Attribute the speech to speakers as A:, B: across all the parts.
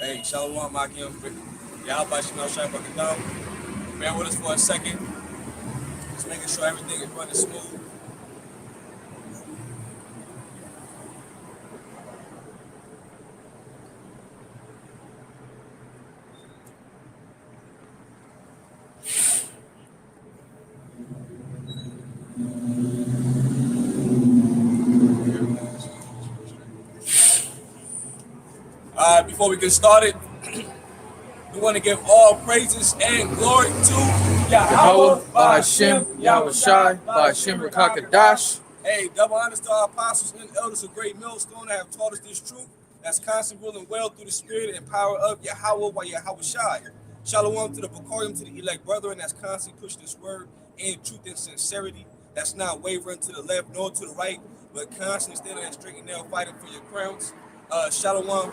A: Hey, Shalom, Makim. Yahweh Shemel Shai Brakadam. Bear with us for a second. Just making sure everything is running smooth. Before we get started, we want to give all praises and glory to
B: Yahweh, Ba'ashem, Yahweh Shai, Ba'ashem Rakakadash.
A: Hey, double honors to our apostles and elders of Great Millstone that have taught us this truth that's constant, ruling well through the spirit and power of Yahweh by Yahweh Shai. Shalom to the Bukarium, to the elect brethren that's constantly pushing this word in truth and sincerity, that's not wavering to the left nor to the right, but constantly standing that straight and narrow, fighting for your crowns. Shalom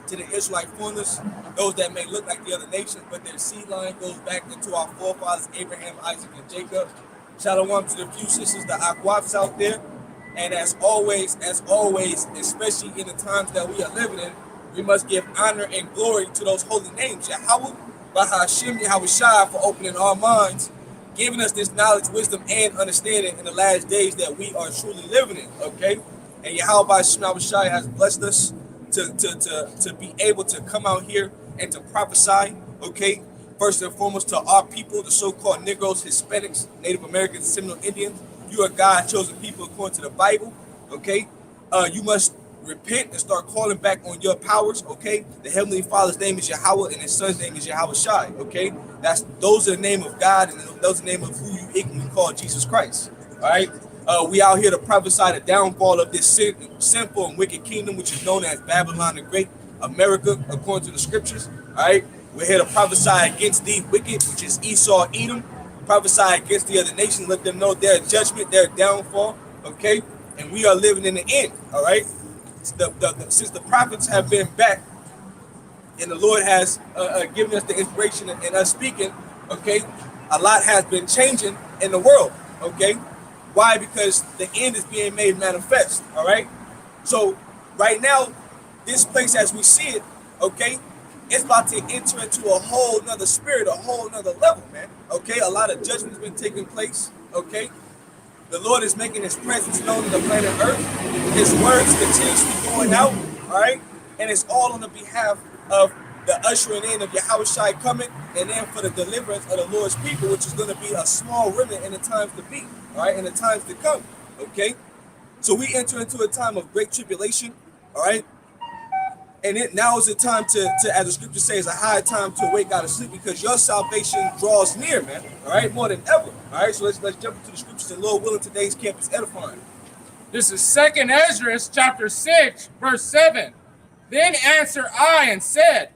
A: to the Israelite foreigners, those that may look like the other nations, but their seed line goes back into our forefathers, Abraham, Isaac, and Jacob. Shalom to the few sisters, the Akwafs out there. And as always, especially in the times that we are living in, we must give honor and glory to those holy names, Yahweh, Bahashim, Yahweh Shai, for opening our minds, giving us this knowledge, wisdom, and understanding in the last days that we are truly living in, okay? And Yahweh, Bahashim, Yahweh Shai has blessed us to be able to come out here and to prophesy, okay? First and foremost to our people, the so-called Negroes, Hispanics, Native Americans, Seminole Indians. You are God's chosen people according to the Bible, okay? You must repent and start calling back on your powers, okay? The Heavenly Father's name is Yahweh and His Son's name is Yahweh Shai, okay? Those are the name of God and those are the name of who you ignorantly call Jesus Christ, all right? We out here to prophesy the downfall of this sinful and wicked kingdom, which is known as Babylon the Great, America, according to the scriptures. All right, we're here to prophesy against the wicked, which is Esau, Edom. Prophesy against the other nations, let them know their judgment, their downfall. Okay, and we are living in the end. All right, since the prophets have been back, and the Lord has given us the inspiration and us speaking. Okay, a lot has been changing in the world. Okay. Why? Because the end is being made manifest, all right? So right now, this place as we see it, okay, it's about to enter into a whole nother spirit, a whole nother level, man, okay? A lot of judgment's been taking place, okay? The Lord is making His presence known on the planet Earth. His words continuously going out, all right? And it's all on the behalf of the ushering in of Yahweh Shai coming, and then for the deliverance of the Lord's people, which is going to be a small remnant in the times to be, all right, in the times to come, okay? So we enter into a time of great tribulation, all right? And now is the time to as the scripture says, a high time to awake out of sleep, because your salvation draws near, man, all right, more than ever, all right? So let's jump into the scriptures, and Lord willing, today's camp is edifying.
B: This is 2nd Ezra, chapter 6, verse 7. Then answered I and said,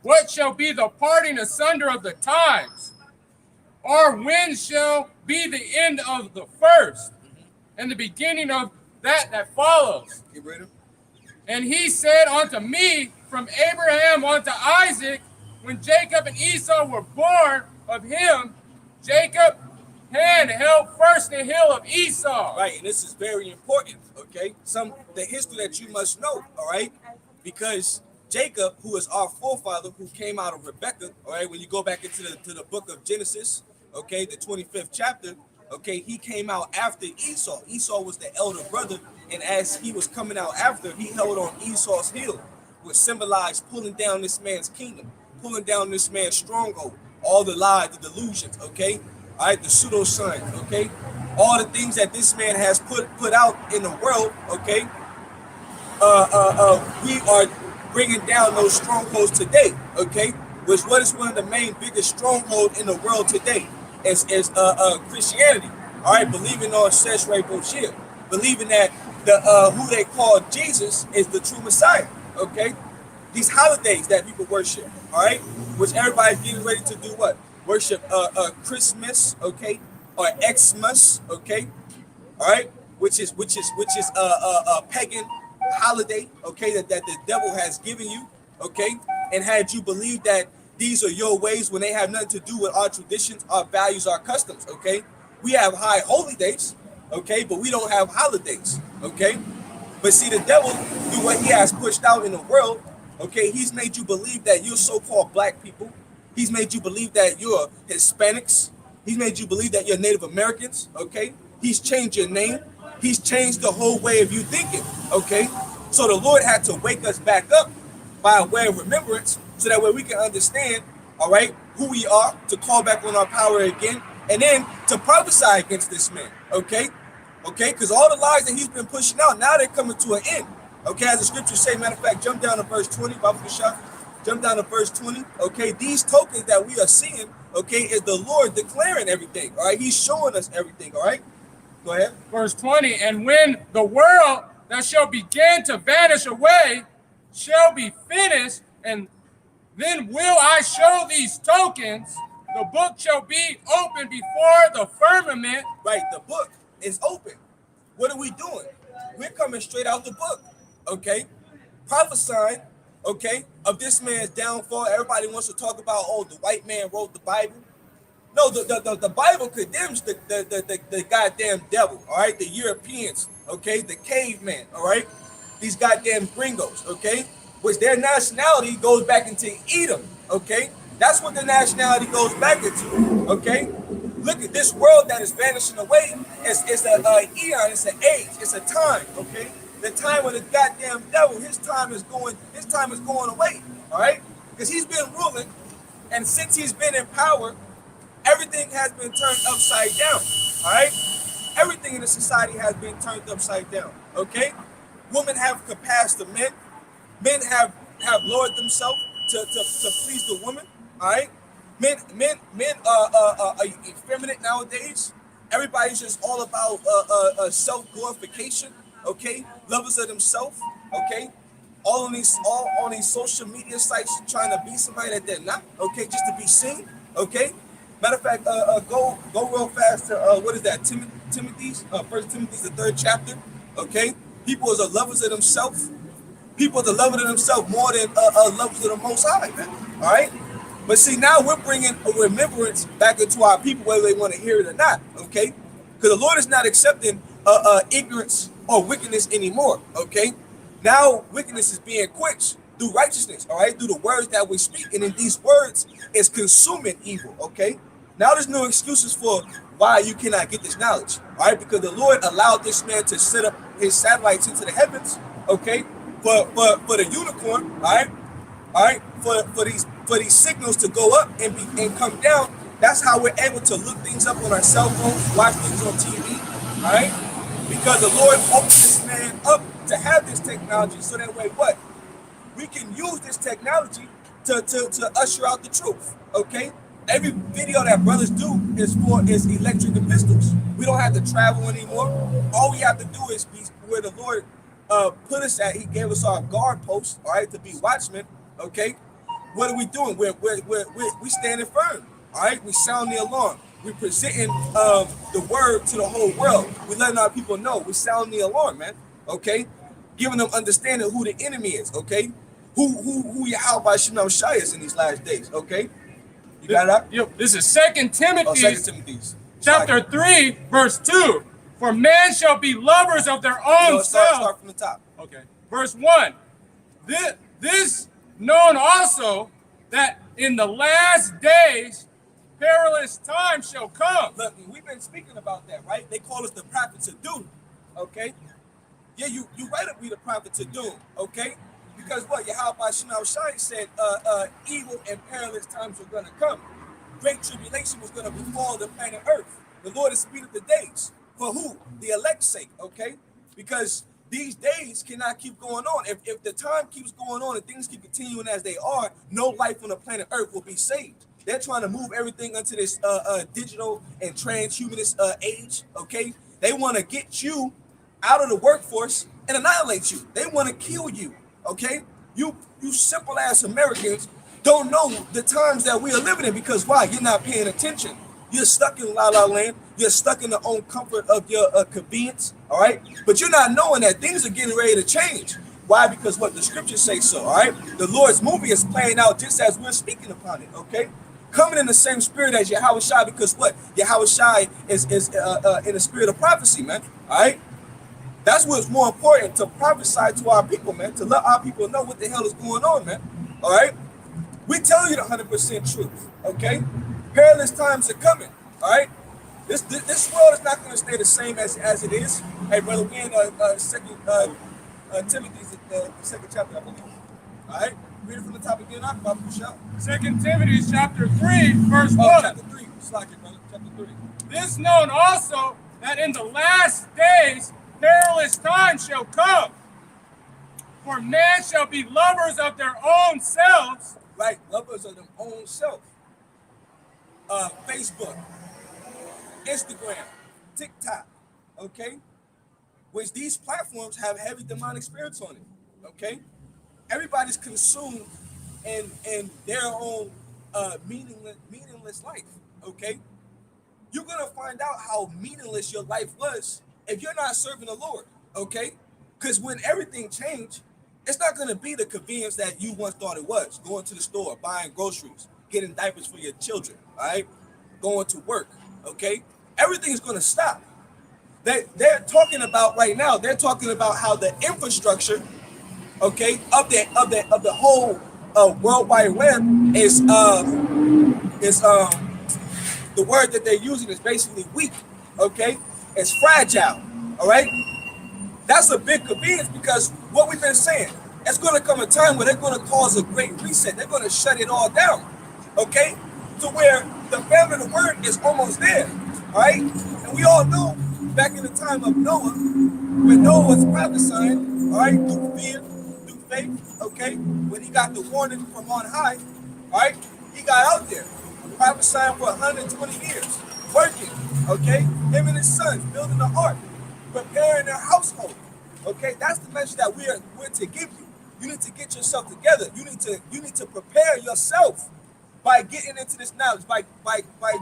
B: what shall be the parting asunder of the times? Or when shall be the end of the first and the beginning of that follows?
A: Get ready.
B: And he said unto me, from Abraham unto Isaac, when Jacob and Esau were born of him, Jacob hand held first the hill of Esau.
A: Right, and this is very important, okay? The history that you must know, all right? Because Jacob, who is our forefather, who came out of Rebekah, all right, when you go back into the book of Genesis, okay, the 25th chapter, okay, he came out after Esau. Esau was the elder brother, and as he was coming out after, he held on Esau's heel, which symbolized pulling down this man's kingdom, pulling down this man's stronghold, all the lies, the delusions, okay, all right, the pseudo signs, okay, all the things that this man has put out in the world, okay, we are bringing down those strongholds today, okay? What is one of the main biggest strongholds in the world today is Christianity, all right? Believing on Sesre Boshir, believing that who they call Jesus is the true Messiah, okay? These holidays that people worship, all right? Which everybody's getting ready to do what? Worship Christmas, okay? Or Xmas, okay? All right? Which is a pagan holiday, okay, that the devil has given you, okay, and had you believe that these are your ways when they have nothing to do with our traditions, our values, our customs, okay? We have high holy days, okay, but we don't have holidays, okay? But see, the devil, through what he has pushed out in the world, Okay, he's made you believe that you're so-called black people. He's made you believe that you're Hispanics. He's made you believe that you're Native Americans. Okay, he's changed your name. He's changed the whole way of you thinking. Okay, so the Lord had to wake us back up by way of remembrance, so that way we can understand, all right, who we are, to call back on our power again, and then to prophesy against this man. Okay, because all the lies that he's been pushing out, now they're coming to an end. Okay, as the scriptures say, matter of fact, jump down to verse 20, Bible Shah. Jump down to verse 20. Okay, these tokens that we are seeing, okay, is the Lord declaring everything. All right, he's showing us everything. All right, go ahead.
B: Verse 20, and when the world that shall begin to vanish away shall be finished, and then will I show these tokens, the book shall be open before the firmament.
A: Right, the book is open. What are we doing? We're coming straight out the book. Okay, prophesying, okay, of this man's downfall. Everybody wants to talk about, oh, the white man wrote the Bible. No, the Bible condemns the goddamn devil, all right? The Europeans, okay? The caveman, all right? These goddamn gringos, okay? Which their nationality goes back into Edom, okay? That's what the nationality goes back into, okay? Look at this world that is vanishing away. It's an eon, it's an age, it's a time, okay? The time of the goddamn devil, his time is going away, all right? Because he's been ruling, and since he's been in power, everything has been turned upside down, all right? Everything in the society has been turned upside down, okay? Women have surpassed the men. Men have lowered themselves to please the woman, all right? Men are effeminate nowadays. Everybody's just all about self-glorification, okay? Lovers of themselves, okay? All on these social media sites trying to be somebody that they're not, okay? Just to be seen, okay? Matter of fact, go real fast to what is that? Timothy's, 1 Timothy's, the 3rd chapter. Okay, people are lovers of themselves. People are lovers of themselves more than lovers of the Most High, man. All right, but see, now we're bringing a remembrance back into our people, whether they want to hear it or not. Okay, because the Lord is not accepting ignorance or wickedness anymore. Okay, now wickedness is being quenched through righteousness. All right, through the words that we speak, and in these words is consuming evil. Okay. Now there's no excuses for why you cannot get this knowledge, all right? Because the Lord allowed this man to set up his satellites into the heavens, okay? For the unicorn, all right, for these signals to go up and come down. That's how we're able to look things up on our cell phones, watch things on TV, all right? Because the Lord opened this man up to have this technology, so that way what? We can use this technology to usher out the truth, okay? Every video that brothers do is electric and pistols. We don't have to travel anymore. All we have to do is be where the Lord put us at. He gave us our guard posts, all right, to be watchmen. Okay, what are we doing? We standing firm. All right, we sound the alarm. We're presenting the word to the whole world. We're letting our people know. We sound the alarm, man. Okay, giving them understanding who the enemy is. Okay, who Yahweh Shai is in these last days. Okay. You got it up?
B: Yep. This is 2 Timothy, chapter 3, verse 2. For men shall be lovers of their own self.
A: Start from the top.
B: Okay. Verse 1. This known also, that in the last days perilous times shall come.
A: Look, we've been speaking about that, right? They call us the prophets of doom. Okay? Yeah, you right up, we the prophets of doom. Okay? Because what Yahweh Shai said, evil and perilous times were going to come. Great tribulation was going to befall the planet Earth. The Lord is speeding the days. For who? The elect's sake, okay? Because these days cannot keep going on. If the time keeps going on and things keep continuing as they are, no life on the planet Earth will be saved. They're trying to move everything into this digital and transhumanist age, okay? They want to get you out of the workforce and annihilate you. They want to kill you. Okay, you simple ass Americans don't know the times that we are living in, because why? You're not paying attention. You're stuck in La La Land. You're stuck in the own comfort of your convenience. All right, but you're not knowing that things are getting ready to change. Why? Because what the scriptures say so. All right, the Lord's movie is playing out just as we're speaking upon it. Okay, coming in the same spirit as Yahweh Shai, because what? Yahweh Shai is in the spirit of prophecy, man. All right. That's what's more important, to prophesy to our people, man, to let our people know what the hell is going on, man. All right? We tell you the 100% truth, okay? Perilous times are coming, all right? This world is not going to stay the same as it is. Hey, brother, we in second Timothy's the second chapter, I believe. All right? Read it from the top again. I'm about to shout.
B: 2 Timothy chapter 3, verse 1.
A: Chapter 3. Slack it, brother. Chapter 3.
B: This known also, that in the last days perilous times shall come. For men shall be lovers of their own selves.
A: Right, lovers of their own self. Facebook, Instagram, TikTok, okay? Which these platforms have heavy demonic spirits on it, okay? Everybody's consumed in their own meaningless life, okay? You're gonna find out how meaningless your life was if you're not serving the Lord, okay? Because when everything changed, it's not gonna be the convenience that you once thought it was. Going to the store, buying groceries, getting diapers for your children, all right? Going to work, okay? Everything's gonna stop. They're talking about right now, they're talking about how the infrastructure, okay, of the whole World Wide Web is the word that they're using is basically weak, okay? It's fragile, all right? That's a big convenience, because what we've been saying, it's going to come a time where they're going to cause a great reset. They're going to shut it all down, okay? To where the famine of the word is almost there, all right? And we all know back in the time of Noah, when Noah was prophesying, all right, through fear, through faith, okay? When he got the warning from on high, all right, he got out there prophesying for 120 years, working, okay? Him and his sons building the ark, preparing their household, okay? That's the message that we're to give you. You need to get yourself together. You need to prepare yourself by getting into this knowledge, by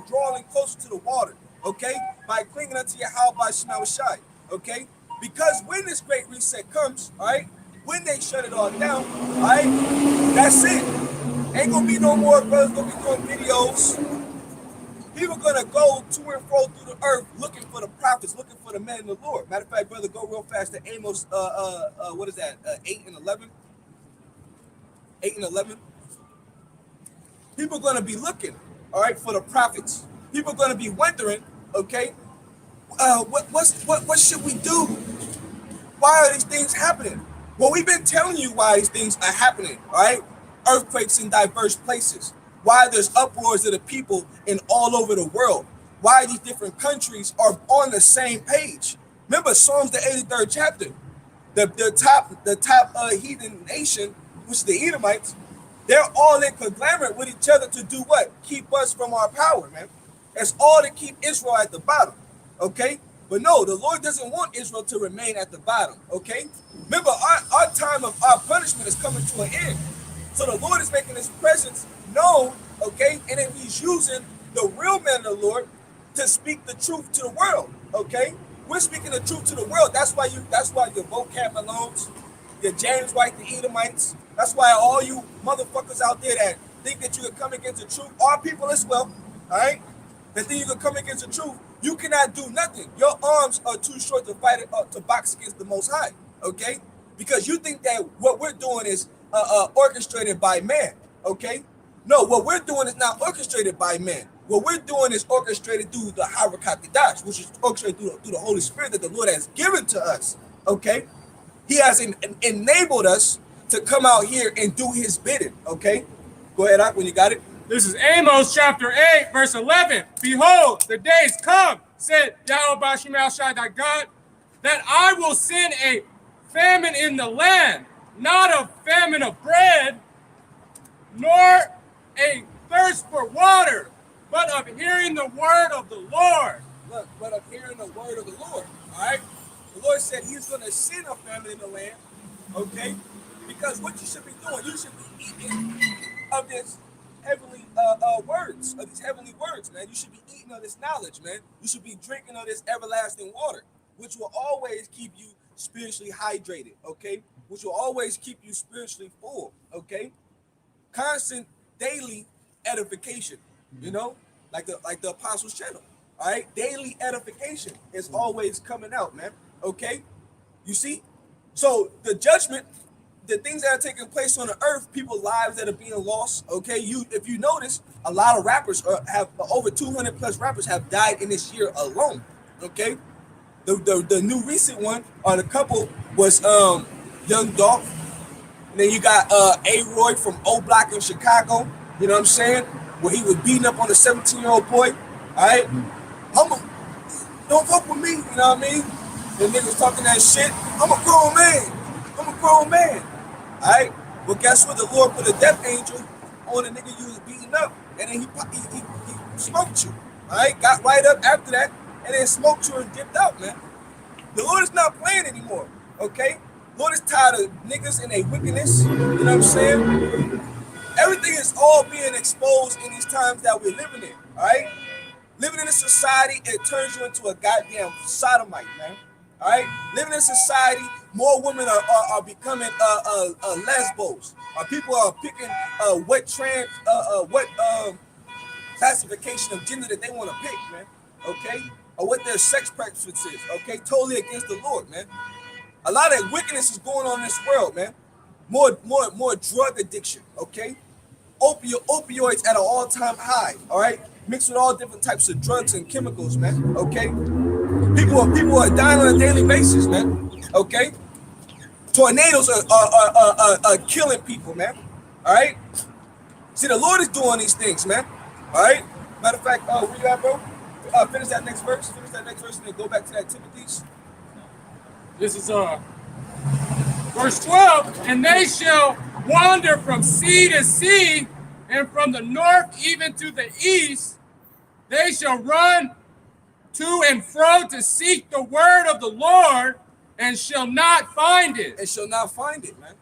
A: drawing closer to the water, okay? By clinging unto your how by Shema Shai, okay? Because when this great reset comes, all right, when they shut it all down, all right, that's it. Ain't gonna be no more brothers gonna be doing videos. People gonna go to and fro through the earth looking for the prophets, looking for the men of the Lord. Matter of fact, brother, go real fast to Amos, what is that, 8 and 11? 8 and 11. People are going to be looking, all right, for the prophets. People are going to be wondering, okay, what should we do? Why are these things happening? Well, we've been telling you why these things are happening, all right? Earthquakes in diverse places. Why there's uproars of the people in all over the world. Why these different countries are on the same page. Remember Psalms the 83rd chapter. The top heathen nation, which is the Edomites, they're all in conglomerate with each other to do what? Keep us from our power, man. It's all to keep Israel at the bottom, okay? But no, the Lord doesn't want Israel to remain at the bottom, okay? Remember, our time of our punishment is coming to an end. So the Lord is making his presence known, okay? And then he's using the real men of the Lord to speak the truth to the world, okay? We're speaking the truth to the world. That's why your vocab Malones, your James White, the Edomites. That's why all you motherfuckers out there that think that you can come against the truth, our people as well, all right? That think you can come against the truth, you cannot do nothing. Your arms are too short to fight to box against the Most High, okay? Because you think that what we're doing is orchestrated by man, okay? No, what we're doing is not orchestrated by man. What we're doing is orchestrated through the Harakat Kadash, which is orchestrated through the Holy Spirit that the Lord has given to us, okay? He has enabled us to come out here and do his bidding, okay? Go ahead, Ak, when you got it.
B: This is Amos chapter 8, verse 11. Behold, the days come, said Yahweh Bashim Shai thy God, that I will send a famine in the land, not a famine of bread, nor a thirst for water, but of hearing the word of the Lord.
A: Look, but of hearing the word of the Lord, all right? The Lord said he's going to send a famine in the land, okay? Because what you should be doing, you should be eating of this heavenly words, of these heavenly words, man. You should be eating of this knowledge, man. You should be drinking of this everlasting water, which will always keep you spiritually hydrated, okay? Which will always keep you spiritually full, okay? Constant daily edification, you know, like the Apostles' channel, all right? Daily edification is always coming out, man, okay? You see? So the judgment, the things that are taking place on the earth, people's lives that are being lost. Okay, if you notice, a lot of rappers have over 200 plus rappers have died in this year alone. Okay, the new recent one, or the couple, was Young Dolph. And then you got A-Roy from O Block in Chicago. You know what I'm saying? Where he was beating up on a 17-year-old boy. All right, don't fuck with me. You know what I mean? The niggas talking that shit. I'm a grown man. I'm a grown man. All right. Well, guess what? The Lord put a death angel on the nigga you was beating up, and then he smoked you. All right. Got right up after that, and then smoked you and dipped out, man. The Lord is not playing anymore. Okay. The Lord is tired of niggas and their wickedness. You know what I'm saying? Everything is all being exposed in these times that we're living in. All right. Living in a society, it turns you into a goddamn sodomite, man. All right, living in society, more women are becoming lesbos. People are picking what classification of gender that they want to pick, man. Okay, or what their sex preference is. Okay, totally against the Lord, man. A lot of wickedness is going on in this world, man. More drug addiction. Okay, opioids at an all-time high. All right, mixed with all different types of drugs and chemicals, man. Okay. People are dying on a daily basis, man. Okay, tornadoes are killing people, man. All right. See, the Lord is doing these things, man. All right. Matter of fact, where you at, bro? Finish that next verse. Finish that next verse, and then go back to that Timothy's.
B: This is verse 12. And they shall wander from sea to sea, and from the north even to the east. They shall run to and fro to seek the word of the Lord, and shall not find it.
A: And shall not find it, man.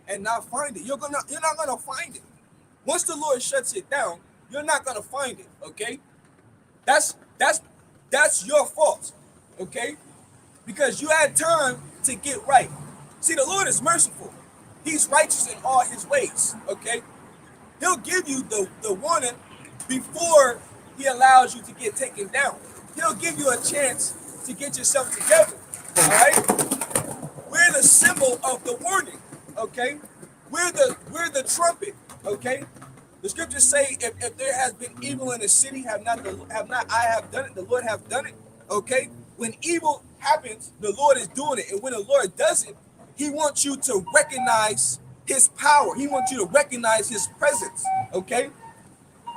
A: And not find it. You're not gonna find it. Once the Lord shuts it down, you're not gonna find it. Okay? That's your fault. Okay? Because you had time to get right. See, the Lord is merciful. He's righteous in all his ways. Okay? He'll give you the warning before he allows you to get taken down. He'll give you a chance to get yourself together. All right? We're the symbol of the warning. Okay? We're the trumpet. Okay? The scriptures say, if there has been evil in the city, have not I have done it, the Lord have done it. Okay? When evil happens, the Lord is doing it. And when the Lord does it, he wants you to recognize his power. He wants you to recognize his presence. Okay?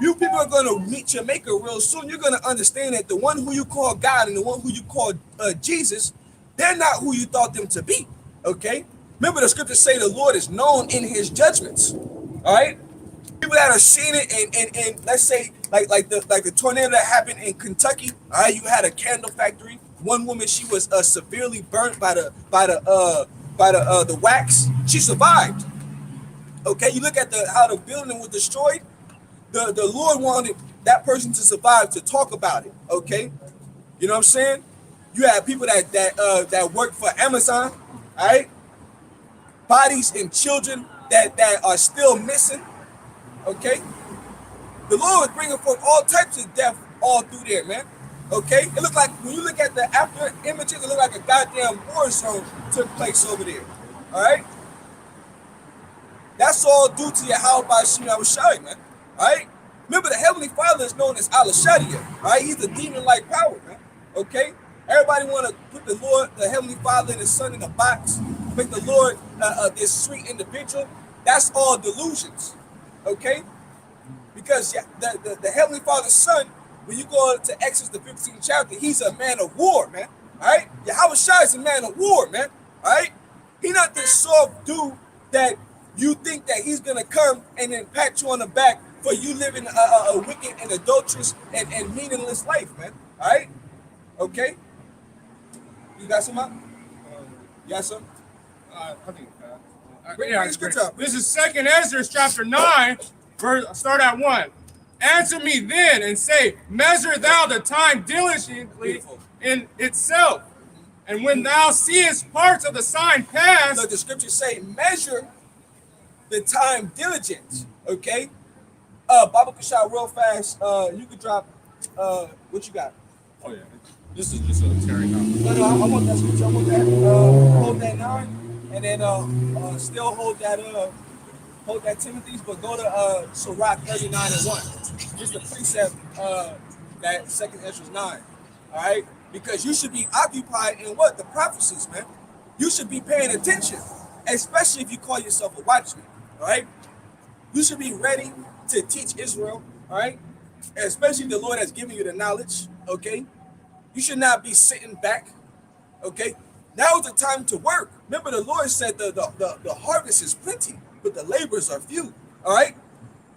A: You people are going to meet your maker real soon. You're going to understand that the one who you call God and the one who you call Jesus, they're not who you thought them to be. Okay? Remember, the scriptures say the Lord is known in his judgments. All right? People that are seeing it, and let's say like the tornado that happened in Kentucky. All right, you had a candle factory. One woman, she was severely burnt by the wax. She survived. Okay, you look at how the building was destroyed. The Lord wanted that person to survive to talk about it. Okay, you know what I'm saying? You have people that work for Amazon. All right, bodies and children that are still missing. Okay, the Lord is bringing forth all types of death all through there, man. Okay, it looked like when you look at the after images, it looked like a goddamn war zone took place over there. All right, that's all due to Yahweh Bashim Yahushai, man. All right, remember the Heavenly Father is known as Al-Shadia. All right, he's a demon-like power, man. Okay, everybody want to put the Lord, the Heavenly Father, and His Son in a box, make the Lord this sweet individual. That's all delusions. Okay, because the Heavenly Father's Son, when you go to Exodus the 15th chapter, he's a man of war, man. All right, Yahweh Shai is a man of war, man. All right, he's not this soft dude that you think that he's gonna come and then pat you on the back for you living a wicked and adulterous and meaningless life, man. All right, okay. You got some up? You got some?
B: I think.
A: This
B: is 2nd Ezra chapter 9, start at 1. Answer me then and say, measure thou the time diligently in itself. And when thou seest parts of the sign pass.
A: Look, the scriptures say, measure the time diligent. Okay? Baba Kushai, real fast. You could drop what you got.
B: Oh, yeah. This is just a tearing up.
A: No, I want that scripture. I want that. Hold and then still hold that Timothy's, but go to Sirach 39:1. Just a precept that Second Ezra 9. All right, because you should be occupied in what? The prophecies, man. You should be paying attention, especially if you call yourself a watchman. All right, you should be ready to teach Israel. All right, especially if the Lord has given you the knowledge. Okay, you should not be sitting back. Okay, now is the time to work. Remember, the Lord said the harvest is plenty, but the laborers are few. All right,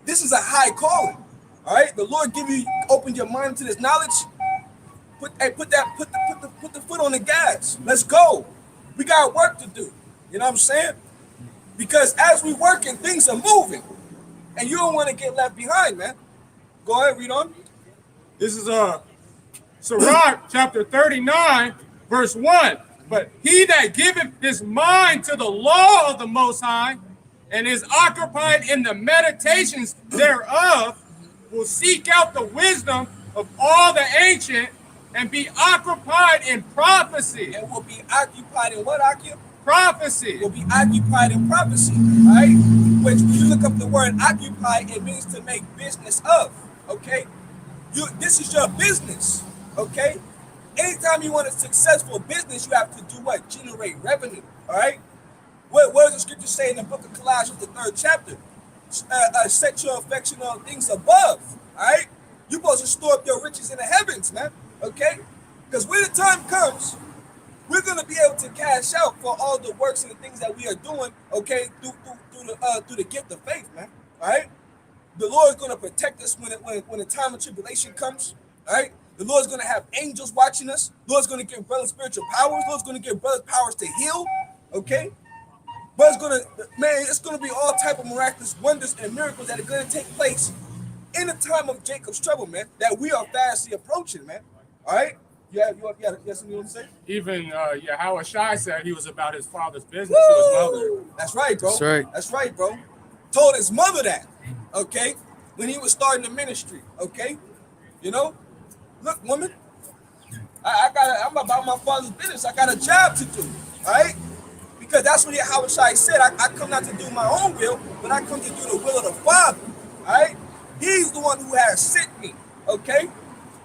A: this is a high calling. All right, the Lord open your mind to this knowledge. Put the foot on the gas. Let's go. We got work to do. You know what I'm saying? Because as we working, things are moving, and you don't want to get left behind, man. Go ahead, read on.
B: This is Sirach chapter 39, verse 1. But he that giveth his mind to the law of the Most High and is occupied in the meditations thereof will seek out the wisdom of all the ancient and be occupied in prophecy.
A: And will be occupied in what?
B: Prophecy.
A: Will be occupied in prophecy, right? Which, when you look up the word occupy, it means to make business of, okay? This is your business, okay? Anytime you want a successful business, you have to do what? Generate revenue, all right? What does the scripture say in the book of Colossians, the 3rd chapter? Set your affection on things above, all right? You're supposed to store up your riches in the heavens, man, okay? Because when the time comes, we're going to be able to cash out for all the works and the things that we are doing, okay, through the gift of faith, man, all right? The Lord is going to protect us when the time of tribulation comes, all right? The Lord's going to have angels watching us. The Lord's going to give brothers spiritual powers. The Lord's going to give brothers powers to heal, okay? But it's going to be all type of miraculous wonders and miracles that are going to take place in the time of Jacob's trouble, man, that we are fastly approaching, man, all right? You have something you want to say?
B: Even Yahweh Shai said he was about his father's business to his mother.
A: That's right, bro.
C: That's right.
A: That's right, bro. Told his mother that, okay, when he was starting the ministry, okay? You know? Look, woman, I'm about my father's business. I got a job to do, all right? Because that's what Yahweh Shai said. I come not to do my own will, but I come to do the will of the Father, all right? He's the one who has sent me, okay?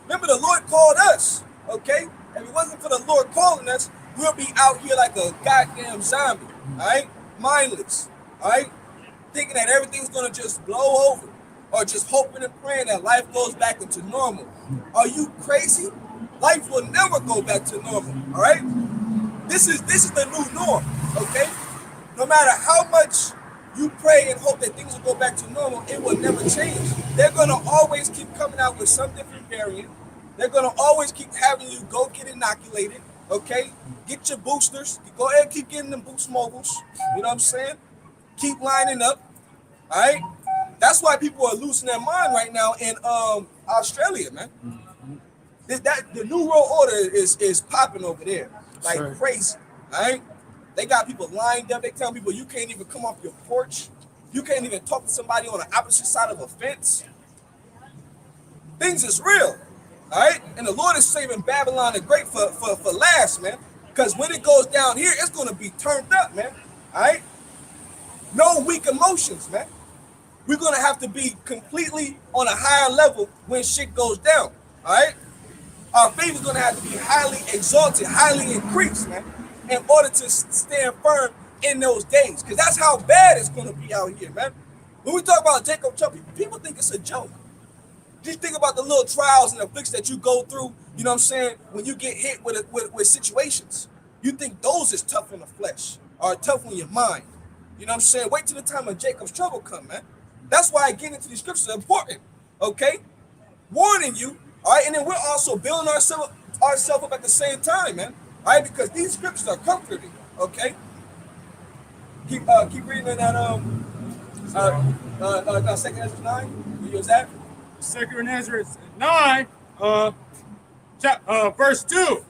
A: Remember, the Lord called us, okay? If it wasn't for the Lord calling us, we'll be out here like a goddamn zombie, all right? Mindless, all right? Thinking that everything's going to just blow over, or just hoping and praying that life goes back into normal. Are you crazy? Life will never go back to normal, all right? This is the new norm, okay? No matter how much you pray and hope that things will go back to normal, it will never change. They're going to always keep coming out with some different variant. They're going to always keep having you go get inoculated, okay? Get your boosters. Go ahead and keep getting them boost mobiles. You know what I'm saying? Keep lining up, all right? That's why people are losing their mind right now in Australia, man. The New World Order is popping over there like crazy, all right? They got people lined up. They tell people you can't even come off your porch. You can't even talk to somebody on the opposite side of a fence. Things is real, all right? And the Lord is saving Babylon the Great for last, man. Because when it goes down here, it's going to be turned up, man, all right? No weak emotions, man. We're going to have to be completely on a higher level when shit goes down, all right? Our faith is going to have to be highly exalted, highly increased, man, in order to stand firm in those days. Because that's how bad it's going to be out here, man. When we talk about Jacob's trouble, people think it's a joke. Just think about the little trials and afflictions that you go through, you know what I'm saying, when you get hit with situations. You think those is tough in the flesh or tough on your mind. You know what I'm saying? Wait till the time of Jacob's trouble come, man. That's why getting into these scriptures is important, okay? Warning you, all right? And then we're also building ourselves up at the same time, man. All right, because these scriptures are comforting, okay? Keep reading in that 2nd Ezra 9. Where was that?
B: 2nd Ezra 9, verse 2.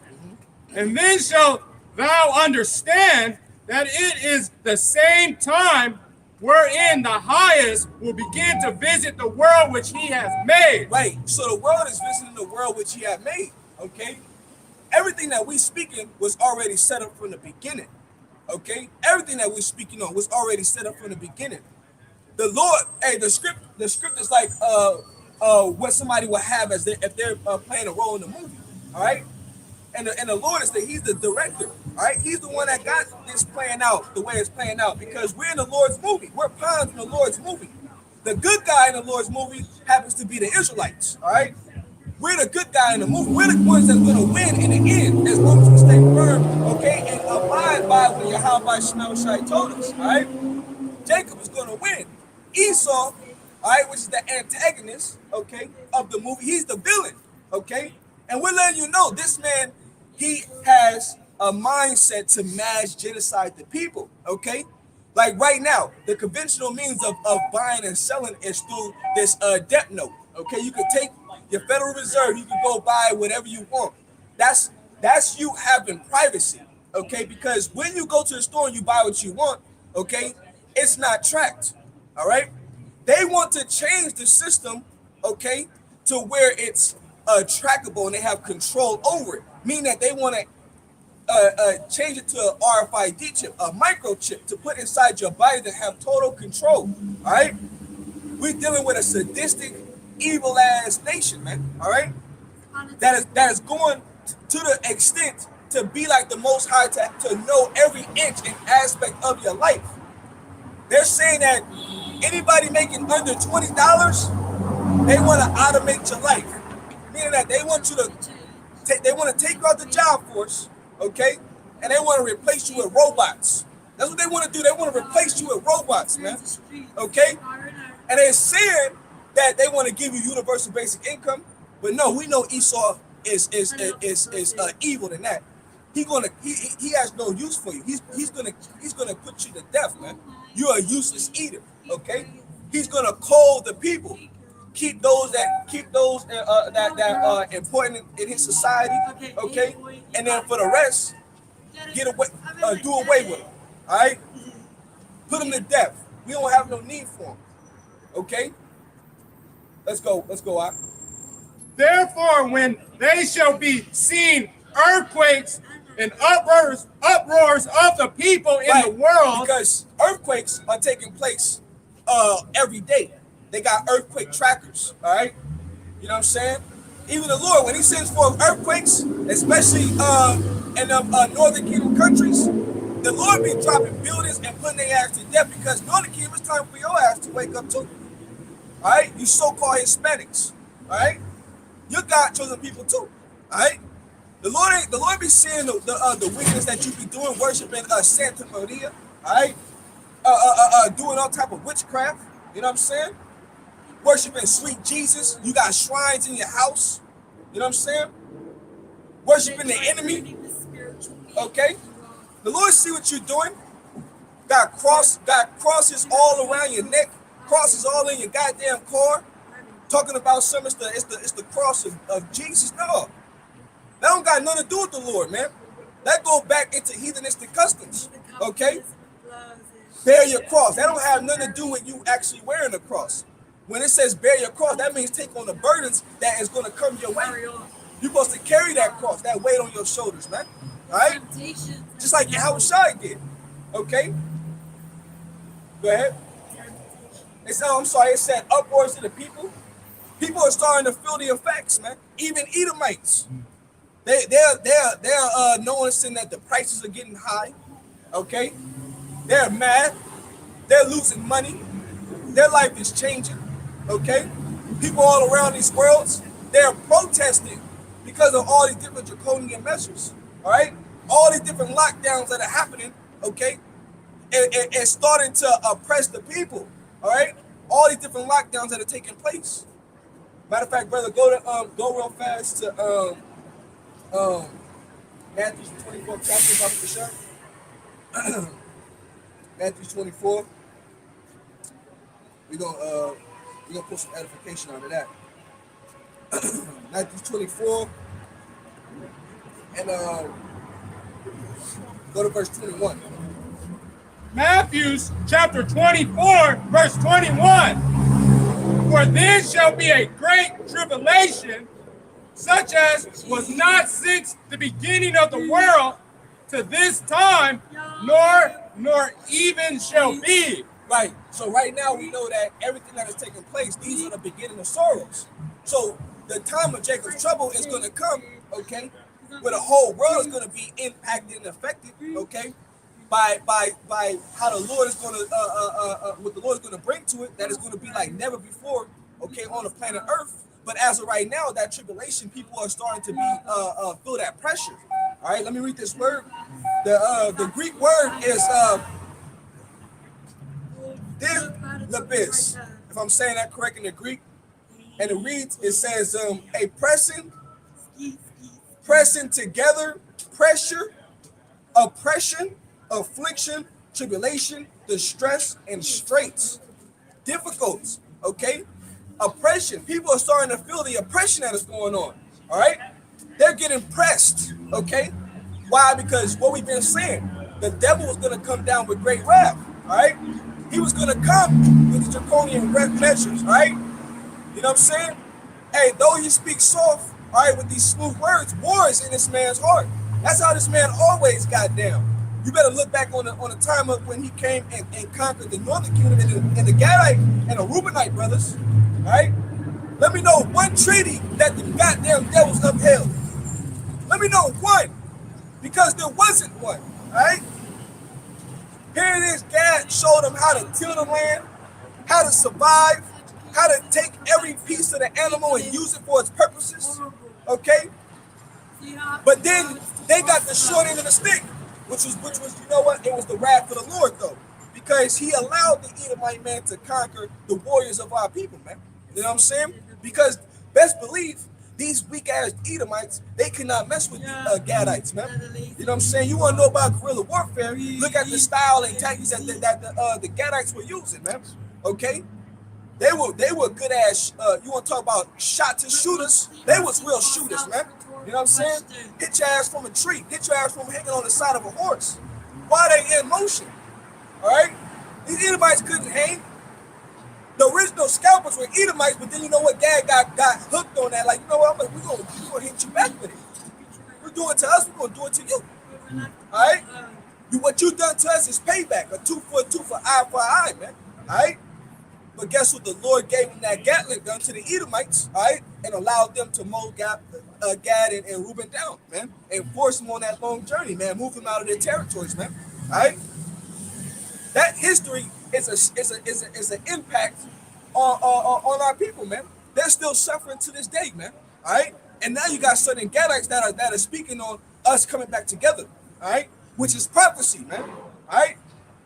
B: And then shalt thou understand that it is the same time wherein the highest will begin to visit the world which he has made.
A: Right. So the world is visiting the world which he had made, okay? Everything that we speaking was already set up from the beginning. Okay, everything that we're speaking on was already set up from the beginning. The Lord, hey, the script is like what somebody will have as if they're playing a role in the movie. All right, and the Lord is he's the director. All right, he's the one that got this playing out the way it's playing out because we're in the Lord's movie. We're pawns in the Lord's movie. The good guy in the Lord's movie happens to be the Israelites. All right, we're the good guy in the movie. We're the ones that's going to win in the end as long as we stay firm, okay, and abide by what Yahweh Shemel Shai told us. All right, Jacob is going to win. Esau, all right, which is the antagonist, okay, of the movie. He's the villain, okay? And we're letting you know this man, he has a mindset to mass genocide the people, okay? Like right now, the conventional means of buying and selling is through this debt note, okay? You can take your Federal Reserve, you can go buy whatever you want. That's you having privacy, okay? Because when you go to the store and you buy what you want, okay, it's not tracked, all right? They want to change the system, okay, to where it's trackable and they have control over it, meaning that they want to change it to an RFID chip, a microchip to put inside your body to have total control, all right? We're dealing with a sadistic, evil-ass nation, man, all right? That is going to the extent to be like the Most High, to know every inch and aspect of your life. They're saying that anybody making under $20, they want to automate your life. Meaning that they want you to they want to take you out the job force, okay? And they want to replace you with robots. That's what they want to do. They want to replace you with robots, man. Okay? And they're saying that they want to give you universal basic income, but no, we know Esau is evil than that. He has no use for you. He's gonna put you to death, man. You're a useless eater, okay? He's gonna call the people, keep those that are important in his society, okay? And then for the rest, get away, do away with them, all right? Put them to death. We don't have no need for them, okay? Let's go, out.
B: Therefore, when they shall be seen earthquakes and uproars of the people in the world,
A: because earthquakes are taking place every day. They got earthquake trackers, all right? You know what I'm saying? Even the Lord, when he sends forth earthquakes, especially in the northern kingdom countries, the Lord be dropping buildings and putting their ass to death because northern kingdom, it's time for your ass to wake up too. All right? You so-called Hispanics, all right? You God chosen people too, all right? The Lord be seeing the wickedness that you be doing, worshiping Santa Maria, all right? Doing all type of witchcraft, you know what I'm saying? Worshiping sweet Jesus. You got shrines in your house, you know what I'm saying? Worshiping the enemy, okay? The Lord see what you're doing. Got crosses all around your neck, crosses all in your goddamn car. Talking about some, it's the cross of Jesus. No, that don't got nothing to do with the Lord, man. That go back into heathenistic customs, okay? Bear your cross. That don't have nothing to do with you actually wearing a cross. When it says bear your cross, that means take on the burdens that is going to come your way. You're supposed to carry that cross, that weight on your shoulders, man. All right? Just like Yahweh Shai did, okay? Go ahead. It said upwards to the people. People are starting to feel the effects, man. Even Edomites. They're noticing that the prices are getting high. Okay? They're mad. They're losing money. Their life is changing. Okay? People all around these worlds, they're protesting because of all these different draconian measures. All right? All these different lockdowns that are happening, okay? And starting to oppress the people. All right? All these different lockdowns that are taking place. Matter of fact, brother, go real fast to Matthew 24 chapter, Bible for sure. Matthew 24. We're gonna put some edification out of that. Matthew 24 and go to verse 21.
B: Matthew chapter 24, verse 21. For then shall be a great tribulation, such as was not since the beginning of the world to this time, nor even shall be.
A: Right. So right now we know that everything that is taking place, these are the beginning of sorrows. So the time of Jacob's trouble is going to come, okay, where the whole world is going to be impacted and affected, okay, by how the Lord is going to what the Lord is going to bring to it. That is going to be like never before, okay, on the planet Earth. But as of right now, that tribulation, people are starting to be feel that pressure. All right, let me read this word. The Greek word is dilabis, if I'm saying that correct in the Greek, and it reads, it says a pressing together, pressure, oppression, affliction, tribulation, distress, and straits, difficulties, okay? Oppression. People are starting to feel the oppression that is going on, all right? They're getting pressed, okay? Why? Because what we've been saying, the devil was going to come down with great wrath, all right? He was going to come with the draconian measures, all right? You know what I'm saying? Hey, though he speaks soft, all right, with these smooth words, war is in this man's heart. That's how this man always got down. You better look back on the time of when he came and conquered the northern kingdom and the Gadite and the Reubenite brothers, all right? Let me know one treaty that the goddamn devils upheld. Let me know one, because there wasn't one, all right? Here it is, Gad showed them how to till the land, how to survive, how to take every piece of the animal and use it for its purposes, okay? But then they got the short end of the stick, which was, you know what? It was the wrath of the Lord, though, because he allowed the Edomite man to conquer the warriors of our people, man. You know what I'm saying? Because best believe these weak ass Edomites, they cannot mess with the Gadites, man. You know what I'm saying? You want to know about guerrilla warfare? Look at the style and tactics that the Gadites were using, man. Okay. They were good ass. You want to talk about shots and shooters? They was real shooters, man. You know what I'm saying? Hit your ass from a tree. Hit your ass from hanging on the side of a horse. While they in motion. All right? These Edomites couldn't hang. The original scalpers were Edomites, but then you know what? Gad got hooked on that. Like, you know what? We're gonna hit you back with it. We're doing it to us. We're gonna do it to you. All right? What you done to us is payback. A tooth for eye, man. All right? But guess what? The Lord gave them that Gatling gun to the Edomites, all right, and allowed them to mow Gad and Reuben down, man, and force them on that long journey, man, move them out of their territories, man. All right. That history is an impact on our people, man. They're still suffering to this day, man. All right. And now you got certain Gadites that are speaking on us coming back together, all right, which is prophecy, man. All right.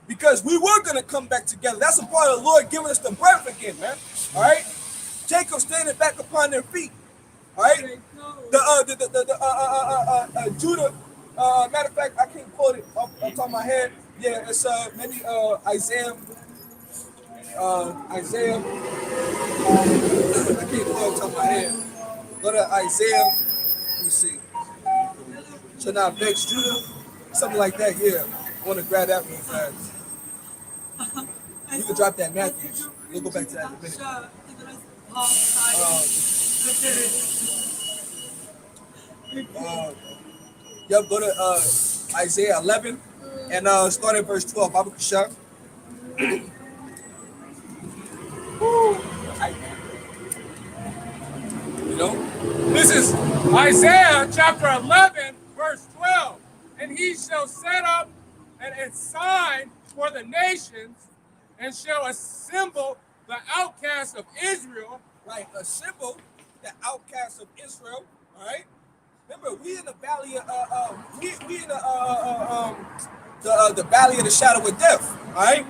A: Because we were going to come back together. That's a part of the Lord giving us the breath again, man. All right? Jacob standing back upon their feet. All right? Judah, matter of fact, I can't quote it off the top of my head. Yeah, it's maybe Isaiah. I can't quote it off the top of my head. Go to Isaiah. Let me see. Shall not vex Judah. Something like that, yeah. I want to grab that real fast. You can drop that Matthew. We'll go back to that in a minute. Go to Isaiah 11 and start at verse 12. Baba Kashar. You know?
B: This is Isaiah chapter 11, verse 12. And he shall set up a sign for the nations, and shall assemble the outcasts of Israel.
A: Right, assemble the outcasts of Israel. All right. Remember, we in the valley of we in the valley of the shadow of death. All right.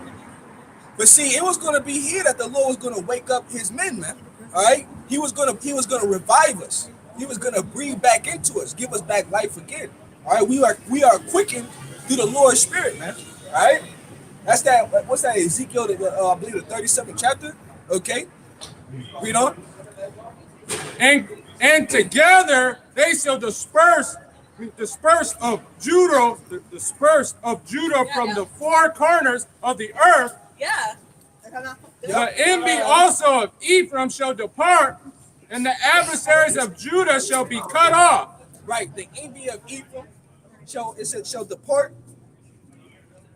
A: But see, it was going to be here that the Lord was going to wake up His men, man. All right. He was going to revive us. He was going to breathe back into us, give us back life again. All right. We are quickened through the Lord's Spirit, man. All right. That's that. What's that? Ezekiel, I believe the 37th chapter. Okay. Read on.
B: And together they shall disperse of Judah from the four corners of the earth.
C: Yeah.
B: The envy also of Ephraim shall depart, and the adversaries of Judah shall be cut off.
A: Right. The envy of Ephraim shall depart.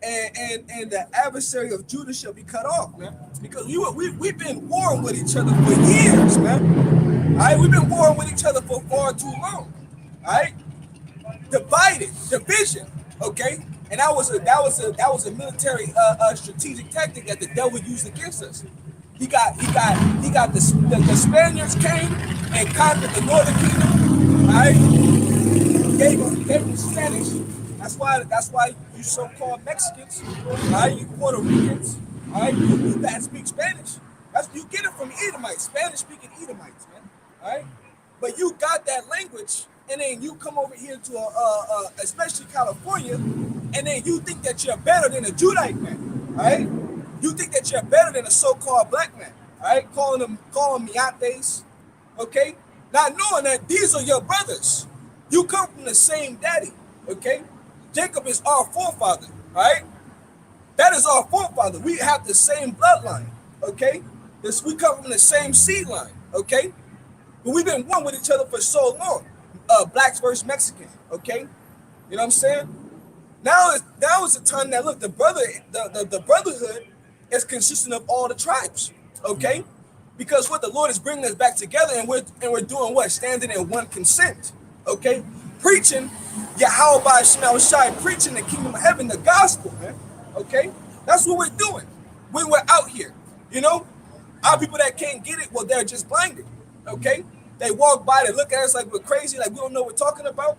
A: and the adversary of Judah shall be cut off, man. Because we've been warring with each other for years, man. All right, we've been warring with each other for far too long. All right, divided, division, okay, and that was a military strategic tactic that the devil used against us. He got the Spaniards came and conquered the northern kingdom, all right. Gave them Spanish. That's why you so-called Mexicans, all right, you Puerto Ricans, all right, you that speak Spanish. You get it from Edomites, Spanish-speaking Edomites, man, all right. But you got that language, and then you come over here to especially California, and then you think that you're better than a Judite man, all right? You think that you're better than a so-called black man, all right? Calling them miates, okay? Not knowing that these are your brothers. You come from the same daddy, okay? Jacob is our forefather, all right? That is our forefather. We have the same bloodline, okay? We come from the same seed line, okay? But we've been one with each other for so long. Blacks versus Mexican, okay? You know what I'm saying? Now is the time that, look, the brotherhood is consistent of all the tribes, okay? Because what the Lord is bringing us back together, and we're doing what? Standing in one consent, okay? Preaching Yahweh Shema Shai, preaching the kingdom of heaven, the gospel, man, okay? That's what we're doing when we're out here, you know? Our people that can't get it, well, they're just blinded, okay? They walk by, they look at us like we're crazy, like we don't know what we're talking about.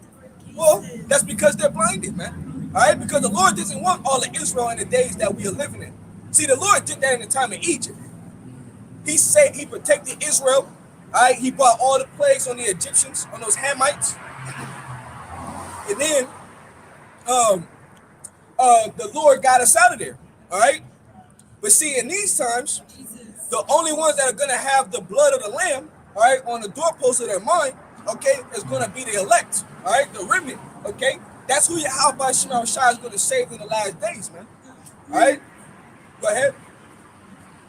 A: Well, that's because they're blinded, man. All right? Because the Lord doesn't want all of Israel in the days that we are living in. See, the Lord did that in the time of Egypt. He said he protected Israel. All right? He brought all the plagues on the Egyptians, on those Hamites. And then the Lord got us out of there. All right? But see, in these times, the only ones that are going to have the blood of the Lamb, all right, on the doorpost of their mind, okay, is going to be the elect, all right, the remnant, okay? That's who Yahweh Shema Shai is going to save in the last days, man. All right? Go ahead.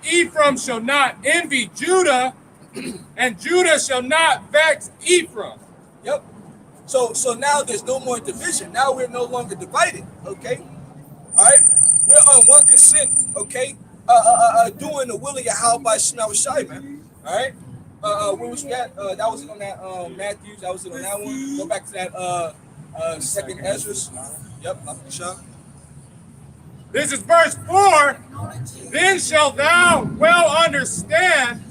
B: Ephraim shall not envy Judah, and Judah shall not vex Ephraim.
A: Yep. So now there's no more division. Now we're no longer divided, okay? All right? We're on one consent, okay? Doing the will of Yahweh Shema Shai, man. All right? Where was that? That was it on that Matthews. That was it on that one. Go back to that second Ezra. Yep, Sean.
B: This is verse 4. Then shalt thou well understand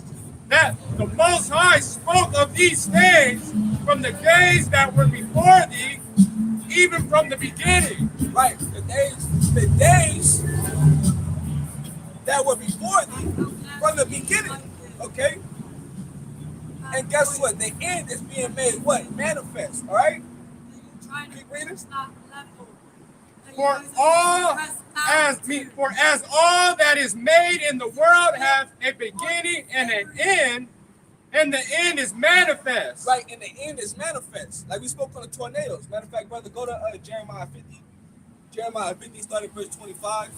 B: that the Most High spoke of these things from the days that were before thee, even from the beginning.
A: Right, the days that were before thee from the beginning. Okay. And guess what? The end is being made what? Manifest. All right? Keep reading.
B: For as all that is made in the world has a beginning and an end, and the end is manifest.
A: Right, and the end is manifest. Like we spoke on the tornadoes. Matter of fact, brother, go to Jeremiah 50. Jeremiah 50, starting verse 25.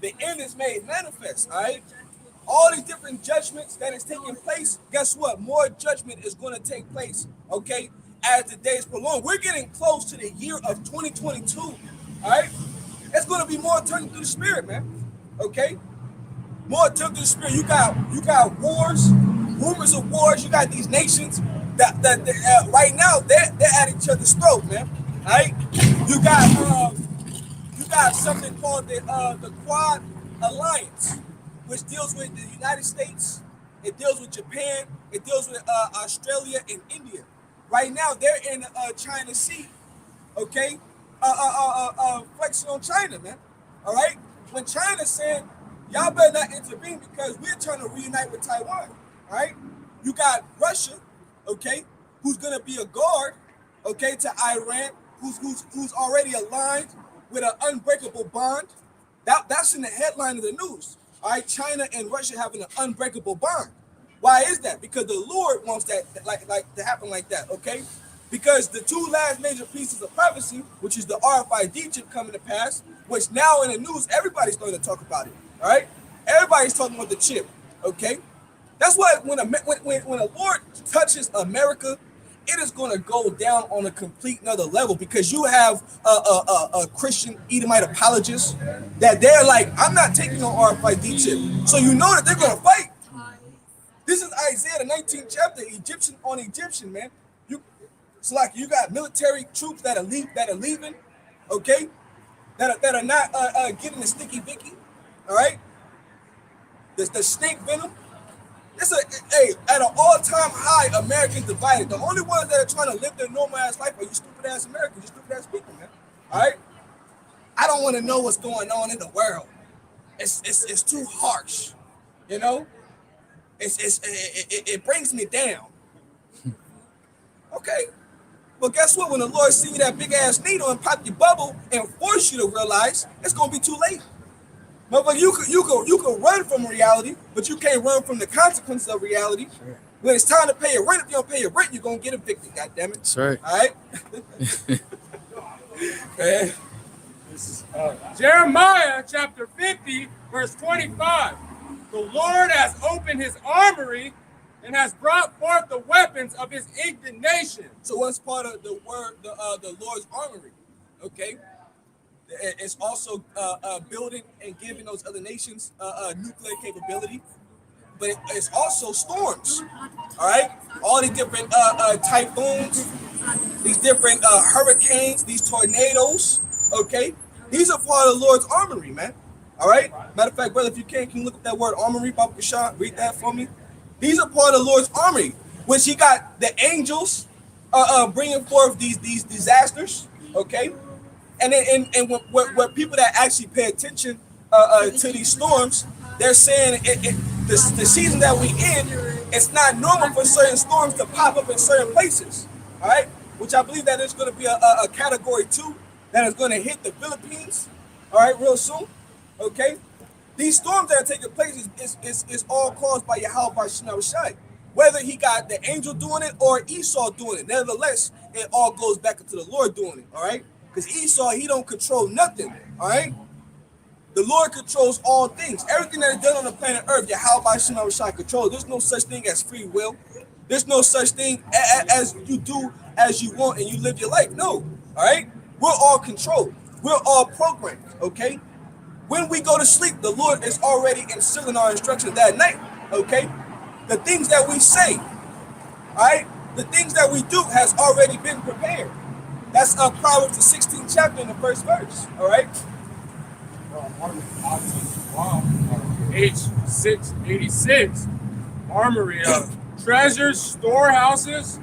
A: The end is made manifest, all right? All these different judgments that is taking place, guess what? More judgment is going to take place, okay, as the days prolong. We're getting close to the year of 2022, all right? It's going to be more turning through the spirit, man, okay? More turning through the spirit. You got wars, rumors of wars. You got these nations that right now they're at each other's throat, man, all right? You got something called the Quad Alliance, which deals with the United States, it deals with Japan, it deals with Australia and India. Right now, they're in China Sea, okay? Flexing on China, man, all right? When China's saying, y'all better not intervene because we're trying to reunite with Taiwan, all right? You got Russia, okay, who's gonna be a guard, okay, to Iran, who's already aligned with an unbreakable bond. That's in the headline of the news. All right, China and Russia having an unbreakable bond. Why is that? Because the Lord wants that like to happen like that, okay? Because the two last major pieces of prophecy, which is the RFID chip coming to pass, which now in the news, everybody's starting to talk about it, all right? Everybody's talking about the chip, okay? That's why when the Lord touches America it is going to go down on a complete another level, because you have a Christian Edomite apologist that they're like, I'm not taking no RFID chip. So you know that they're going to fight. This is Isaiah, the 19th chapter, Egyptian on Egyptian, man. It's like you got military troops that are leaving, okay, that are not getting the sticky Vicky, all right? The snake venom. At an all-time high, Americans divided. The only ones that are trying to live their normal ass life are you stupid ass Americans, you stupid ass people, man. All right? I don't want to know what's going on in the world. It's too harsh, you know. It brings me down. Okay, but guess what? When the Lord see you that big ass needle and pop your bubble and force you to realize, it's gonna be too late. But you could run from reality, but you can't run from the consequences of reality. Sure. When it's time to pay your rent, if you don't pay your rent, you're gonna get evicted. God damn it!
C: That's right.
A: All right. Okay.
B: This is Jeremiah chapter 50, verse 25. The Lord has opened his armory and has brought forth the weapons of his indignation.
A: So what's part of the word, the Lord's armory? Okay. It's also building and giving those other nations nuclear capability, but it's also storms. All right, all these different typhoons, these different hurricanes, these tornadoes. Okay, these are part of the Lord's armory, man. All right. Matter of fact, brother, if you can you look at that word armory, Papa Kashan? Read that for me. These are part of the Lord's armory, which he got the angels bringing forth these disasters. Okay. And then, and what people that actually pay attention to these storms, they're saying the season that we in, it's not normal for certain storms to pop up in certain places. All right, which I believe that there's going to be a category 2 that is going to hit the Philippines. All right, real soon. Okay, these storms that are taking place is all caused by Yahweh Shai. Whether he got the angel doing it or Esau doing it, nevertheless, it all goes back into the Lord doing it. All right. Because Esau, he don't control nothing, all right? The Lord controls all things. Everything that is done on the planet Earth, Yahweh Shai controls. There's no such thing as free will. There's no such thing as you do as you want and you live your life. No, all right? We're all controlled. We're all programmed, okay? When we go to sleep, the Lord is already instilling our instructions that night, okay? The things that we say, all right? The things that we do has already been prepared. That's Proverbs the 16th chapter in the first verse. All right.
B: Page 686. Armory of treasures, storehouse,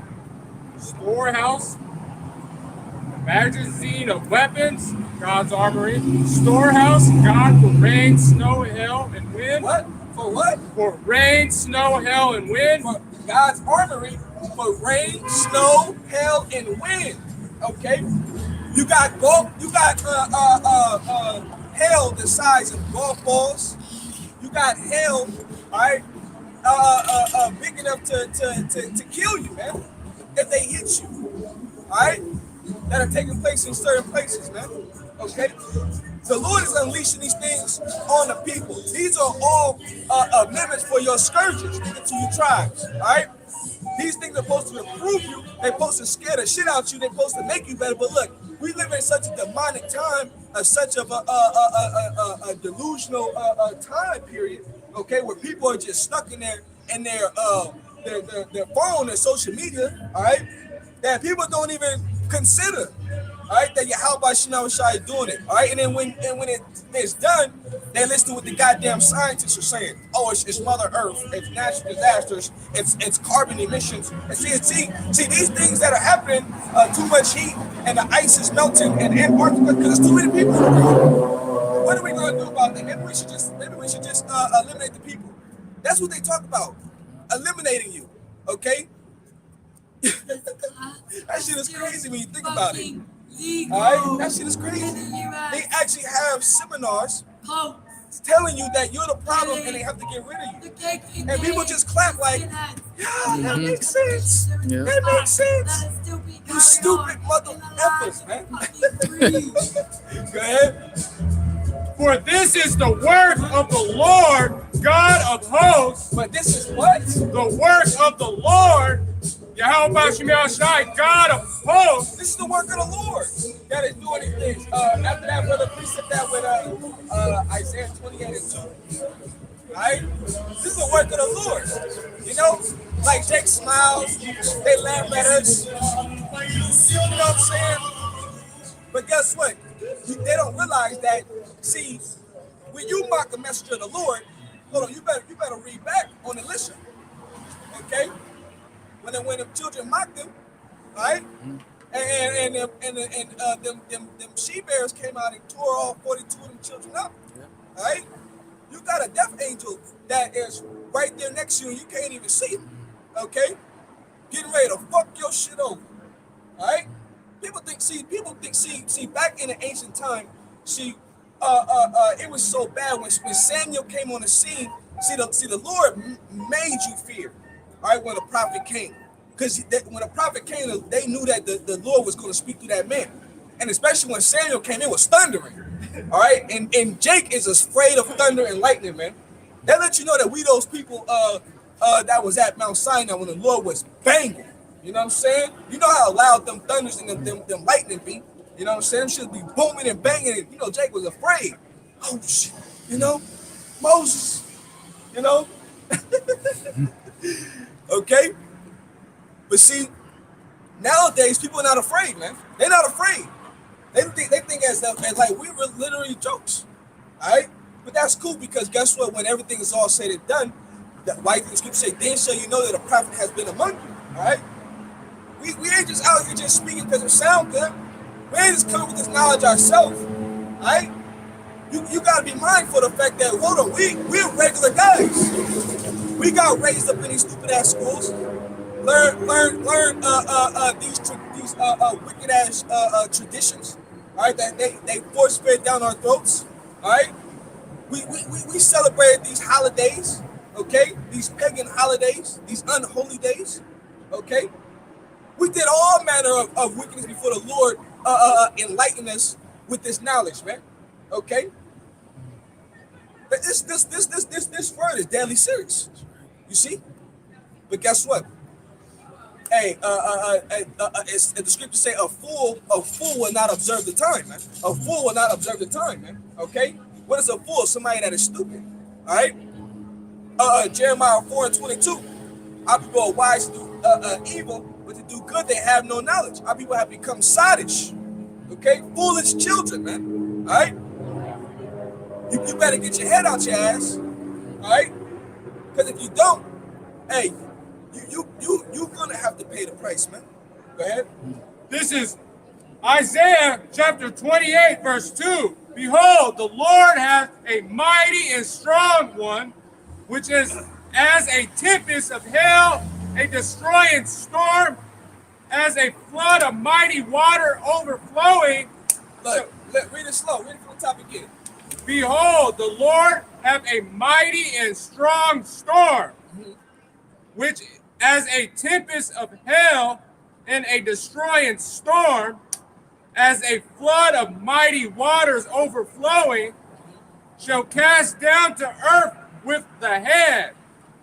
B: magazine of weapons, God's armory, storehouse, God for rain, snow, hail, and wind.
A: What? For what?
B: For rain, snow, hail, and wind.
A: For God's armory for rain, snow, hail, and wind. Okay, you got hail the size of golf balls. You got hail, all right, big enough to kill you, man, if they hit you, all right, that are taking place in certain places, man. Okay, the Lord is unleashing these things on the people. These are all amendments for your scourges to your tribes, all right. These things are supposed to improve you. They're supposed to scare the shit out you. They're supposed to make you better. But look, we live in such a demonic time, such of a delusional time period. Okay, where people are just stuck in their phone and social media. All right, that people don't even consider. All right, that Yahweh Shai doing it. All right, and then when it's done, they listen to what the goddamn scientists are saying. Oh, it's Mother Earth, it's natural disasters, it's carbon emissions. And see these things that are happening. Too much heat and the ice is melting in Antarctica because there's too many people in the world. What are we going to do about that? Maybe we should just eliminate the people. That's what they talk about, eliminating you. Okay. That shit is crazy when you think about it. All right, that shit is crazy. They actually have seminars telling you that you're the problem and they have to get rid of you. And people just clap like, yeah, that makes sense. Yeah. That makes sense. You stupid motherfuckers, man. Go ahead.
B: For this is the work of the Lord, God of hosts.
A: But this is what?
B: The work of the Lord, Yahweh Shemel Shai, God of hosts.
A: This is the work of the Lord that is doing these things. After that, brother, please sit that with Isaiah 28 and 2. All right? This is the work of the Lord. You know, like Jake smiles, they laugh at us. You know what I'm saying? But guess what? They don't realize that, see, when you mock a messenger of the Lord, hold on, you better read back on the listen. Okay? When the children mocked them, all right? And them she bears came out and tore all 42 of them children up. All right? You got a death angel that is right there next to you and you can't even see him. Okay? Getting ready to fuck your shit over. All right? People think, back in the ancient time, it was so bad when Samuel came on the scene. The Lord made you fear. All right, when the prophet came, because when the prophet came, they knew that the Lord was going to speak through that man, and especially when Samuel came, it was thundering. All right, and Jake is afraid of thunder and lightning, man. That lets you know that we those people that was at Mount Sinai when the Lord was banging. You know what I'm saying? You know how loud them thunders and them lightning be. You know what I'm saying? Should be booming and banging. And, you know, Jake was afraid. Oh shit. You know, Moses. You know. Okay. But see, nowadays people are not afraid, man. They're not afraid. They think as like we were literally jokes. All right. But that's cool because guess what? When everything is all said and done, the scripture say, then shall you know that a prophet has been among you. All right. We ain't just out here just speaking because it sounds good. We ain't just coming with this knowledge ourselves. All right? You gotta be mindful of the fact that, hold on, we're regular guys. We got raised up in these stupid ass schools. Learn these wicked ass traditions. All right, that they force fed down our throats. All right? We celebrated these holidays, okay? These pagan holidays, these unholy days, okay? We did all manner of wickedness before the Lord enlightened us with this knowledge, man. Okay? But this word is deadly serious. You see? But guess what? Hey, the scriptures say a fool will not observe the time, man. A fool will not observe the time, man. Okay? What is a fool? Somebody that is stupid. All right? Jeremiah 4:22. Our people are wise to do evil, but to do good they have no knowledge. Our people have become sottish, okay? Foolish children, man. All right? You better get your head out your ass, all right? Because if you don't, hey, you're gonna have to pay the price, man. Go ahead.
B: This is Isaiah chapter 28, verse 2. Behold, the Lord hath a mighty and strong one, which is as a tempest of hell, a destroying storm, as a flood of mighty water overflowing.
A: Look, read it slow. Read it from the top again.
B: Behold, the Lord hath a mighty and strong storm, which as a tempest of hell and a destroying storm, as a flood of mighty waters overflowing, shall cast down to earth with the head.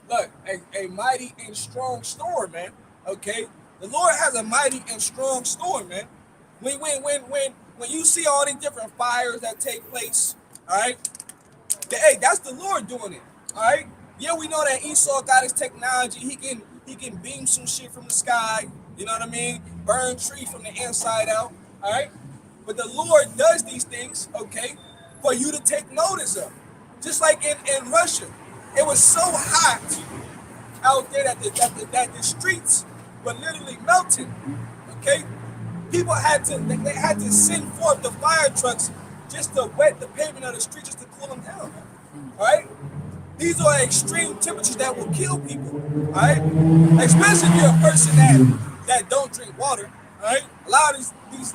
A: Look, a mighty and strong storm, man. Okay, the Lord has a mighty and strong storm, man. When you see all these different fires that take place, all right. Hey, that's the Lord doing it. All right. Yeah, we know that Esau got his technology. He can beam some shit from the sky. You know what I mean? Burn trees from the inside out. All right. But the Lord does these things, okay, for you to take notice of. Just like in Russia. It was so hot out there that the streets were literally melting. Okay, people had to send forth the fire trucks just to wet the pavement of the street just to cool them down. All right, these are extreme temperatures that will kill people. All right, especially if you're a person that don't drink water. All right, a lot of these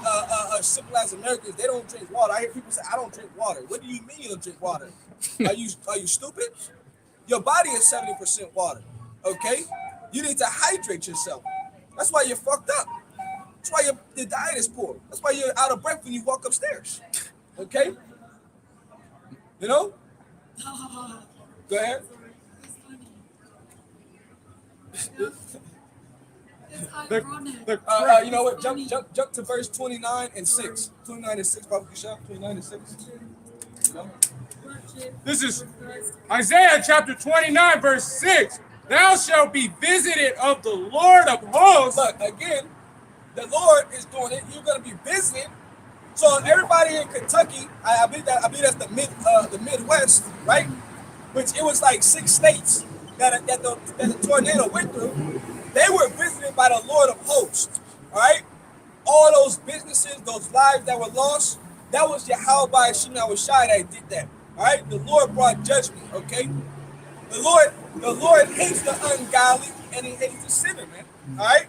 A: civilized Americans, they don't drink water. I hear people say, "I don't drink water." What do you mean you don't drink water? Are you stupid? Your body is 70% water, okay? You need to hydrate yourself. That's why you're fucked up. That's why your diet is poor. That's why you're out of breath when you walk upstairs, okay? You know? Go ahead. You know what? Jump to verse 29 and 6. 29 and 6, Papa Kishab. 29 and 6. You know?
B: This is Isaiah chapter 29, verse 6. Thou shalt be visited of the Lord of hosts.
A: Look, again, the Lord is doing it. You're going to be visited. So everybody in Kentucky, I believe that's the Midwest, right? Which it was like 6 states that the tornado went through. They were visited by the Lord of hosts. All right, all those businesses, those lives that were lost, that was Yahweh Shai that did that. All right, the Lord brought judgment. Okay, the Lord hates the ungodly and He hates the sinner, man. All right,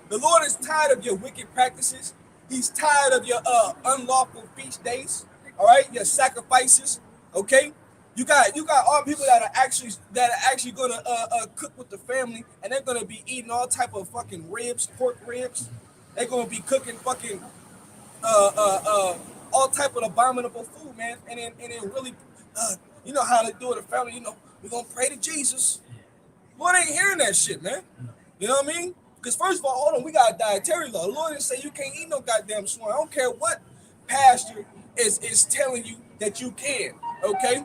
A: the Lord is tired of your wicked practices. He's tired of your unlawful feast days. All right, your sacrifices. Okay, you got all people that are actually gonna cook with the family, and they're gonna be eating all type of fucking ribs, pork ribs. They're gonna be cooking fucking all type of abominable food, man. And then really, you know how they do it. The family, you know, we're gonna pray to Jesus. Lord ain't hearing that shit, man. You know what I mean? Because first of all, hold on, we got a dietary law. The Lord didn't say you can't eat no goddamn swine. I don't care what pastor is telling you that you can. Okay,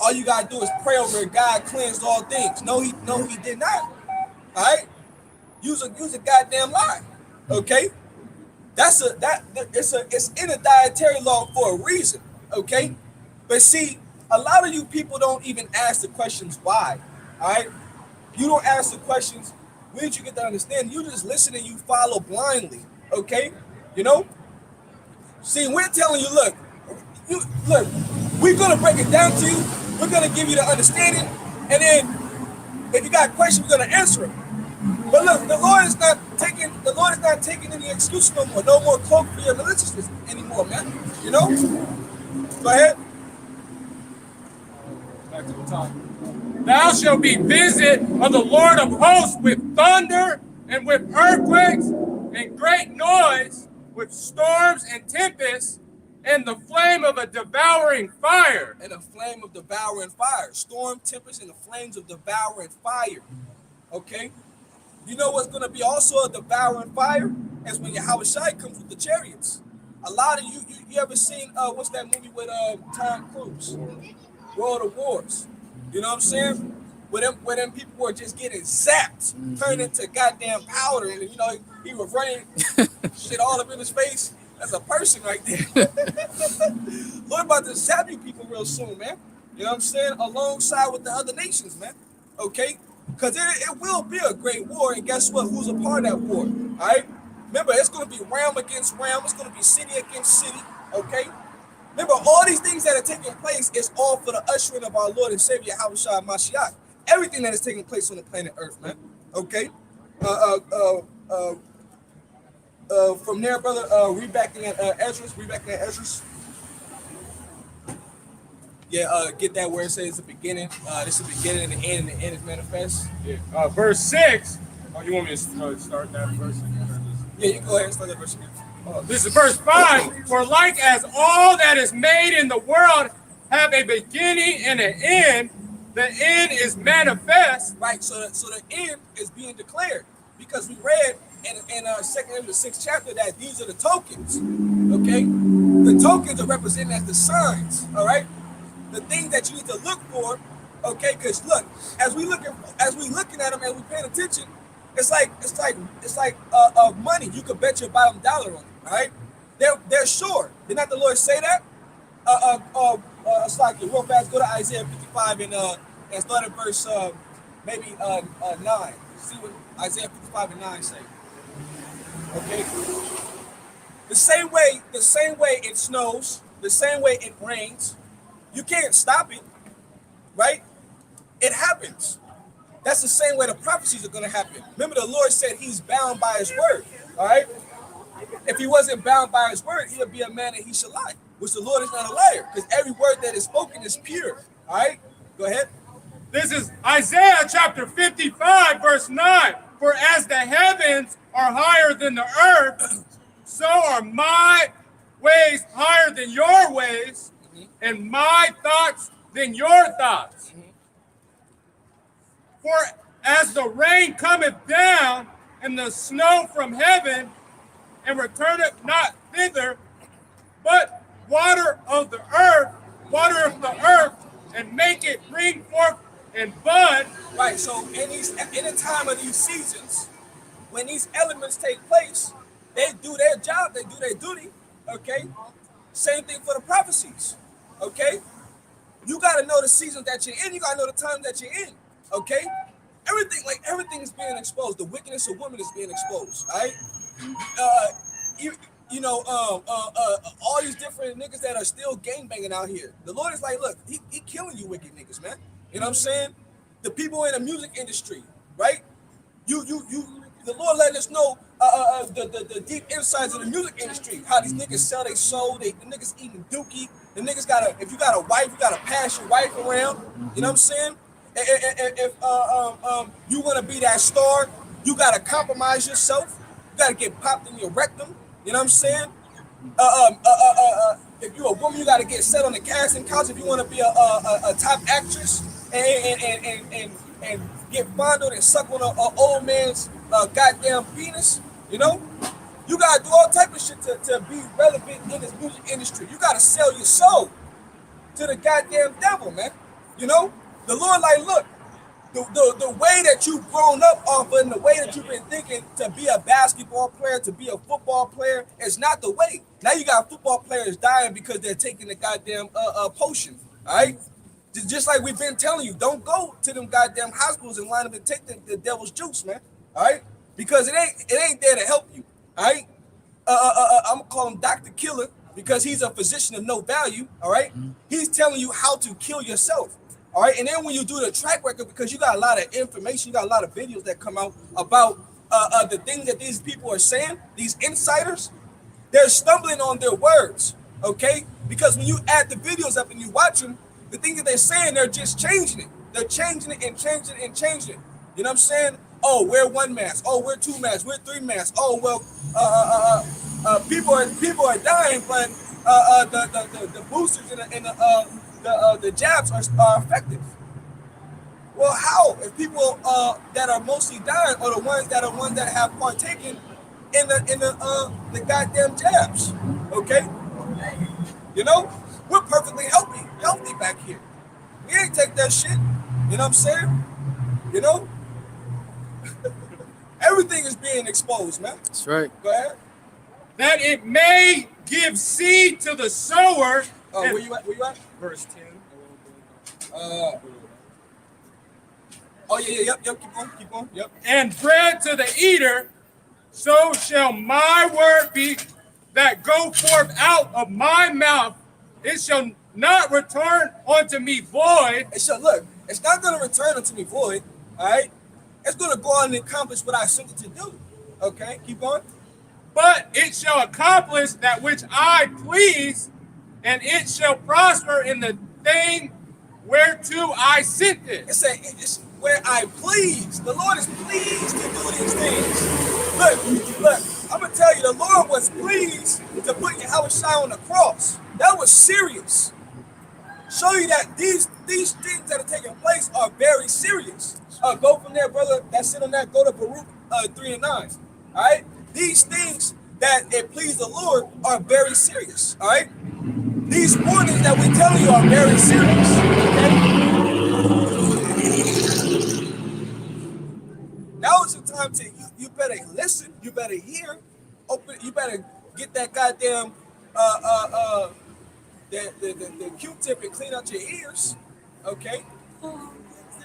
A: all you gotta do is pray over it. God cleansed all things. No, he did not. All right, use a goddamn lie. Okay, it's in a dietary law for a reason. Okay, but see, a lot of you people don't even ask the questions why. All right, you don't ask the questions. Where did you get to understand? You just listen and you follow blindly, okay? You know? See, we're telling you, look, we're gonna break it down to you. We're gonna give you the understanding, and then if you got questions, we're gonna answer them. But look, the Lord is not taking any excuse no more. No more cloak for your maliciousness anymore, man. You know? Go ahead.
B: Back to the top. Thou shalt be visited of the Lord of hosts with thunder and with earthquakes and great noise, with storms and tempests, and the flame of a devouring fire.
A: And a flame of devouring fire. Storm, tempest, and the flames of devouring fire. Okay? You know what's going to be also a devouring fire? Is when Yahweh Shai comes with the chariots. A lot of you ever seen, what's that movie with Tom Cruise? World of Wars. You know what I'm saying? Where them people were just getting zapped, turned into goddamn powder, and you know he was running shit all up in his face. That's a person right there. Lord about to zap you people real soon, man. You know what I'm saying? Alongside with the other nations, man. Okay? Because it will be a great war, and guess what? Who's a part of that war? All right? Remember, it's going to be realm against realm. It's going to be city against city. Okay? Remember, all these things that are taking place is all for the ushering of our Lord and Savior, Yahweh Shai Mashiach. Everything that is taking place on the planet Earth, man. Okay? From there, brother, read back in Ezra's. Yeah, get that where it says the beginning. This is the beginning and the end, and the end is manifest.
B: Yeah. Verse 6. Oh, you want me to start that verse again?
A: Yeah, you can go ahead and start that verse again.
B: This is verse 5. For like as all that is made in the world have a beginning and an end, the end is manifest.
A: Right, so the end is being declared. Because we read in 2nd and 6th chapter that these are the tokens. Okay? The tokens are represented as the signs. All right? The things that you need to look for. Okay, because look, as we looking at them and we paying attention, it's like money. You could bet your bottom dollar on it. All right, they're sure. Did not the Lord say that? It's like real fast. Go to Isaiah 55 and start at verse 9. See what Isaiah 55 and 9 say. Okay. The same way it snows, the same way it rains. You can't stop it, right? It happens. That's the same way the prophecies are going to happen. Remember, the Lord said He's bound by His word. All right. If He wasn't bound by His word, He would be a man that He should lie, which the Lord is not a liar, because every word that is spoken is pure. All right, go ahead.
B: This is Isaiah chapter 55, verse 9. For as the heavens are higher than the earth, so are my ways higher than your ways, and my thoughts than your thoughts. For as the rain cometh down and the snow from heaven, and returneth not thither, but water of the earth, and make it bring forth and bud.
A: Right. So in the time of these seasons, when these elements take place, they do their job, they do their duty. Okay. Same thing for the prophecies. Okay. You got to know the seasons that you're in. You got to know the time that you're in. Okay. Everything is being exposed. The wickedness of women is being exposed. All right. All these different niggas that are still gangbanging out here. The Lord is like, look, he killing you wicked niggas, man. You know what I'm saying? The people in the music industry, right? The Lord letting us know the deep insides of the music industry. How these niggas sell their soul. The niggas eating dookie. The niggas if you got a wife, you gotta pass your wife around. You know what I'm saying? If you want to be that star, you gotta compromise yourself. You gotta get popped in your rectum. You know what I'm saying? If you're a woman, you gotta get set on the casting couch. If you want to be a top actress and get fondled and suck on an old man's goddamn penis, you know, you gotta do all type of shit to be relevant in this music industry. You gotta sell your soul to the goddamn devil, man. You know, the Lord like, look. The way that you've grown up off of and the way that you've been thinking to be a basketball player, to be a football player, is not the way. Now you got football players dying because they're taking the goddamn potion, all right? Just like we've been telling you, don't go to them goddamn hospitals and line up and take the devil's juice, man, all right? Because it ain't there to help you, all right? I'm gonna call him Dr. Killer because he's a physician of no value, all right? He's telling you how to kill yourself. All right, and then when you do the track record, because you got a lot of information, you got a lot of videos that come out about the things that these people are saying, these insiders, they're stumbling on their words, okay? Because when you add the videos up and you watch them, the things that they're saying, they're just changing it. They're changing it and changing it and changing it. You know what I'm saying? Oh, we're one mask. Oh, we're two masks. We're three masks. Oh, well, people are dying, but the boosters and the jabs are effective. Well, how? If people that are mostly dying are the ones that have partaken in the goddamn jabs, okay? You know, we're perfectly healthy back here. We ain't take that shit. You know what I'm saying? You know, everything is being exposed, man.
C: That's right.
A: Go ahead.
B: That it may give seed to the sower.
A: Where you at?
B: Verse 10.
A: Yep. Keep on. Yep.
B: And bread to the eater, so shall my word be that go forth out of my mouth. It shall not return unto me void.
A: It shall look. It's not going to return unto me void. All right. It's going to go on and accomplish what I sent it to do. Okay. Keep on.
B: But it shall accomplish that which I please, and it shall prosper in the thing whereto I sent it.
A: It's where I please. The Lord is pleased to do these things. Look, I'm going to tell you, the Lord was pleased to put Yahweh on the cross. That was serious. Show you that these things that are taking place are very serious. Go from there, brother. That's it on that. Go to Baruch 3 and 9. All right? These things that it please the Lord are very serious. All right? These warnings that we tell you are very serious. Okay? Now is the time to you better listen. You better hear. Open. You better get that goddamn the Q-tip and clean out your ears. Okay?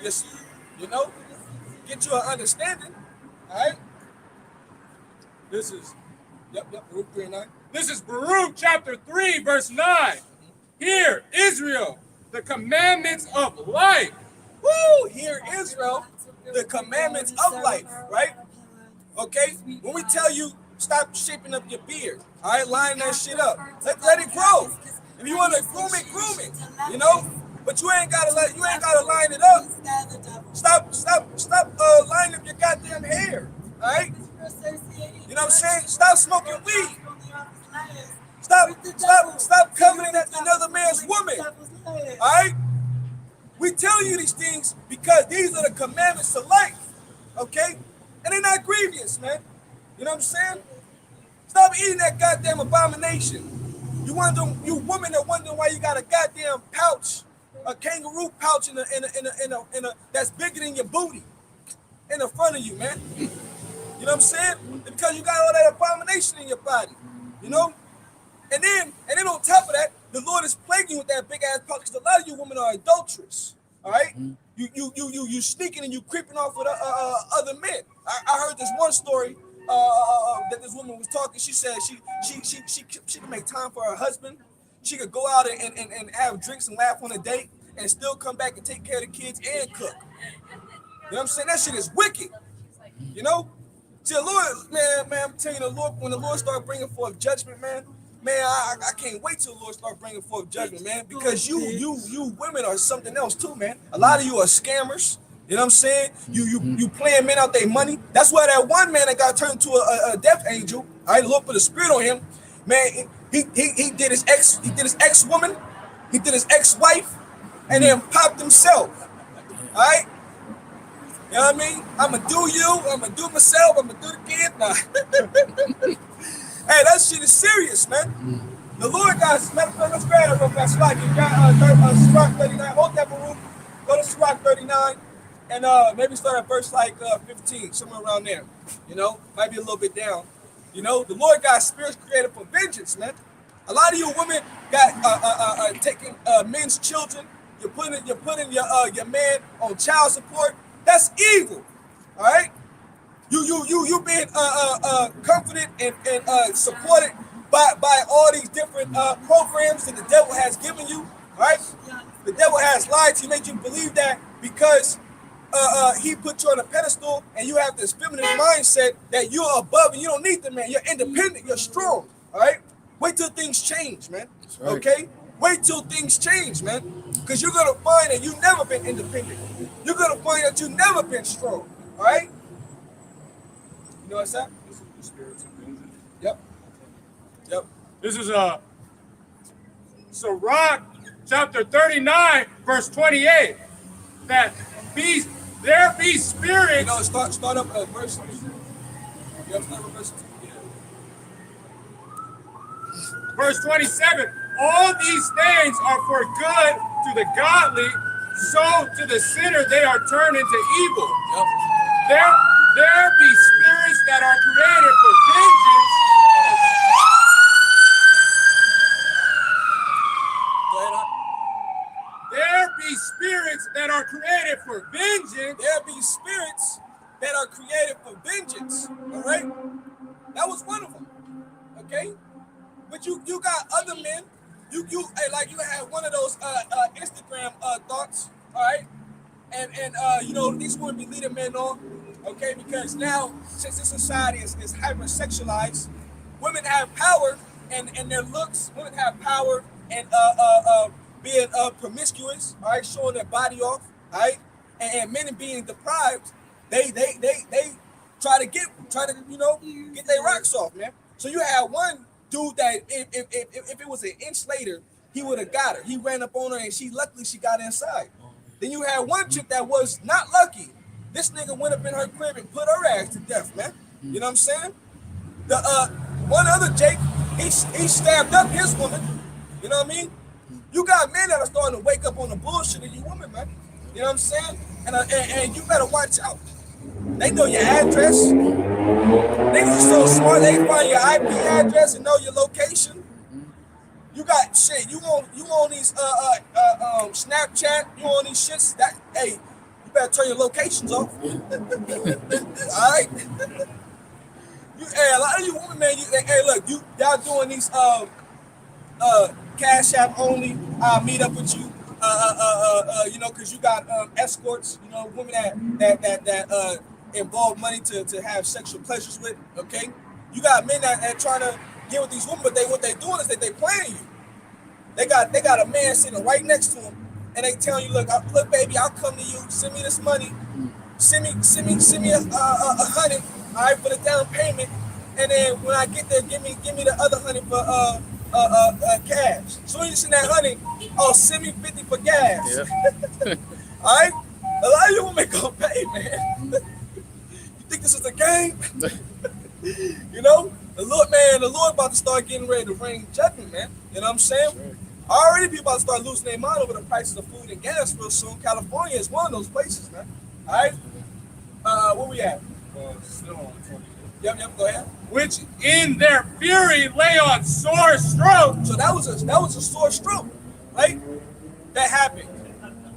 A: Just get you an understanding. All right?
B: This is
A: Baruch 3 and 9.
B: This is Baruch chapter 3, verse 9. Hear, Israel, the commandments of life.
A: Woo! Hear, Israel, the commandments of life, right? Okay? When we tell you, stop shaping up your beard, all right? Line that shit up. Let it grow. If you want to groom it, you know? But you ain't gotta line it up. Stop lining up your goddamn hair, all right? You know what I'm saying? Stop smoking weed. Stop coveting another man's woman. All right? We telling you these things because these are the commandments of life. Okay? And they're not grievous, man. You know what I'm saying? Stop eating that goddamn abomination. You women are wondering why you got a goddamn pouch, a kangaroo pouch in a that's bigger than your booty in the front of you, man. You know what I'm saying? Because you got all that abomination in your body, you know? And then on top of that, the Lord is plaguing you with that big ass pouch because a lot of you women are adulterous. All right? You sneaking and you creeping off with other men. I heard this one story that this woman was talking. She said she could make time for her husband. She could go out and have drinks and laugh on a date and still come back and take care of the kids and cook. You know what I'm saying? That shit is wicked. You know? See, the Lord, man, I'm telling you, the Lord, when the Lord started bringing forth judgment, man, I can't wait till the Lord start bringing forth judgment, man, because you women are something else too, man. A lot of you are scammers. You know what I'm saying? You playing men out their money. That's why that one man that got turned to a death angel, all right, the Lord put a spirit on him, man. He did his ex-woman, he did his ex-wife, and then popped himself. All right? You know what I mean? I'm going to do you. I'm going to do myself. I'm going to do the kid. Nah. Hey, that shit is serious, man. The Lord got, let's grab it real fast. Sirach 39. Hold that room. Go to Sirach 39 and maybe start at verse 15, somewhere around there. You know, might be a little bit down. You know, the Lord got spirits created for vengeance, man. A lot of you women got taking men's children. You're putting your man on child support. That's evil. All right. You being comforted and supported by all these different programs that the devil has given you. All right. The devil has lied to you, made you believe that because he put you on a pedestal and you have this feminine mindset that you're above and you don't need the man. You're independent. You're strong. All right. Wait till things change, man. Right. Okay. Wait till things change, man. Because you're gonna find that you've never been independent. You're gonna find that you've never been strong. All right. You know what's that? This is the spirits of vengeance. Yep.
B: This is Sirach chapter 39, verse 28. That there be spirits.
A: You know, start up at verse 2. Yep, start up verse 2. Yeah.
B: Verse 27. All these things are for good to the godly, so to the sinner they are turned into evil.
A: Yep.
B: There be spirits that are created for vengeance. There be spirits that are created for vengeance.
A: There be spirits that are created for vengeance. All right? That was one of them. Okay? But you got other men. You have one of those Instagram thoughts, all right? And you know, these women be leading men on, okay? Because now, since this society is hypersexualized, women have power and their looks. Women have power and being promiscuous, all right, showing their body off, all right? And men being deprived, they try to get their rocks off, man. So you have one dude that if it was an inch later, he would have got her. He ran up on her and luckily she got inside. Then you had one chick that was not lucky. This nigga went up in her crib and put her ass to death, man. You know what I'm saying? The one other Jake, he stabbed up his woman. You know what I mean? You got men that are starting to wake up on the bullshit of you women, man. You know what I'm saying? And you better watch out. They know your address. Niggas so smart, they find your IP address and know your location. You got shit. You on these Snapchat. You on these shits. Hey, you better turn your locations off. All right. A lot of you women, man. Hey, look, y'all doing these Cash App only. I'll meet up with you. You know, because you got escorts. You know, women that involve money to have sexual pleasures with. Okay, you got men that trying to get with these women, but what they doing is that they playing you. They got a man sitting right next to them, and they telling you, look, baby, I'll come to you. Send me this money. Send me $100, all right, for the down payment, and then when I get there, give me the other $100 for cash. So when you send that $100, send me $50 for gas. Yeah. All right, a lot of you women gonna pay, man. You Think this is a game? You know, the Lord about to start getting ready to rain judgment, man. You know what I'm saying?
B: Right.
A: Already people about to start losing their mind over the prices of food and gas real soon. California is one of those places, man. All right. Where we at?
B: Still on 20.
A: Yep, go ahead.
B: Which in their fury lay on sore strokes.
A: So that was a sore stroke, right? That happened.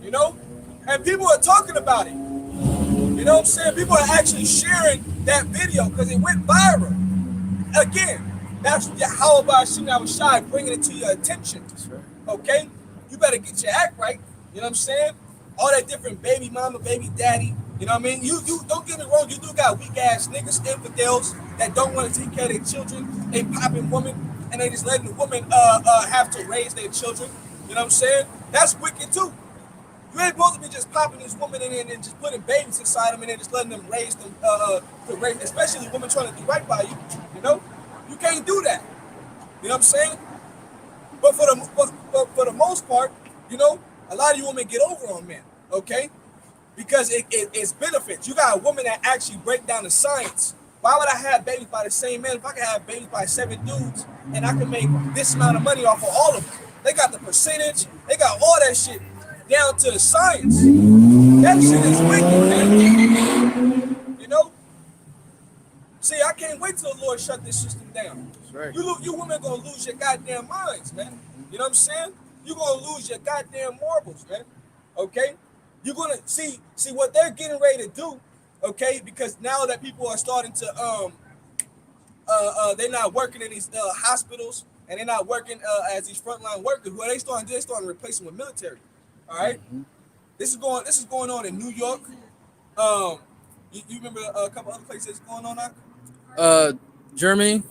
A: You know? And people are talking about it. You know what I'm saying? People are actually sharing that video because it went viral. Again, that's Yahweh Shai bringing it to your attention.
C: That's right.
A: Okay? You better get your act right. You know what I'm saying? All that different baby mama, baby daddy. You know what I mean? You don't get me wrong. You do got weak ass niggas, infidels that don't want to take care of their children. They popping women and they just letting the woman have to raise their children. You know what I'm saying? That's wicked too. You ain't supposed to be just popping these women in and just putting babies inside them and then just letting them raise them, to raise, especially women trying to do right by you. You know, you can't do that. You know what I'm saying? But for the most part, you know, a lot of you women get over on men, okay? Because it's benefits. You got a woman that actually break down the science. Why would I have babies by the same man if I could have babies by 7 dudes and I can make this amount of money off of all of them? They got the percentage. They got all that shit down to the science. That shit is wicked, man. You know? See, I can't wait till the Lord shut this system down.
C: That's right.
A: You women gonna lose your goddamn minds, man. You know what I'm saying? You're gonna lose your goddamn marbles, man. Okay? You're gonna see what they're getting ready to do, okay? Because now that people are starting to they're not working in these hospitals and they're not working as these frontline workers. What they starting to do, they starting to replace them with military. All right. Mm-hmm. This is going on in New York. You remember a couple other places going on now?
C: Germany,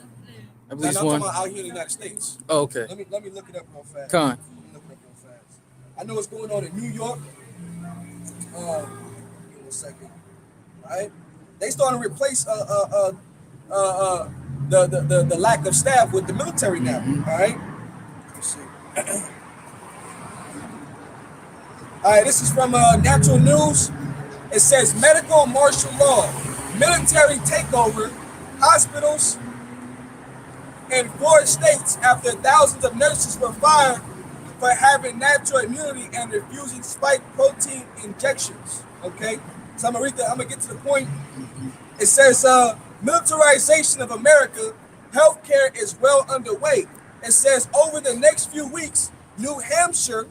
C: I believe
A: I'm
C: is
A: talking
C: one.
A: about out here in the United States.
C: Oh, okay.
A: Let me look it up real fast.
C: Come on.
A: Let me look it up real fast. I know what's going on in New York. Give me 1 second. All right. They starting to replace the lack of staff with the military now. All right. Let's see. All right, this is from Natural News. It says medical martial law, military takeover, hospitals in 4 states after thousands of nurses were fired for having natural immunity and refusing spike protein injections. Okay, so I'm gonna get to the point. It says militarization of America, healthcare is well underway. It says over the next few weeks, New Hampshire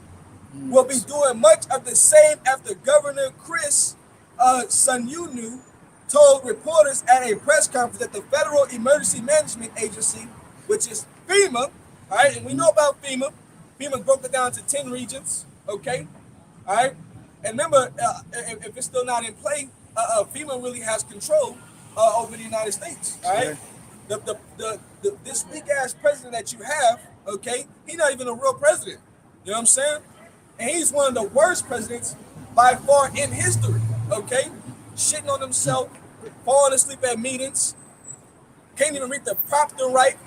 A: will be doing much of the same after Governor Chris Sununu told reporters at a press conference that the Federal Emergency Management Agency, which is FEMA, all right, and we know about FEMA. FEMA broke it down to 10 regions, okay, all right, and remember, if it's still not in play, FEMA really has control over the United States, all right. This big ass president that you have, okay, he's not even a real president. You know what I'm saying? And he's one of the worst presidents by far in history, okay? Shitting on himself, falling asleep at meetings, can't even read the prompter right.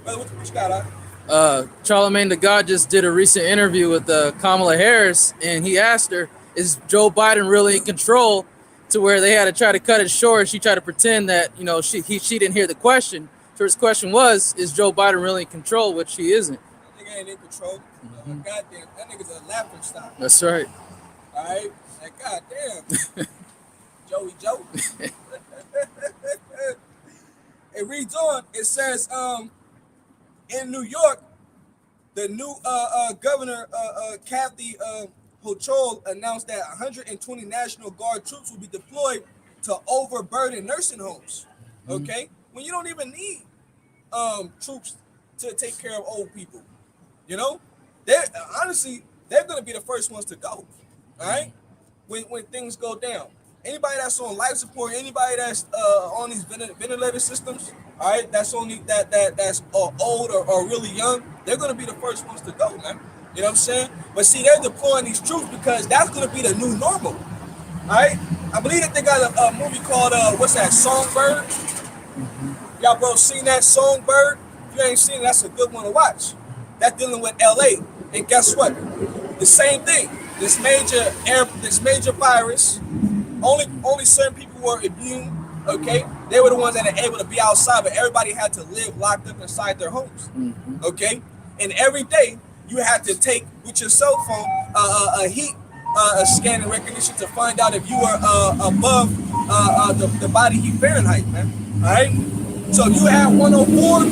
A: Brother, what you got,
C: Charlemagne the God just did a recent interview with Kamala Harris, and he asked her, is Joe Biden really in control, to where they had to try to cut it short. She tried to pretend that, you know, she didn't hear the question. So his question was, is Joe Biden really in control, which he isn't.
A: That nigga ain't in control. Goddamn, that nigga's a laughing stock.
C: That's right.
A: All right? Like, goddamn. Joey Joe. It reads on. It says, in New York, the new governor, Kathy Hochul, announced that 120 National Guard troops will be deployed to overburden nursing homes. Okay? When you don't even need troops to take care of old people. You know? They're going to be the first ones to go. All right? When things go down. Anybody that's on life support, anybody that's on these ventilator systems, all right, that's only that's old or really young, they're going to be the first ones to go, man. You know what I'm saying? But see, they're deploying these troops because that's going to be the new normal. All right? I believe that they got a movie called, what's that, Songbird? Y'all bro seen that, Songbird? If you ain't seen it, that's a good one to watch. That's dealing with LA. And guess what? The same thing. This major virus, only certain people were immune Okay, they were the ones that are able to be outside, but everybody had to live locked up inside their homes. Okay, and every day you had to take with your cell phone a heat scan and recognition to find out if you were above the body heat Fahrenheit, man. All right. So you had 104.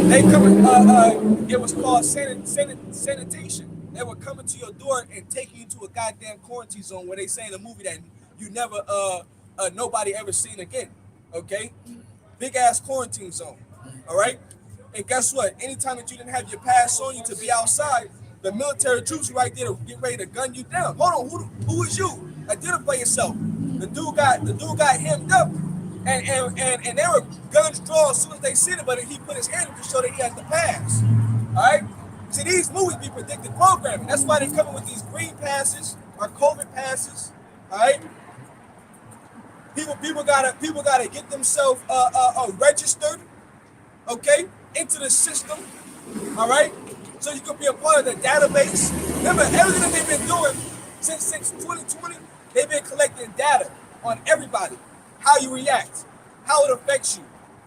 A: They come. It was called sanitation. They were coming to your door and taking you to a goddamn quarantine zone where they say in the movie that you never nobody ever seen again. Okay, big ass quarantine zone. All right, and guess what? Anytime that you didn't have your pass on you to be outside, the military troops right there to get ready to gun you down. Hold on, who is you? Identify yourself. The dude got hemmed up, and they were guns drawn as soon as they seen it, but he put his hand up to show that he had the pass. All right. See, these movies be predictive programming. That's why they coming with these green passes or COVID passes. All right. People gotta get themselves registered, okay, into the system. All right. So you can be a part of the database. Remember, everything that they've been doing since 2020, they've been collecting data on everybody, how you react, how it affects you,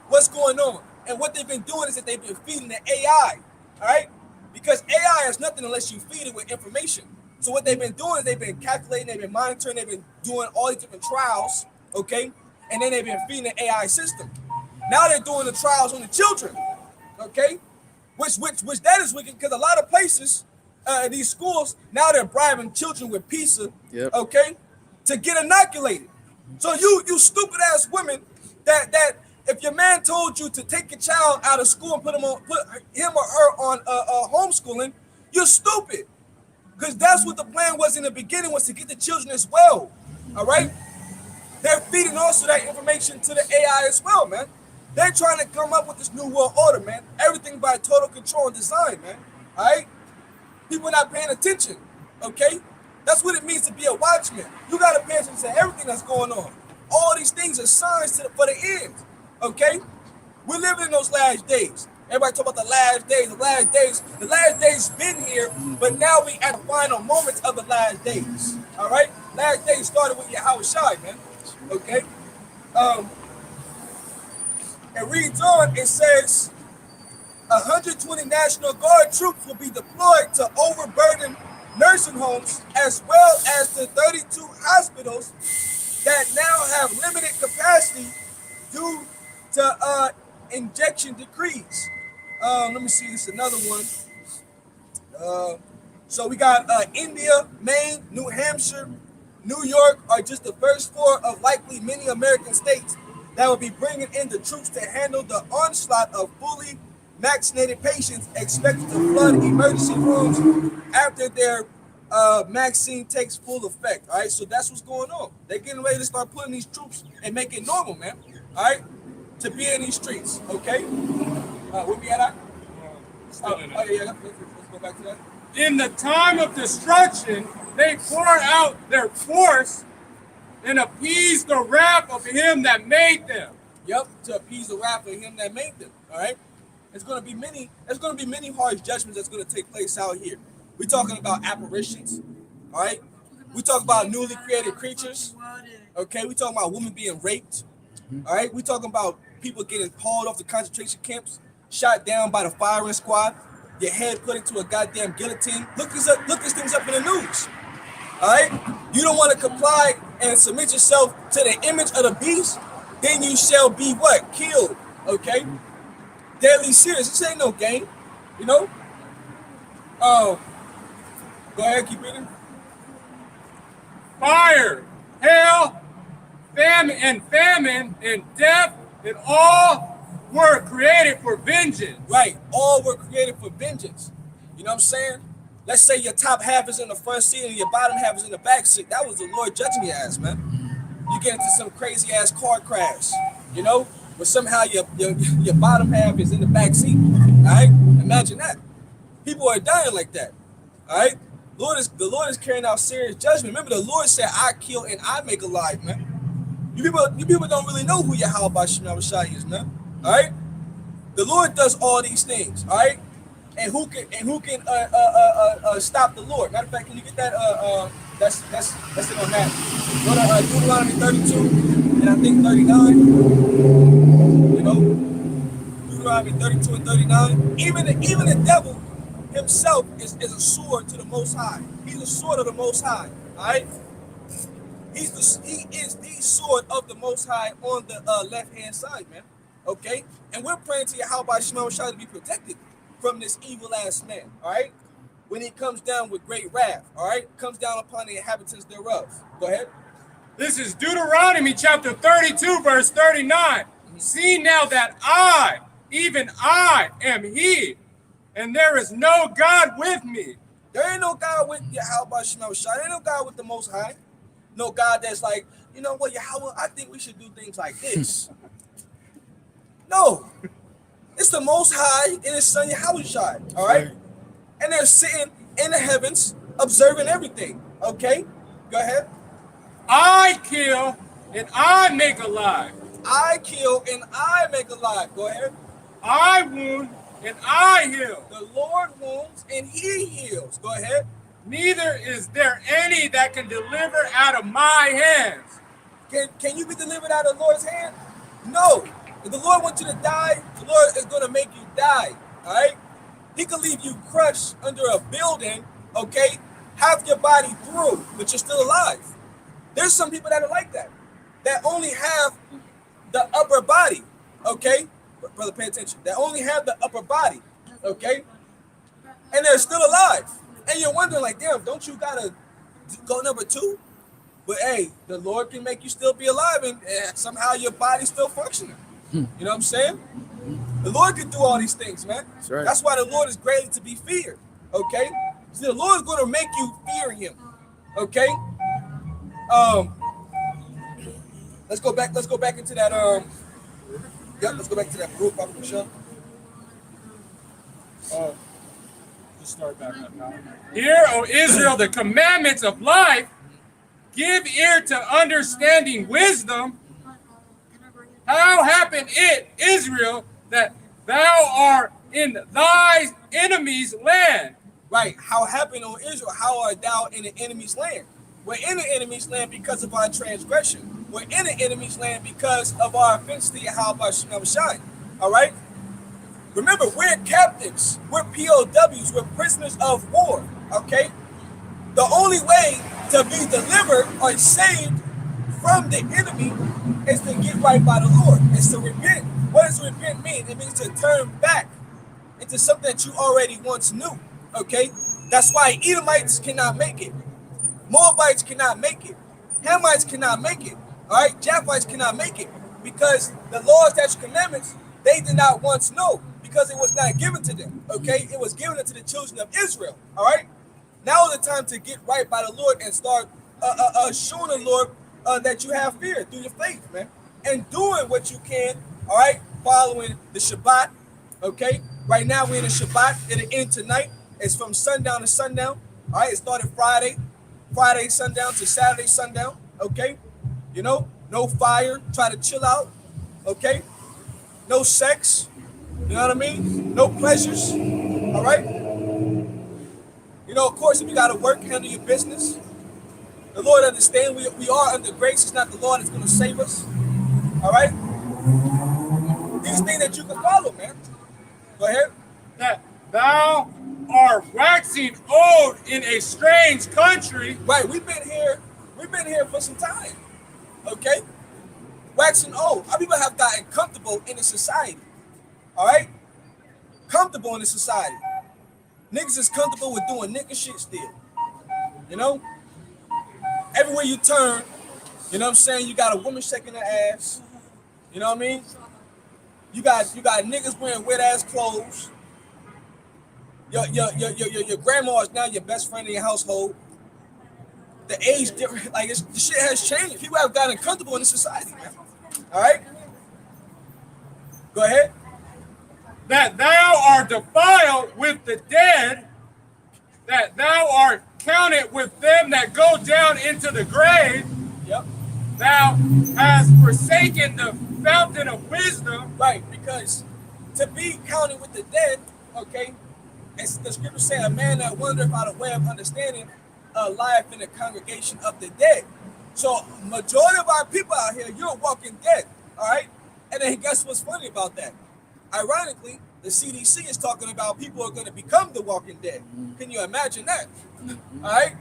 A: what's going on. And what they've been doing is that they've been feeding the AI, all right? Because AI is nothing unless you feed it with information. So what they've been doing is they've been calculating, they've been monitoring, they've been doing all these different trials, okay? And then they've been feeding the AI system. Now they're doing the trials on the children, okay? Which that is wicked because a lot of places, these schools, now they're bribing children with pizza, okay, to get inoculated. So you stupid ass women that if your man told you to take your child out of school and put him or her on homeschooling, you're stupid. Because that's what the plan was in the beginning, was to get the children as well. All right? They're feeding also that information to the AI as well, man. They're trying to come up with this new world order, man. Everything by total control and design, man. All right? People are not paying attention, okay? That's what it means to be a watchman. You got to pay attention to everything that's going on. All these things are signs for the end, okay? We're living in those last days. Everybody talk about the last days, the last days. The last days been here, but now we at the final moments of the last days, all right? Last days started with Yahweh, man, okay? It reads on, it says, 120 National Guard troops will be deployed to overburden nursing homes, as well as the 32 hospitals that now have limited capacity due to injection decrees. Let me see, this is another one. So we got India, Maine, New Hampshire, New York are just the first four of likely many American states that will be bringing in the troops to handle the onslaught of fully vaccinated patients expected to flood emergency rooms after their vaccine takes full effect. All right, so that's what's going on. They're getting ready to start putting these troops and make it normal, man. All right, to be in these streets. Okay, where we at? Yeah, let's go back to that.
B: In the time of destruction, they pour out their force and appease the wrath of him that made them.
A: Yep, to appease the wrath of him that made them. All right. There's going to be many harsh judgments that's going to take place out here. We're talking about apparitions, all right? We talk about newly created creatures, okay? We talking about women being raped, all right? We talking about people getting hauled off the concentration camps, shot down by the firing squad, your head put into a goddamn guillotine. Look these things up in the news, all right? You don't want to comply and submit yourself to the image of the beast, then you shall be what? Killed, okay? Deadly serious. This ain't no game, you know? Go ahead, keep reading.
B: Fire, hail, famine, and death, and all were created for vengeance.
A: Right, all were created for vengeance. You know what I'm saying? Let's say your top half is in the front seat and your bottom half is in the back seat. That was the Lord judging your ass, man. You get into some crazy ass car crash, you know? But somehow your bottom half is in the back seat. All right? Imagine that. People are dying like that. All right? The Lord is carrying out serious judgment. Remember, the Lord said, I kill and I make alive, man. You people don't really know who Yahweh is, man. All right? The Lord does all these things. All right? And who can stop the Lord? Matter of fact, can you get that? That's it on that. Go to Deuteronomy 32 and I think 39. You know, Deuteronomy 32 and 39. Even the devil himself is a sword to the Most High. He's a sword of the Most He is the sword of the Most High on the left hand side, man. Okay, and we're praying to Yahweh Shema Shai to be protected from this evil ass man. All right, when he comes down with great wrath. All right, comes down upon the inhabitants thereof. Go ahead.
B: This is Deuteronomy chapter 32, verse 39. See now that I, even I, am He, and there is no God with me.
A: There ain't no God with Yahweh Shema Shai. There ain't no God with the Most High. No God that's like, you know what, Yahweh, I think we should do things like this. No. It's the Most High and His Son Yahweh Shai. All right? And they're sitting in the heavens observing everything. Okay? Go ahead.
B: I kill and I make alive.
A: I kill and I make alive. Go ahead.
B: I wound and I heal.
A: The Lord wounds and He heals. Go ahead.
B: Neither is there any that can deliver out of my hands.
A: Can you be delivered out of the Lord's hand? No. If the Lord wants you to die, the Lord is going to make you die. All right? He can leave you crushed under a building, okay? Half your body through, but you're still alive. There's some people that are like that only have the upper body, okay? Brother, pay attention. That only have the upper body, okay? And they're still alive. And you're wondering, like, damn, don't you gotta go number 2? But hey, the Lord can make you still be alive and somehow your body's still functioning. You know what I'm saying? The Lord can do all these things, man.
C: That's right.
A: That's why the Lord is greatly to be feared. Okay? See, the Lord is going to make you fear Him. Okay? Let's go back into that. Let's go back to that group, Papa Michelle.
B: Just start back up now. Hear, O Israel, the commandments of life. Give ear to understanding wisdom. How happened it, Israel, that thou art in thy enemy's land?
A: Right. How happened, O Israel? How art thou in the enemy's land? We're in the enemy's land because of our transgression. We're in the enemy's land because of our offense to Yahweh Shai. All right? Remember, we're captives. We're POWs. We're prisoners of war. Okay? The only way to be delivered or saved from the enemy is to get right by the Lord. It's to repent. What does repent mean? It means to turn back into something that you already once knew. Okay? That's why Edomites cannot make it. Moabites cannot make it. Hamites cannot make it. All right? Japhites cannot make it. Because the laws, statutes, commandments, they did not once know. Because it was not given to them. Okay? It was given to the children of Israel. All right? Now is the time to get right by the Lord and start showing the Lord that you have fear through your faith, man. And doing what you can, all right? Following the Shabbat, okay? Right now we're in the Shabbat. It'll end tonight. It's from sundown to sundown, all right? It started Friday sundown to Saturday sundown, okay? You know, no fire. Try to chill out, okay? No sex, you know what I mean? No pleasures, all right? You know, of course, if you got to work, handle your business. The Lord understands we are under grace. It's not the Lord that's going to save us. All right? These things that you can follow, man. Go ahead.
B: That thou art waxing old in a strange country.
A: Right. We've been here for some time. Okay? Waxing old. Our people have gotten comfortable in the society. All right? Comfortable in the society. Niggas is comfortable with doing nigga shit still. You know? Everywhere you turn, you know what I'm saying? You got a woman shaking her ass. You know what I mean? You got niggas wearing wet ass clothes. Your grandma is now your best friend in your household. The age different, like the shit has changed. People have gotten comfortable in the society, man. All right? Go ahead.
B: That thou art defiled with the dead, that thou art counted with them that go down into the grave.
A: Yep.
B: Thou hast forsaken the fountain of wisdom.
A: Right, because to be counted with the dead, okay, As the scripture say, a man that wandereth out of way of understanding lieth in the congregation of the dead. So majority of our people out here, you're walking dead. All right. And then guess what's funny about that? Ironically, the CDC is talking about people are going to become the walking dead. Can you imagine that? All right.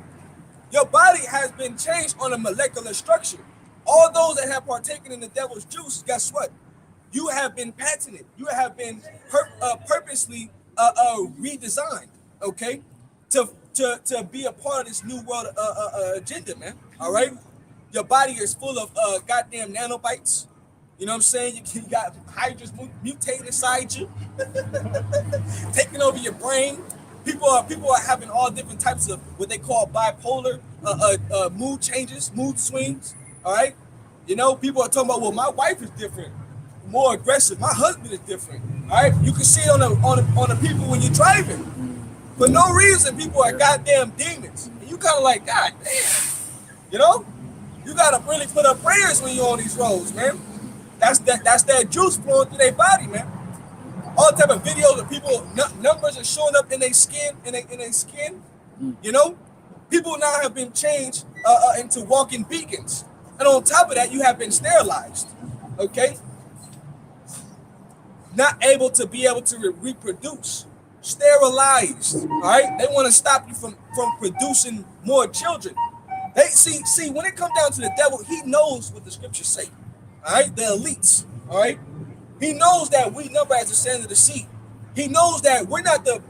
A: Your body has been changed on a molecular structure. All those that have partaken in the devil's juice, guess what? You have been patented. You have been purposely redesigned, okay, to be a part of this new world agenda, man. All right, your body is full of goddamn nanobites. You know what I'm saying? You got hydras mutating inside you, taking over your brain. People are having all different types of what they call bipolar mood changes, mood swings. All right, you know, people are talking about, well, my wife is different, more aggressive. My husband is different. All right, you can see it on the people when you're driving. For no reason, people are goddamn demons, and you kind of like, God damn, you know, you gotta really put up prayers when you're on these roads, man. That's that juice flowing through their body, man. All type of videos of people, numbers are showing up in their skin, you know. People now have been changed into walking beacons, and on top of that, you have been sterilized, okay? Not able to reproduce, sterilized. All right, they want to stop you from producing more children. They see when it comes down to the devil, he knows what the scriptures say. All right, the elites. All right, he knows that we number as the sand of the sea. He knows that we're not the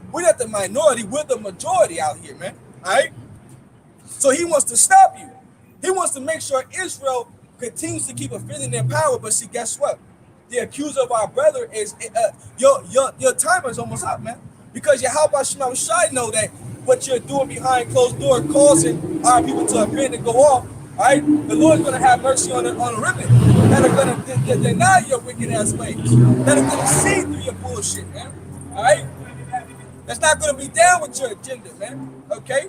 A: minority, we're the majority out here, man. All right, so he wants to stop you. He wants to make sure Israel continues to keep offending their power. But see, guess what? The accuser of our brother is your time is almost up, man. Because Yahweh Shai know that what you're doing behind closed doors causing our people to offend and go off. All right, the Lord's going to have mercy on the remnant that are going to deny your wicked ass ways, that are going to see through your bullshit, man. All right, that's not going to be down with your agenda, man. Okay.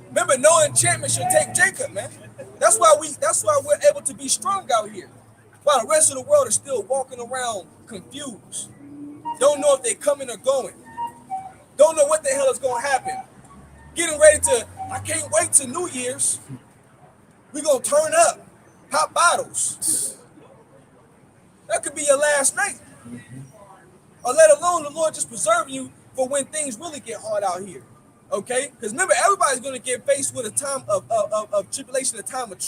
A: Remember, no enchantment should take Jacob, man. That's why we're able to be strong out here. While the rest of the world is still walking around confused. Don't know if they're coming or going. Don't know what the hell is going to happen. Getting ready to, I can't wait till New Year's. We're going to turn up, pop bottles. That could be your last night. Or let alone the Lord just preserve you for when things really get hard out here. Okay? Because remember, everybody's going to get faced with a time of tribulation, a time of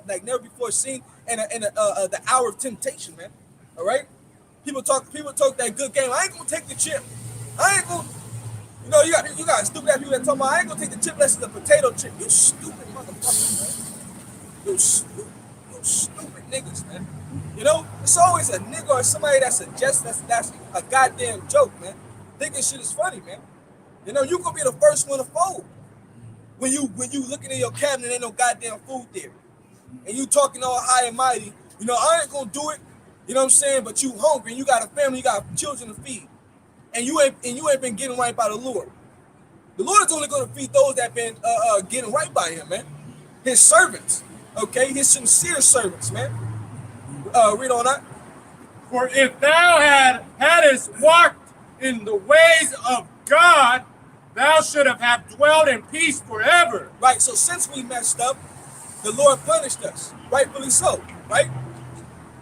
A: like never before seen, and the hour of temptation, man. All right? People talk that good game. I ain't going to take the chip. I ain't going to, you know, you got stupid ass people that talk about, I ain't going to take the chip unless it's a potato chip. You stupid motherfucker, man. You stupid niggas, man. You know, it's always a nigga or somebody that suggests that's a goddamn joke, man. Thinking shit is funny, man. You know, you gonna be the first one to fold when you looking in your cabinet, ain't no goddamn food there, and you talking all high and mighty. You know, I ain't gonna do it. You know what I'm saying? But you hungry, and you got a family, you got children to feed, and you ain't been getting right by the Lord. The Lord is only gonna feed those that been getting right by Him, man. His servants, okay, His sincere servants, man. Read on that.
B: For if thou hadst walked in the ways of God, thou should have dwelt in peace forever.
A: Right, so since we messed up, the Lord punished us, rightfully so, right?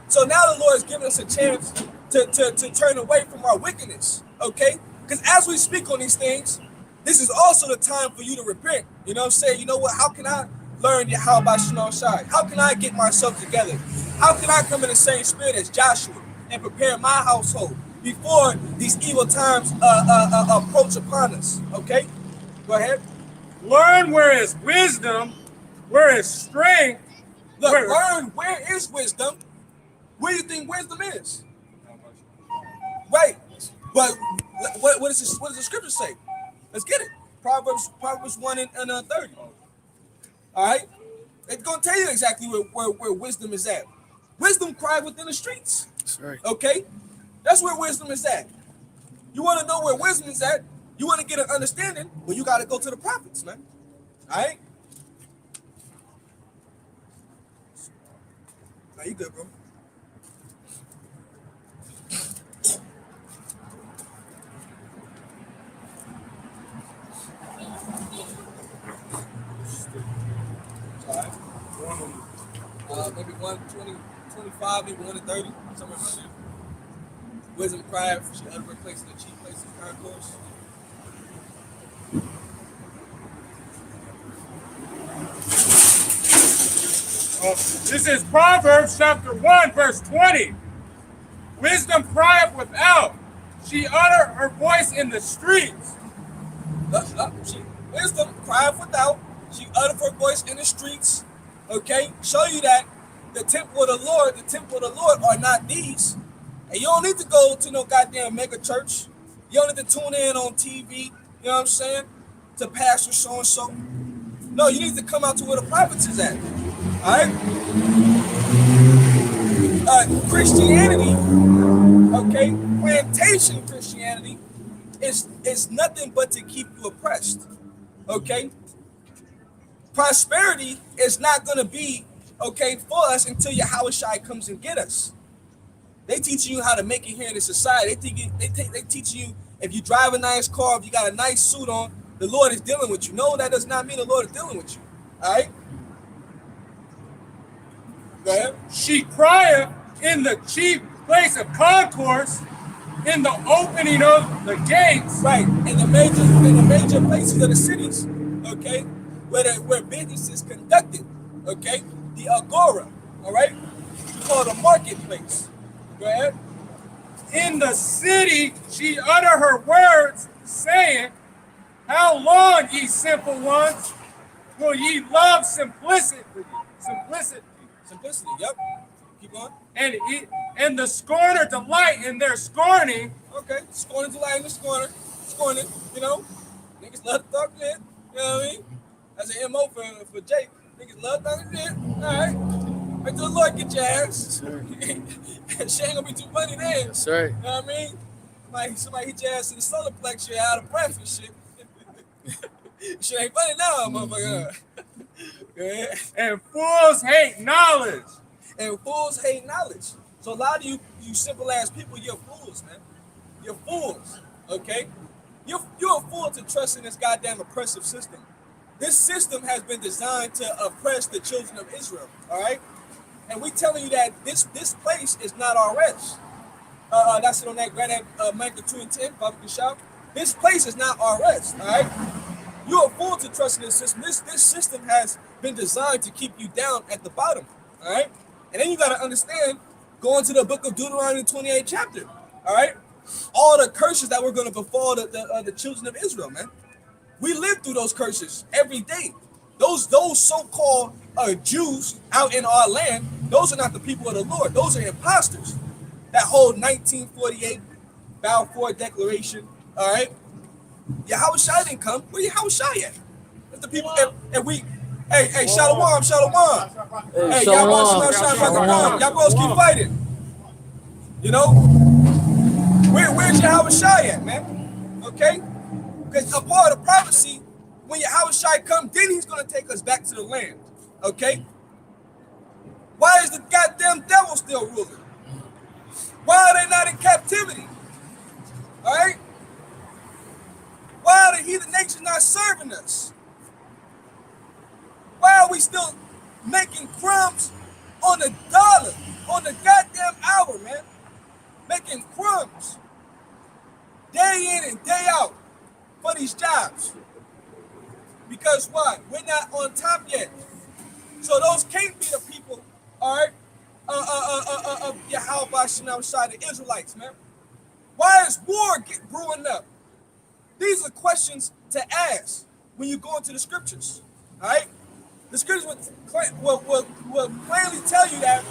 A: So now the Lord has given us a chance to turn away from our wickedness, okay? Because as we speak on these things, this is also the time for you to repent. You know what I'm saying? You know what? How can I learn Yahweh Shalom Shai? How can I get myself together? How can I come in the same spirit as Joshua and prepare my household before these evil times approach upon us? Okay, go ahead.
B: Learn where is wisdom, where is strength.
A: Look, learn where is wisdom. Where do you think wisdom is? Right, but what does the scripture say? Let's get it. Proverbs 1 and 30. All right, it's gonna tell you exactly where wisdom is at. Wisdom cry within the streets.
C: That's right.
A: Okay, that's where wisdom is at. You want to know where wisdom is at? You want to get an understanding? Well, you got to go to the prophets, man. All right. Now you good, bro. Maybe 120, 25, maybe 1 to 30, somewhere around there. Wisdom cried, she uttered her place in the chief place of concourse.
B: This is Proverbs chapter 1, verse 20. Wisdom crieth without. She uttered her voice in the streets.
A: Wisdom crieth without. She uttered her voice in the streets. Okay, show you that the temple of the Lord are not these. And you don't need to go to no goddamn mega church. You don't need to tune in on TV, you know what I'm saying, to pastor so-and-so. No, you need to come out to where the prophets is at. All right? Christianity, okay, plantation Christianity is nothing but to keep you oppressed. Okay? Prosperity is not going to be, okay, for us until Yahweh comes and get us. They teaching you how to make it here in the society. They teaching you if you drive a nice car, if you got a nice suit on, the Lord is dealing with you. No, that does not mean the Lord is dealing with you. All right? Go ahead.
B: She crieth in the chief place of concourse, in the opening of the gates.
A: Right, in the major places of the cities, okay, where business is conducted, okay, the agora, all right, called a marketplace. Go ahead.
B: In the city she uttered her words, saying, how long, ye simple ones, will ye love simplicity?
A: Simplicity, yep. Keep going.
B: And the scorner delight in their scorning.
A: Okay, scorner delight in the scorning, you know. Niggas love to talk shit, you know what I mean? That's an MO for Jake. Niggas love talking shit, all right. Wait till the Lord get your ass. Yes, she ain't gonna be too funny then.
C: That's right.
A: You know what I mean? Somebody hit your ass in the solar plex, you're out of breath and shit. Shit ain't funny now, motherfucker.
B: And fools hate knowledge.
A: And fools hate knowledge. So a lot of you simple ass people, you're fools, man. You're fools, okay? You're a fool to trust in this goddamn oppressive system. This system has been designed to oppress the children of Israel, all right? And we telling you that this place is not our rest. That's it on that Granite Micah 2 and 10, Bobby can shout. This place is not our rest, all right? You're a fool to trust in this system. This system has been designed to keep you down at the bottom, all right? And then you got to understand, going to the Book of Deuteronomy 28 chapter, all right? All the curses that were going to befall the children of Israel, man. We live through those curses every day. Those so-called Jews out in our land, those are not the people of the Lord. Those are imposters. That whole 1948 Balfour Declaration, all right? Yahweh didn't come. Where Yahweh at? If the people, if we, hey, Shalom. Hey, y'all boys keep fighting. You know, where's Yahweh at, man? Okay, because a part of the prophecy, when Yahweh comes, then he's gonna take us back to the land. Okay. Why is the goddamn devil still ruling? Why are they not in captivity? All right. Why are the heathen nations not serving us? Why are we still making crumbs on the dollar, on the goddamn hour, man? Making crumbs day in and day out for these jobs. Because what? We're not on top yet. So those can't be the people, all right, of Yahweh outside the Israelites, man. Why is war brewing up? These are questions to ask when you go into the scriptures, all right? The scriptures will plainly tell you that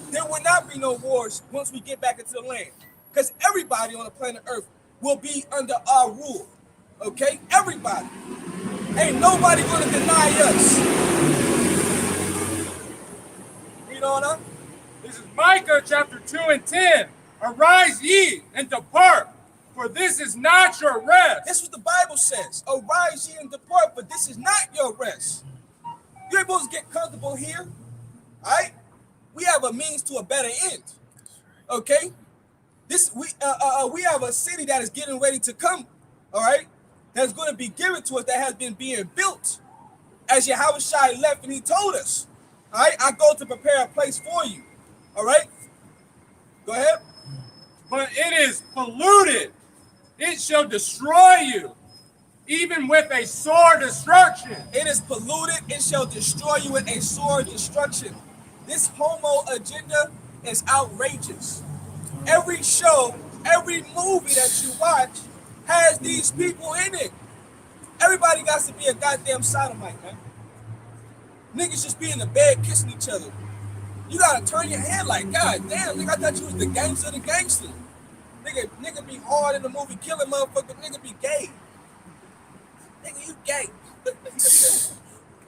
A: there will not be no wars once we get back into the land, because everybody on the planet Earth will be under our rule, okay? Everybody. Ain't nobody gonna deny us. Read on up.
B: This is Micah chapter 2 and 10. Arise ye and depart, for this is not your rest.
A: That's what the Bible says. Arise ye and depart, but this is not your rest. You ain't supposed to get comfortable here. All right? We have a means to a better end. Okay? We have a city that is getting ready to come. All right? That's going to be given to us, that has been being built as Yahweh left and he told us. All right, I go to prepare a place for you. All right, go ahead.
B: But it is polluted. It shall destroy you, even with a sore destruction.
A: It is polluted. It shall destroy you with a sore destruction. This homo agenda is outrageous. Every show, every movie that you watch has these people in it. Everybody got to be a goddamn sodomite, man. Niggas just be in the bed kissing each other. You gotta turn your head like, God damn, nigga, I thought you was the gangster of the gangster. Nigga be hard in the movie, killing motherfucker, nigga be gay. Nigga, you gay.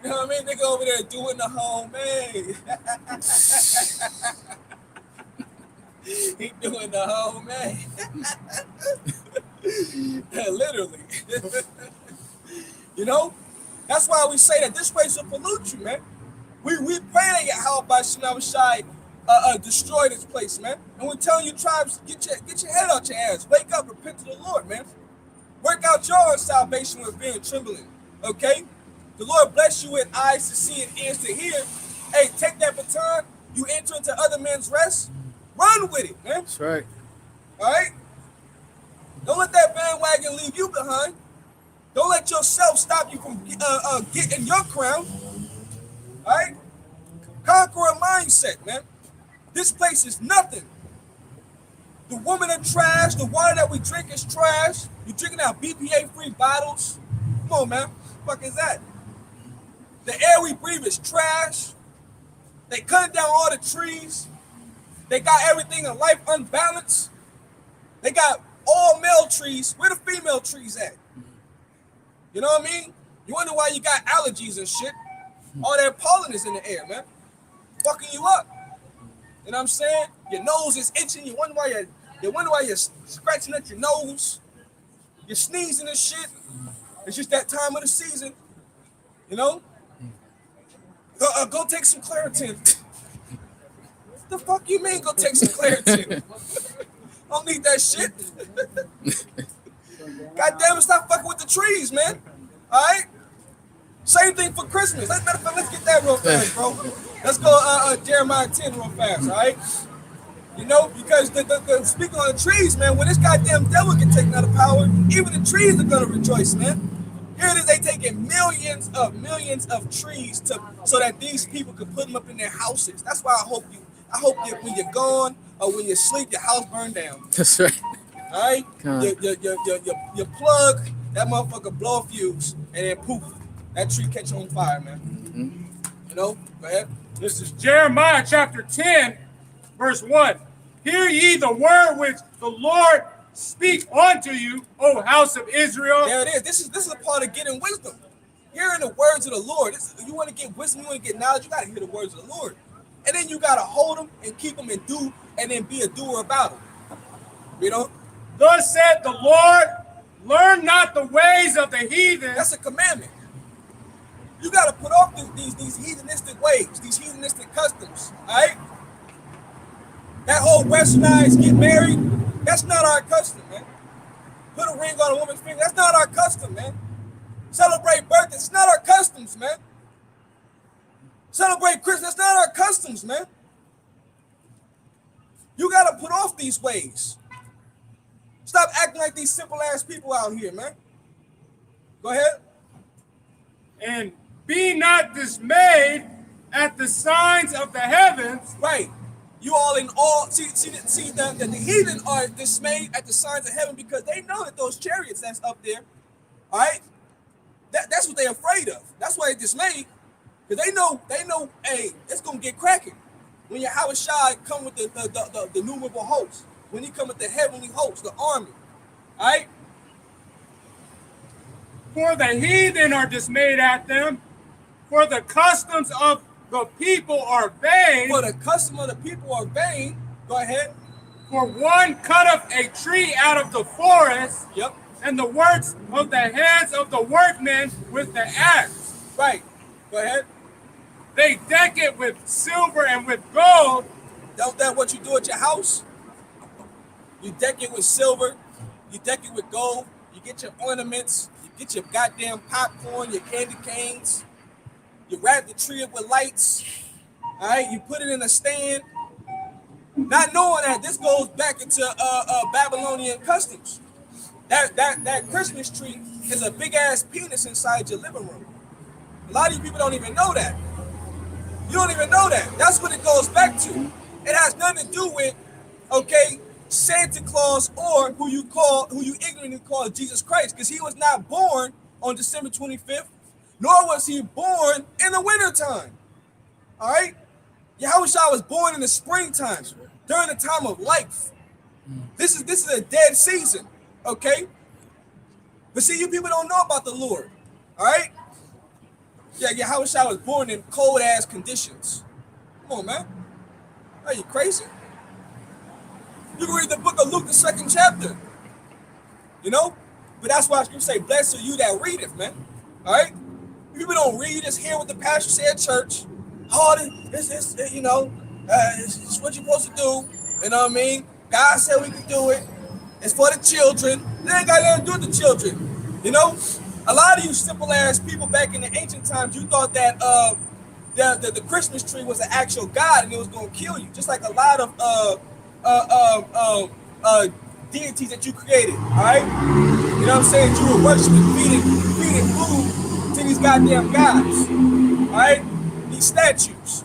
A: You know what I mean? Nigga over there doing the home, man. He doing the home, man. Literally. You know? That's why we say that this place will pollute you, man. We pray that Yahweh Shai destroy this place, man. And we're telling you tribes, get your head out your ass. Wake up, repent to the Lord, man. Work out your own salvation with fear and trembling. Okay? The Lord bless you with eyes to see and ears to hear. Hey, take that baton. You enter into other men's rest. Run with it, man.
C: That's right.
A: All right? Don't let that bandwagon leave you behind. Don't let yourself stop you from getting your crown. All right? Conqueror mindset, man. This place is nothing. The women are trash. The water that we drink is trash. You drinking out BPA-free bottles. Come on, man. What the fuck is that? The air we breathe is trash. They cut down all the trees. They got everything in life unbalanced. They got all male trees. Where the female trees at? You know what I mean? You wonder why you got allergies and shit. All that pollen is in the air, man. Fucking you up. You know what I'm saying? Your nose is itching. You wonder why you're scratching at your nose. You're sneezing and shit. It's just that time of the season. You know? Go take some Claritin. What the fuck you mean go take some Claritin? Don't need that shit. God damn it, stop fucking with the trees, man. All right? Same thing for Christmas. Let's get that real fast, bro. Let's go Jeremiah 10 real fast, all right? You know, because speaking on the trees, man, when this goddamn devil can take out of power, even the trees are gonna rejoice, man. Here it is, they taking millions of trees so that these people can put them up in their houses. That's why I hope that when you're gone or when you sleep, your house burned down.
C: That's right.
A: All right? You plug, that motherfucker blow a fuse, and then poof, that tree catch on fire, man. Mm-hmm. You know, go ahead.
B: This is Jeremiah chapter 10, verse 1. Hear ye the word which the Lord speak unto you, O house of Israel.
A: There it is. This is a part of getting wisdom. Hearing the words of the Lord. You want to get wisdom, you want to get knowledge, you got to hear the words of the Lord. And then you got to hold them and keep them and do, and then be a doer about them. You know?
B: Thus said the Lord, learn not the ways of the heathen.
A: That's a commandment. You got to put off these heathenistic ways, these heathenistic customs, all right? That whole westernized get married, that's not our custom, man. Put a ring on a woman's finger, that's not our custom, man. Celebrate birthdays, it's not our customs, man. Celebrate Christmas, that's not our customs, man. You got to put off these ways. Stop acting like these simple ass people out here, man. Go ahead.
B: And be not dismayed at the signs of the heavens.
A: Right. You all in all, see the heathen are dismayed at the signs of heaven because they know that those chariots that's up there, all right, that's what they're afraid of. That's why they're dismayed, because they know, hey, it's going to get cracking. When Yahweh Shai come with the innumerable host, when he come with the heavenly host, the army, all right?
B: For the heathen are dismayed at them, for the customs of the people are vain.
A: For the custom of the people are vain. Go ahead.
B: For one cutteth a tree out of the forest.
A: Yep.
B: And the works of the hands of the workmen with the axe.
A: Right. Go ahead.
B: They deck it with silver and with gold.
A: Don't that what you do at your house? You deck it with silver. You deck it with gold. You get your ornaments. You get your goddamn popcorn, your candy canes. You wrap the tree up with lights. All right, you put it in a stand, not knowing that this goes back into Babylonian customs. That Christmas tree is a big ass penis inside your living room. A lot of you people don't even know that. You don't even know that. That's what it goes back to. It has nothing to do with, okay, Santa Claus or who you ignorantly call Jesus Christ, because he was not born on December 25th, nor was he born in the wintertime. All right? Yahushua was born in the springtime, during the time of life. This is a dead season, okay? But see, you people don't know about the Lord, all right? Yeah, Yahushua was born in cold-ass conditions. Come on, man. Are you crazy? You can read the book of Luke, the 2nd chapter. You know? But that's why Scripture say, blessed are you that readeth, man. All right? People don't read, just hear what the pastor said at church. Oh, this you know, it's what you're supposed to do. You know what I mean? God said we can do it. It's for the children. They ain't got nothing to do with the children. You know? A lot of you simple-ass people back in the ancient times, you thought that the Christmas tree was an actual God and it was going to kill you. Just like a lot of deities that you created, all right? You know what I'm saying? You were worshiping, feeding food to these goddamn gods, all right? These statues,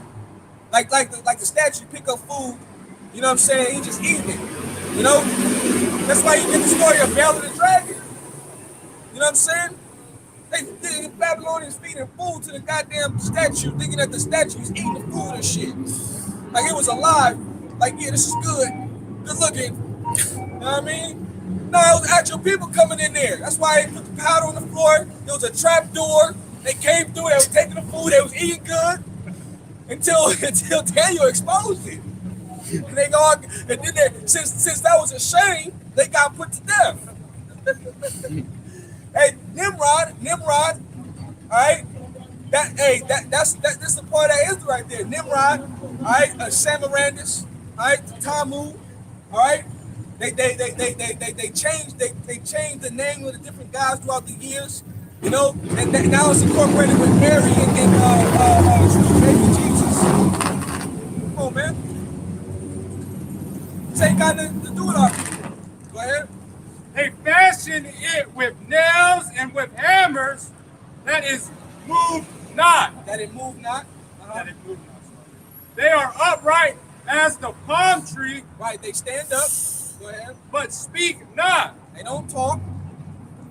A: like the statue, pick up food. You know what I'm saying? He just eating it. You know, that's why you get the story of Bel and the dragon. You know what I'm saying? The Babylonians feeding food to the goddamn statue, thinking that the statue is eating the food and shit. Like it was alive. Like, yeah, this is good looking. You know what I mean? No, it was actual people coming in there. That's why they put the powder on the floor. There was a trap door. They came through. They was taking the food. They was eating good until Daniel exposed it. And they go, and then since that was a shame, they got put to death. Hey, Nimrod, all right? That's the part that is right there. Nimrod, all right, Samarandis, all right, Tamu, all right. They changed the name of the different gods throughout the years, you know, and now it's incorporated with Mary and baby Jesus. Come on, man. This ain't got nothing to do with our people. Go ahead.
B: They fashion it with nails and with hammers that is moved not.
A: That it moved not.
B: That it moved not. They are upright as the palm tree.
A: Right, they stand up. Go ahead.
B: But speak not.
A: They don't talk.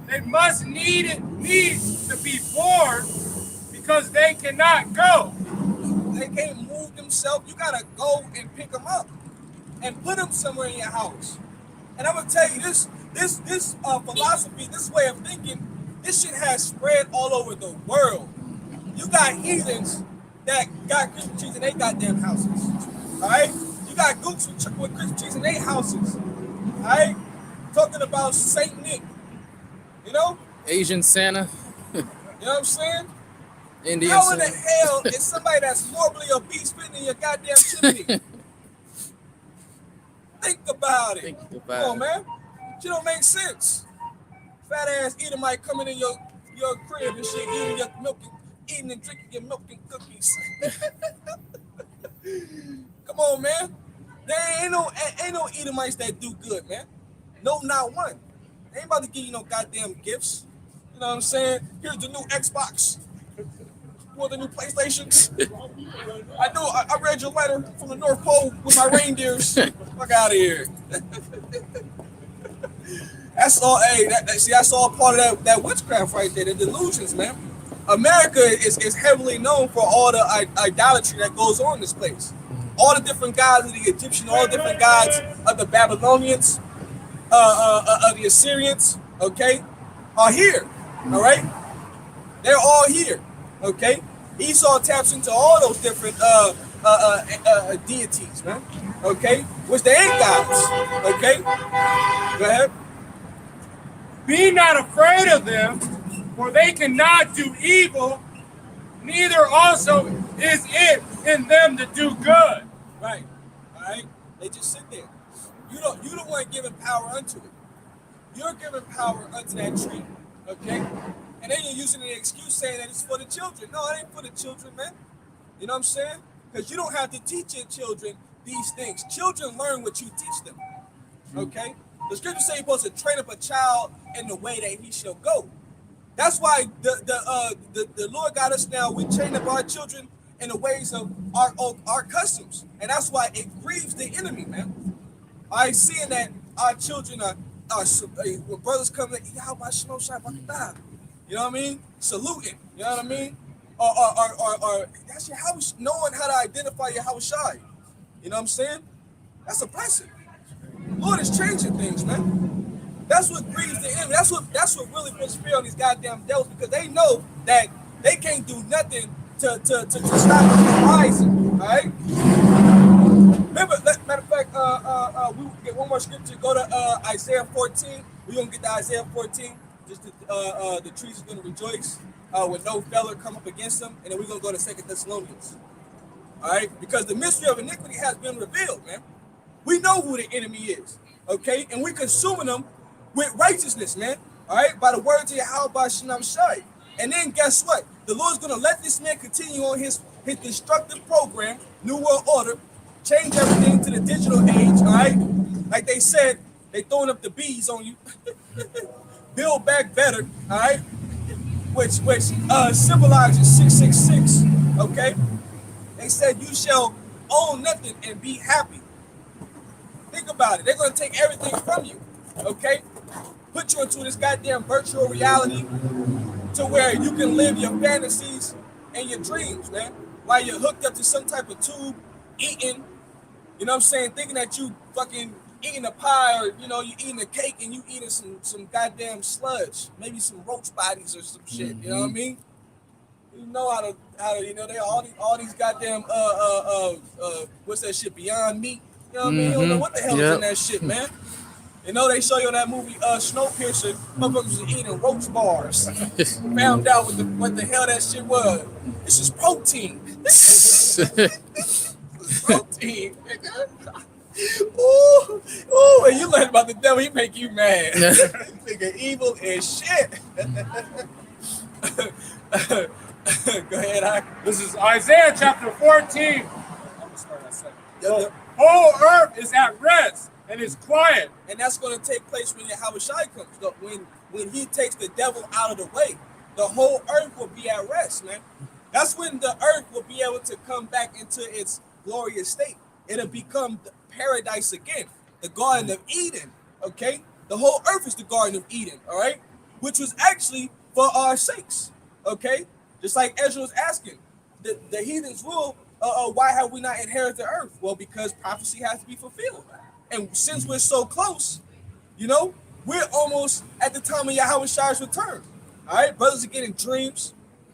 B: They must need to be born because they cannot go.
A: They can't move themselves. You gotta go and pick them up and put them somewhere in your house. And I'm gonna tell you this philosophy, this way of thinking, this shit has spread all over the world. You got heathens that got Christmas trees in their goddamn houses. All right? You got gooks with Christmas trees in their houses. All right? Talking about Saint Nick. You know?
C: Asian Santa.
A: You know what I'm saying?
C: Indian
A: How
C: Santa.
A: in the hell is somebody that's morbidly obese fitting in your goddamn chimney? Think about it. Come on, man. Shit don't make sense. Fat ass Edomite coming in your crib and shit, eating your milk, eating and drinking your milk and cookies. Come on, man. There ain't no Edomites that do good, man. No, not one. They ain't about to give you no goddamn gifts. You know what I'm saying? Here's the new Xbox. You want the new PlayStation? I know. I read your letter from the North Pole with my reindeers. Fuck out of here. That's all. Hey, that's all part of that witchcraft right there. The delusions, man. America is heavily known for all the idolatry that goes on in this place. All the different gods of the Egyptians, all the different gods of the Babylonians, of the Assyrians, okay, are here. All right, they're all here. Okay, Esau taps into all those different deities, man. Okay, which they ain't gods. Okay, go ahead.
B: Be not afraid of them, for they cannot do evil, neither also is it in them to do good.
A: Right. All right. They just sit there. You don't want giving power unto it. You're giving power unto that tree. Okay? And then you're using the excuse saying that it's for the children. No, it ain't for the children, man. You know what I'm saying? Because you don't have to teach your children these things. Children learn what you teach them. Okay? The scripture says you're supposed to train up a child in the way that he shall go. That's why the Lord got us now. We train up our children in the ways of our customs. And that's why it grieves the enemy, man. I seeing that our children are when brothers come in, you know what I mean? Saluting, you know what I mean? Or that's your house, knowing how to identify your house shy. You know what I'm saying? That's a blessing. Lord is changing things, man. That's what grieves the enemy. That's what really puts fear on these goddamn devils, because they know that they can't do nothing to stop them from rising. All right. Remember, matter of fact, we will get one more scripture. Go to Isaiah 14. We're gonna get to Isaiah 14. Just the trees are gonna rejoice with no feller come up against them, and then we're gonna go to 2 Thessalonians. All right, because the mystery of iniquity has been revealed, man. We know who the enemy is, okay, and we're consuming them with righteousness, man. All right, by the words of Yahweh Shanam Shai. And then guess what? The Lord's gonna let this man continue on his destructive program, New World Order, change everything to the digital age. All right, like they said, they throwing up the bees on you. Build back better. All right, which symbolizes 666. Okay, they said you shall own nothing and be happy. Think about it. They're gonna take everything from you. Okay, put you into this goddamn virtual reality to where you can live your fantasies and your dreams, man, while you're hooked up to some type of tube, eating, you know what I'm saying, thinking that you fucking eating a pie, or you know, you eating a cake and you eating some goddamn sludge, maybe some roach bodies or some shit. You know what I mean? You know how to you know, they all these goddamn what's that shit, Beyond Meat? You know what I mean? You don't know what the hell is in that shit, man. You know, they show you in that movie Snowpiercer, motherfuckers was eating roach bars. Found out what the hell that shit was. This is protein. Protein, nigga. Ooh, and you learn about the devil, he make you mad. Nigga, evil as shit. Go ahead,
B: This is Isaiah chapter 14. I'm gonna start at 7.
A: The
B: whole earth is at rest and is quiet.
A: And that's going to take place when Yahweh Shai comes. When he takes the devil out of the way, the whole earth will be at rest, man. That's when the earth will be able to come back into its glorious state. It'll become the paradise again, the Garden of Eden, okay? The whole earth is the Garden of Eden, all right? Which was actually for our sakes, okay? Just like Ezra was asking, the heathens rule, why have we not inherited the earth? Well, because prophecy has to be fulfilled. And since we're so close, you know, we're almost at the time of Yahweh Shai's return. All right, brothers are getting dreams,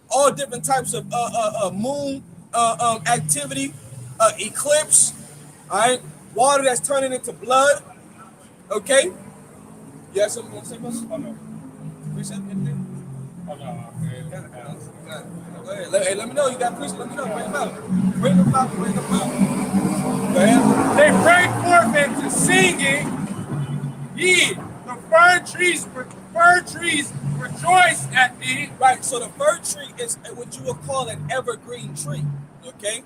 A: all different types of moon activity, eclipse, all right, water that's turning into blood. Okay, you have something you want to say, brother? Oh no. You said anything?
B: Oh no.
A: Go ahead. Let me know. You got preaching. Let me know. Bring them out. Bring them out. Bring them out. Go ahead.
B: They break forth into singing. Ye, the fir trees rejoice at thee.
A: Right. So the fir tree is what you would call an evergreen tree. Okay.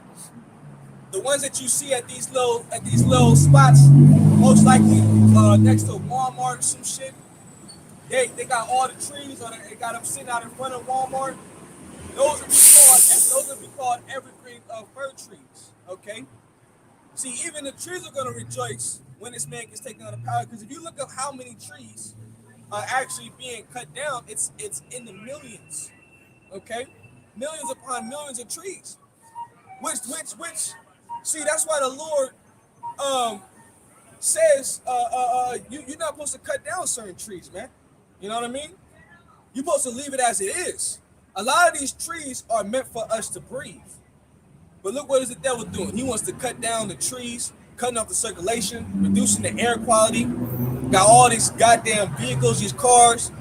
A: The ones that you see at these little spots, most likely next to Walmart or some shit. They got all the trees, or they got them sitting out in front of Walmart. Those would be called evergreen fir trees. Okay. See, even the trees are going to rejoice when this man gets taken out of power. Because if you look up how many trees are actually being cut down, it's in the millions. Okay, millions upon millions of trees. Which. See, that's why the Lord says you're not supposed to cut down certain trees, man. You know what I mean? You're supposed to leave it as it is. A lot of these trees are meant for us to breathe. But look what is the devil doing? He wants to cut down the trees, cutting off the circulation, reducing the air quality. Got all these goddamn vehicles, these cars,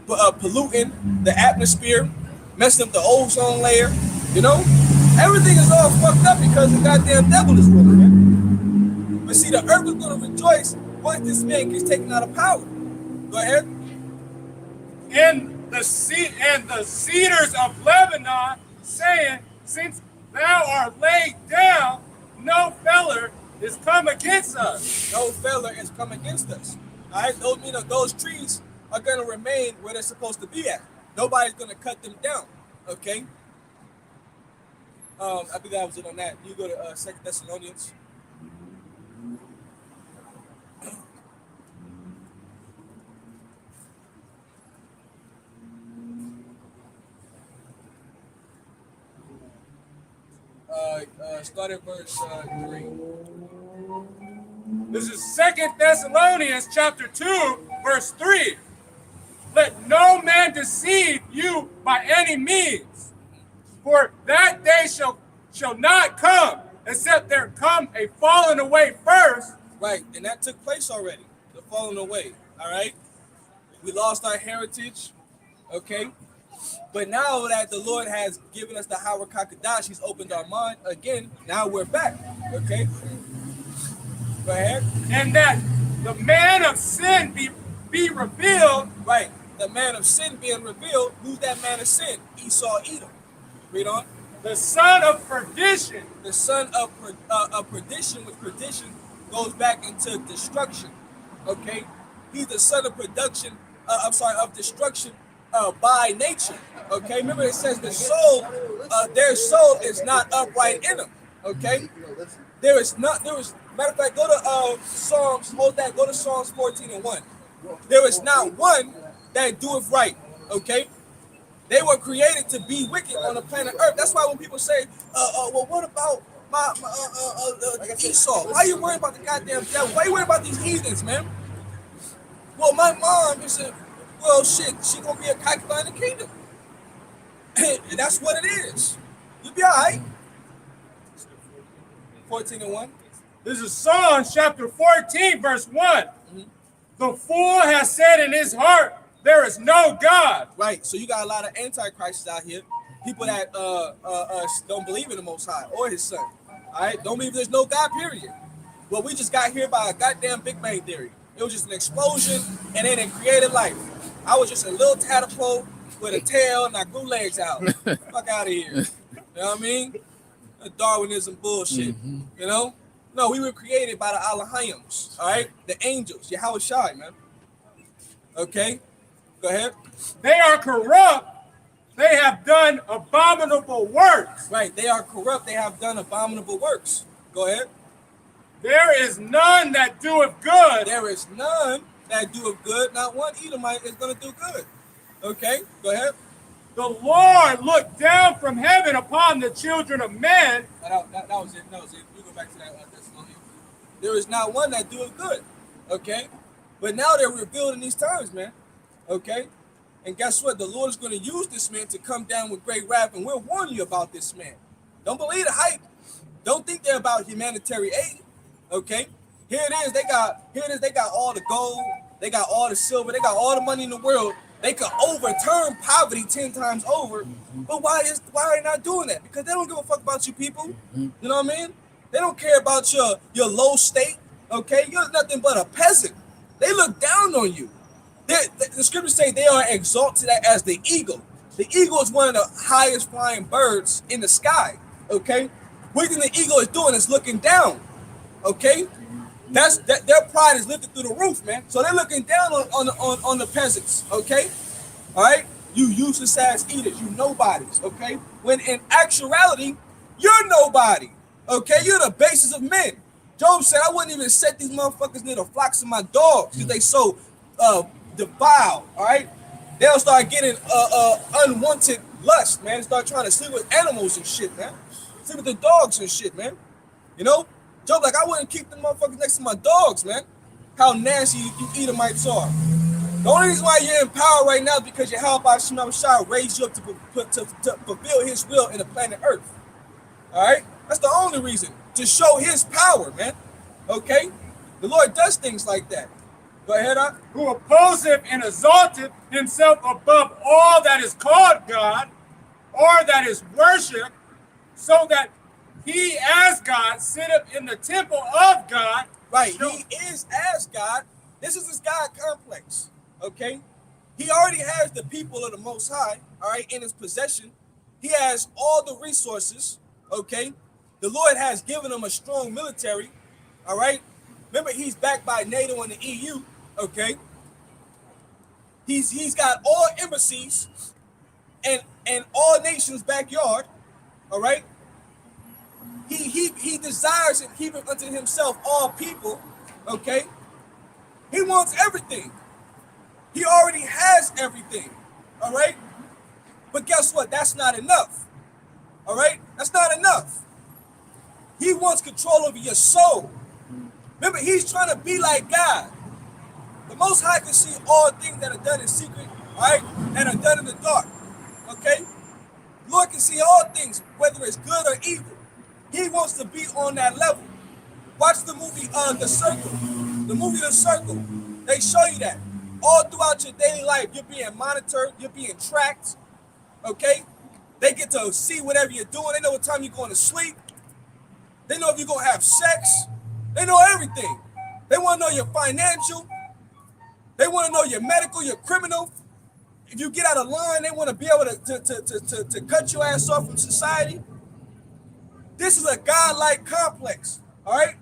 A: polluting the atmosphere, messing up the ozone layer. You know? Everything is all fucked up because the goddamn devil is ruling, man. But see, the earth is going to rejoice once this man gets taken out of power. Go ahead.
B: And the cedars of Lebanon, saying, since thou art laid down, no feller is come against us.
A: No feller is come against us. All right, those mean that those trees are going to remain where they're supposed to be at. Nobody's going to cut them down. Okay. I think that was it on that. You go to 2 Thessalonians. Start at verse 3.
B: This is 2 Thessalonians chapter 2, verse 3. Let no man deceive you by any means, for that day shall not come, except there come a falling away first.
A: Right, and that took place already. The falling away. All right. We lost our heritage. Okay. But now that the Lord has given us the Howard Kakadash, he's opened our mind again. Now we're back. Okay. Go ahead.
B: And that the man of sin be revealed.
A: Right. The man of sin being revealed. Who's that man of sin? Esau, Edom. Read on.
B: The son of perdition.
A: The son of perdition, which perdition goes back into destruction. Okay. He's the son of production. Of destruction by nature. Okay. Remember it says the soul, their soul is not upright in them. Okay. There is matter of fact, go to Psalms, hold that, go to Psalms 14:1. There is not one that doeth right. Okay. They were created to be wicked on the planet Earth. That's why when people say, well, what about Esau? Why are you worried about the goddamn devil? Why are you worried about these heathens, man? Well, my mom is well, shit, she gonna be a concubine in the kingdom. And that's what it is. You'll be all right. 14:1.
B: This is Psalms chapter 14, verse 1. Mm-hmm. The fool has said in his heart, there is no God.
A: Right. So you got a lot of antichrists out here. People that don't believe in the Most High or his son. All right. Don't believe there's no God, period. Well, we just got here by a goddamn Big Bang Theory. It was just an explosion and then it created life. I was just a little tadpole with a tail and I grew legs out. Fuck out of here. You know what I mean? Darwinism bullshit. Mm-hmm. You know? No, we were created by the Elohims. All right? The angels. Yahweh Shai, man. Okay? Go ahead.
B: They are corrupt. They have done abominable works.
A: Right. They are corrupt. They have done abominable works. Go ahead.
B: There is none that doeth good.
A: There is none that doeth good. Not one Edomite is going to do good. Okay. Go ahead.
B: The Lord looked down from heaven upon the children of men.
A: That was it. That was it. We go back to that Thessalonians. There is not one that doeth good. Okay. But now they're revealed in these times, man. Okay. And guess what? The Lord is going to use this man to come down with great wrath, and we'll warn you about this man. Don't believe the hype. Don't think they're about humanitarian aid. Okay. Here it is. They got all the gold. They got all the silver. They got all the money in the world. They could overturn poverty 10 times over. But why are they not doing that? Because they don't give a fuck about you people. You know what I mean? They don't care about your low state. Okay. You're nothing but a peasant. They look down on you. The scriptures say they are exalted as the eagle. The eagle is one of the highest flying birds in the sky. Okay. What do you think the eagle is doing? Is looking down. Okay. Their pride is lifted through the roof, man. So they're looking down on the peasants. Okay. All right. You useless ass eaters. You nobodies. Okay. When in actuality, you're nobody. Okay. You're the basis of men. Job said, I wouldn't even set these motherfuckers near the flocks of my dogs because they so defiled. All right. They'll start getting unwanted lust, man. Start trying to sleep with animals and shit, man. Sleep with the dogs and shit, man. You know? Job, like, I wouldn't keep them motherfuckers next to my dogs, man. How nasty you Edomites are. The only reason why you're in power right now is because your Yahweh Shai raised you up to fulfill his will in the planet Earth. All right? That's the only reason. To show his power, man. Okay? The Lord does things like that. Go ahead,
B: who opposeth and exalteth himself above all that is called God, or that is worshipped, so that he as God sitteth in the temple of God.
A: Right, he is as God. This is his God complex, okay? He already has the people of the Most High, all right, in his possession. He has all the resources, Okay, the Lord has given him a strong military. All right, remember he's backed by NATO and the EU. Okay, he's got all embassies and all nations backyard. All right, he desires and keepeth unto himself all people. Okay, he wants everything. He already has everything. All right, but guess what? That's not enough. All right, that's not enough. He wants control over your soul. Remember, he's trying to be like God. The Most High can see all things that are done in secret, all right, and are done in the dark. Okay, Lord can see all things, whether it's good or evil. He wants to be on that level. Watch the movie The Circle. The movie The Circle. They show you that. All throughout your daily life, you're being monitored, you're being tracked. Okay? They get to see whatever you're doing. They know what time you're going to sleep. They know if you're going to have sex. They know everything. They want to know your financial. They want to know your medical, your criminal. If you get out of line, they want to be able to cut your ass off from society. This is a godlike complex, all right?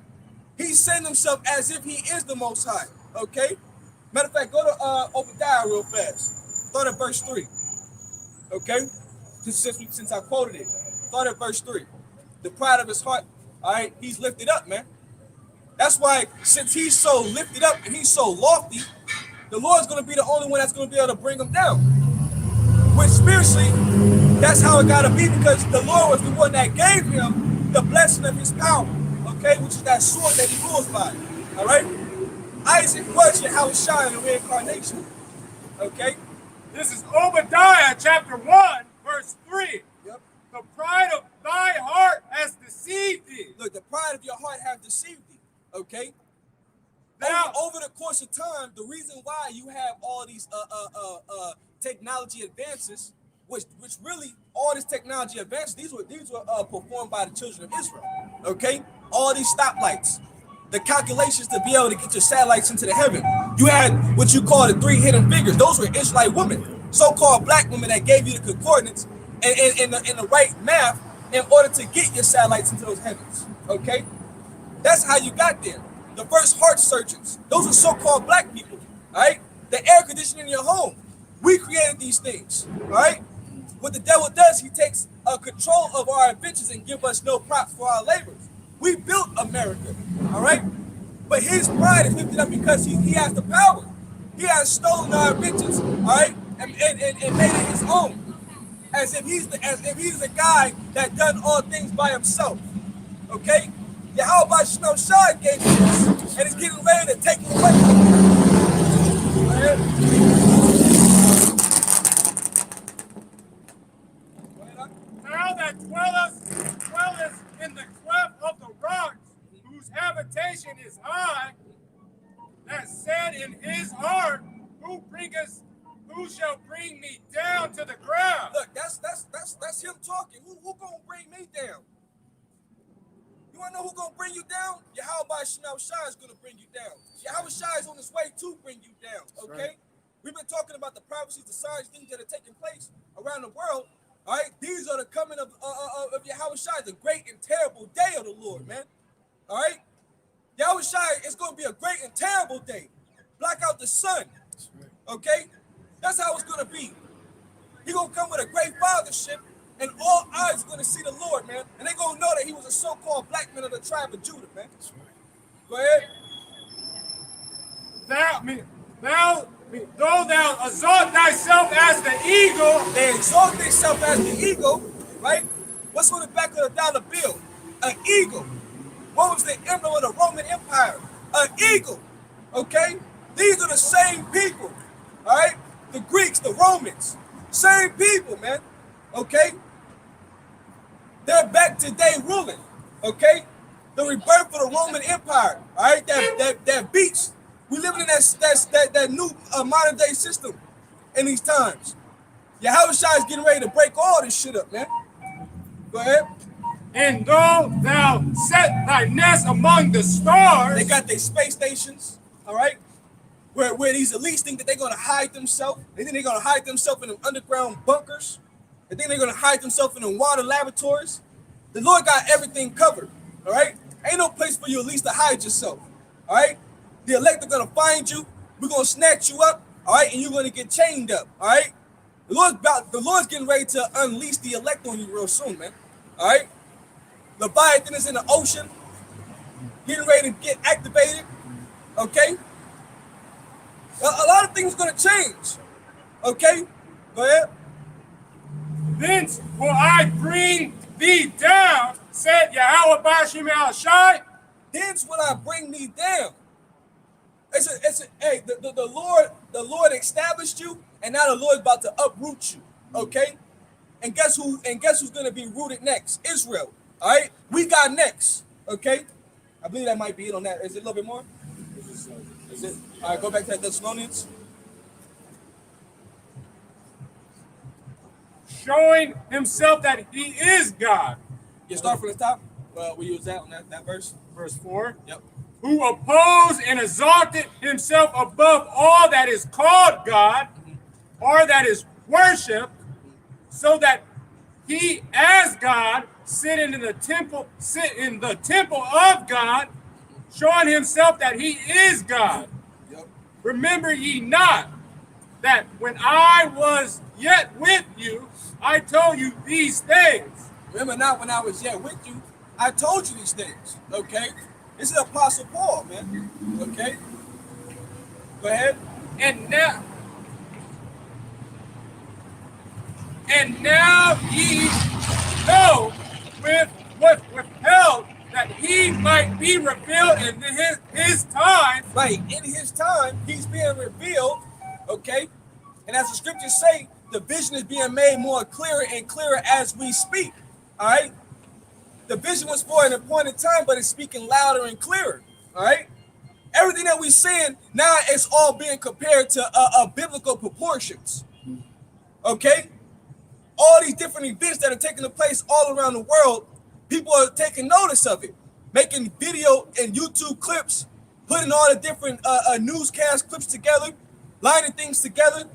A: He's saying himself as if he is the Most High, okay? Matter of fact, go to Obadiah real fast. Start at verse 3, okay? Since I quoted it, start at verse 3. The pride of his heart, all right, he's lifted up, man. That's why, since he's so lifted up and he's so lofty, the Lord's going to be the only one that's going to be able to bring him down. Which spiritually, that's how it got to be, because the Lord was the one that gave him the blessing of his power, okay, which is that sword that he rules by, all right? Isaac was Yahweh Shai in the reincarnation, okay?
B: This is Obadiah chapter 1, verse 3.
A: Yep.
B: The pride of thy heart has deceived thee.
A: Look, the pride of your heart have deceived thee, okay?
B: Now,
A: Over the course of time, the reason why you have all these technology advances, which really all this technology advances, these were performed by the children of Israel. Okay, all these stoplights, the calculations to be able to get your satellites into the heaven. You had what you call the 3 hidden figures. Those were Israelite women, so-called black women that gave you the coordinates and the right math in order to get your satellites into those heavens. Okay, that's how you got there. The first heart surgeons, those are so-called black people, all right? The air conditioning in your home, we created these things, all right? What the devil does, he takes control of our inventions and give us no props for our labors. We built America, all right? But his pride is lifted up because he has the power. He has stolen our inventions, all right, and made it his own, as if he's the guy that done all things by himself, okay? Yahweh Shai gave you this, and he's getting ready to take it away.
B: thou that dwellest in the cleft of the rocks, whose habitation is high, that said in his heart, who shall bring me down to the ground?
A: Look, that's him talking. Who gonna bring me down? You wanna know who gonna bring you down? Yahweh Shai is gonna bring you down. Yahweh Shai is on his way to bring you down. Okay? Right. We've been talking about the prophecies, the signs, things that are taking place around the world. All right, these are the coming of Yahweh Shai, the great and terrible day of the Lord, man. All right, Yahweh Shai is going to be a great and terrible day. Block out the sun. Okay, that's how it's going to be. He's going to come with a great fathership, and all eyes are going to see the Lord, man. And they're going to know that he was a so-called black man of the tribe of Judah, man. Go ahead.
B: Though thou exalt thyself as the eagle,
A: they exalt themselves as the eagle, right? What's on the back of the dollar bill? An eagle. What was the emblem of the Roman Empire? An eagle. Okay? These are the same people. All right? The Greeks, the Romans, same people, man. Okay? They're back today ruling. Okay? The rebirth of the Roman Empire. All right? That beast. We living in that new modern day system in these times. Yahweh Shai is getting ready to break all this shit up, man. Go ahead.
B: And though thou set thy nest among the stars.
A: They got their space stations, all right? Where these elites think that they're going to hide themselves. They think they're going to hide themselves in them underground bunkers. They think they're going to hide themselves in them water laboratories. The Lord got everything covered. All right? Ain't no place for you at least to hide yourself. All right? The elect are gonna find you. We're gonna snatch you up. All right, and you're gonna get chained up. All right? The Lord's getting ready to unleash the elect on you real soon, man. All right? Leviathan is in the ocean, getting ready to get activated. Okay? A lot of things are gonna change. Okay? Go ahead.
B: Thence will I bring thee down, said Yahweh Bashim Al Shai.
A: Hence will I bring thee down. Hey, the Lord established you, and now the Lord's about to uproot you. Okay? And guess who's gonna be rooted next? Israel. All right, we got next. Okay, I believe that might be it on that. Is it a little bit more? Is it? All right, go back to that Thessalonians.
B: Showing himself that he is God.
A: You start from the top. We use that on that verse.
B: Verse 4.
A: Yep.
B: Who opposed and exalted himself above all that is called God, or that is worship, so that he as God sit in the temple of God, showing himself that he is God.
A: Yep.
B: Remember ye not that when I was yet with you, I told you these things.
A: Remember not when I was yet with you, I told you these things. Okay, this is Apostle Paul, man. Okay, go ahead.
B: And now ye know with what withheld, that he might be revealed in his time.
A: Right, in his time, he's being revealed. Okay, and as the scriptures say, the vision is being made more clearer and clearer as we speak. All right, the vision was for an appointed time, but it's speaking louder and clearer. All right, everything that we're seeing now, it's all being compared to biblical proportions. Okay, all these different events that are taking place all around the world, people are taking notice of it, making video and YouTube clips, putting all the different newscast clips together, lining things together.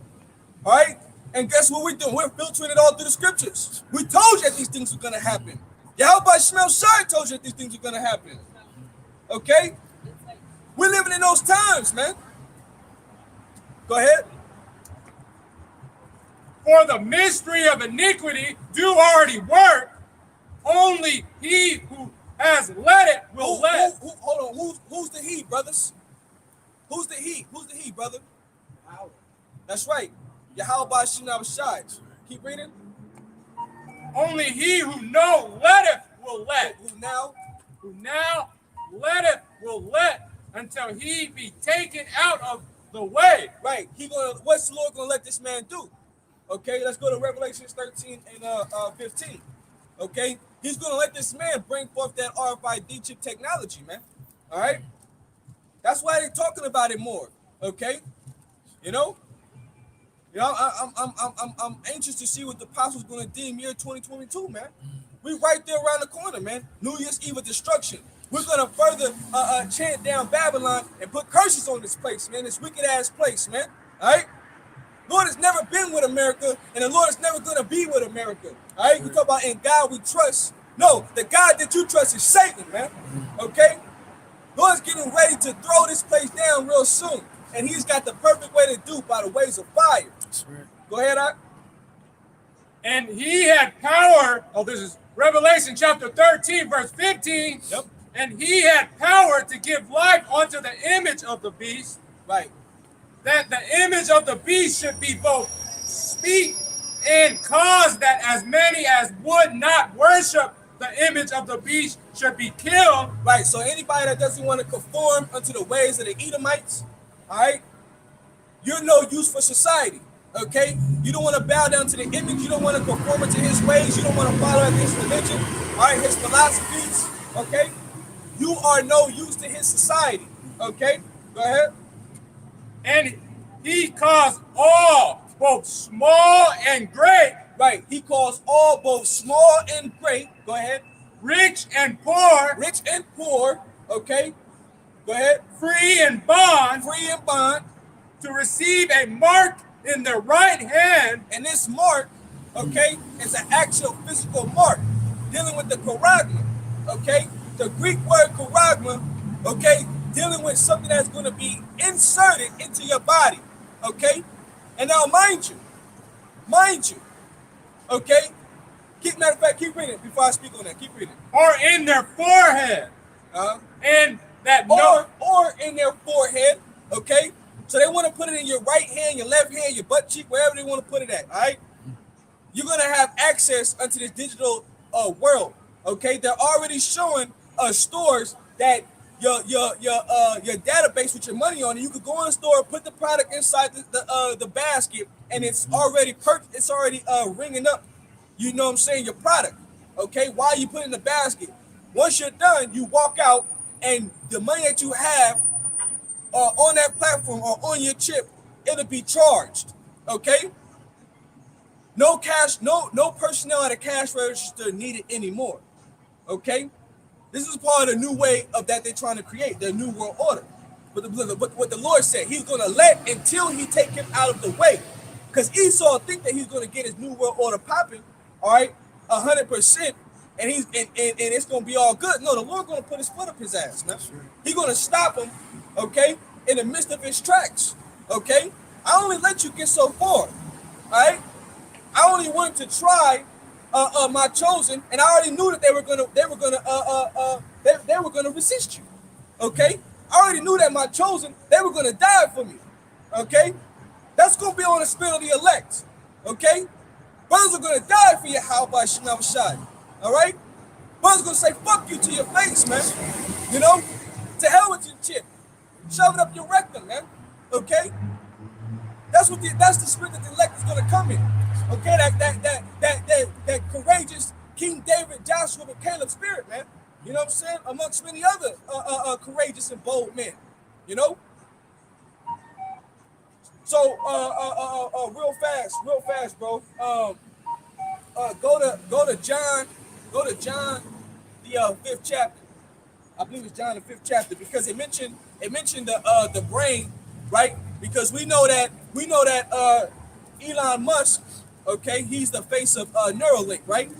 A: All right, and guess what we're doing? We're filtering it all through the scriptures. We told you that these things were going to happen. Yahweh Shemel Shai told you that these things were going to happen. Okay, we're living in those times, man. Go ahead.
B: For the mystery of iniquity do already work. Only he who has led it will let.
A: Hold on. Who's the he, brothers? Who's the he? Who's the he, brother? That's right. Yahweh Bashim Shai. Keep reading.
B: Only he who know letteth will let.
A: Who
B: now letteth will let until he be taken out of the way.
A: Right. What's the Lord gonna let this man do? Okay, let's go to Revelation 13 and 15. Okay, he's gonna let this man bring forth that RFID chip technology, man. All right, that's why they're talking about it more. Okay, I'm anxious to see what the apostles gonna deem year 2022, man. We right there around the corner, man. New Year's Eve of destruction. We're gonna further chant down Babylon and put curses on this place, man. This wicked ass place, man. All right. Lord has never been with America, and the Lord is never going to be with America. All right? You talk about in God we trust. No, the God that you trust is Satan, man. Okay? Lord's getting ready to throw this place down real soon, and he's got the perfect way to do by the ways of fire. That's right. Go ahead, Art.
B: And he had power. Oh, this is Revelation chapter 13, verse 15.
A: Yep.
B: And he had power to give life unto the image of the beast.
A: Right.
B: That the image of the beast should be both speak and cause that as many as would not worship the image of the beast should be killed.
A: Right, so anybody that doesn't want to conform unto the ways of the Edomites, all right, you're no use for society, okay? You don't want to bow down to the image. You don't want to conform to his ways. You don't want to follow his religion, all right, his philosophies, okay? You are no use to his society, okay? Go ahead.
B: And he caused all, both small and great.
A: Right. He calls all, both small and great. Go ahead.
B: Rich and poor.
A: Rich and poor. Okay. Go ahead.
B: Free and bond.
A: Free and bond.
B: To receive a mark in their right hand.
A: And this mark, okay, is an actual physical mark. dealing with the charagma, okay? The Greek word charagma, okay, dealing with something that's going to be inserted into your body, okay? And now, mind you, okay? Matter of fact, keep reading before I speak on that. Keep reading.
B: Or in their forehead. And that
A: or in their forehead, okay? So they want to put it in your right hand, your left hand, your butt cheek, wherever they want to put it at, all right? You're going to have access unto this digital world, okay? They're already showing stores that your database with your money on it. You could go in the store, put the product inside the basket, and it's already ringing up, you know what I'm saying, your product, okay? While you put it in the basket. Once you're done, you walk out, and the money that you have on that platform or on your chip, it'll be charged, okay? No cash, no personnel at a cash register needed anymore, okay? This is part of the new way of that they're trying to create, their new world order. But what the Lord said, he's going to let until he take him out of the way. Because Esau think that he's going to get his new world order popping, all right, 100%, and it's going to be all good. No, the Lord going to put his foot up his ass, man. He's going to stop him, okay, in the midst of his tracks, okay? I only let you get so far, all right? I only wanted to try my chosen, and I already knew that they were gonna resist you. Okay, I already knew that my chosen, they were gonna die for me. Okay, that's gonna be on the spirit of the elect. Okay, brothers are gonna die for you. How about Shai? All right, brothers gonna say fuck you to your face, man. You know, to hell with your chip, shove it up your rectum, man. Okay, that's the spirit that the elect is gonna come in. Okay, that courageous King David, Joshua, and Caleb spirit, man. You know what I'm saying? Amongst many other courageous and bold men. You know. So real fast, bro. Go to John, the 5th chapter. I believe it's John the 5th chapter, because it mentioned the brain, right? Because we know that Elon Musk, okay, he's the face of Neuralink, right?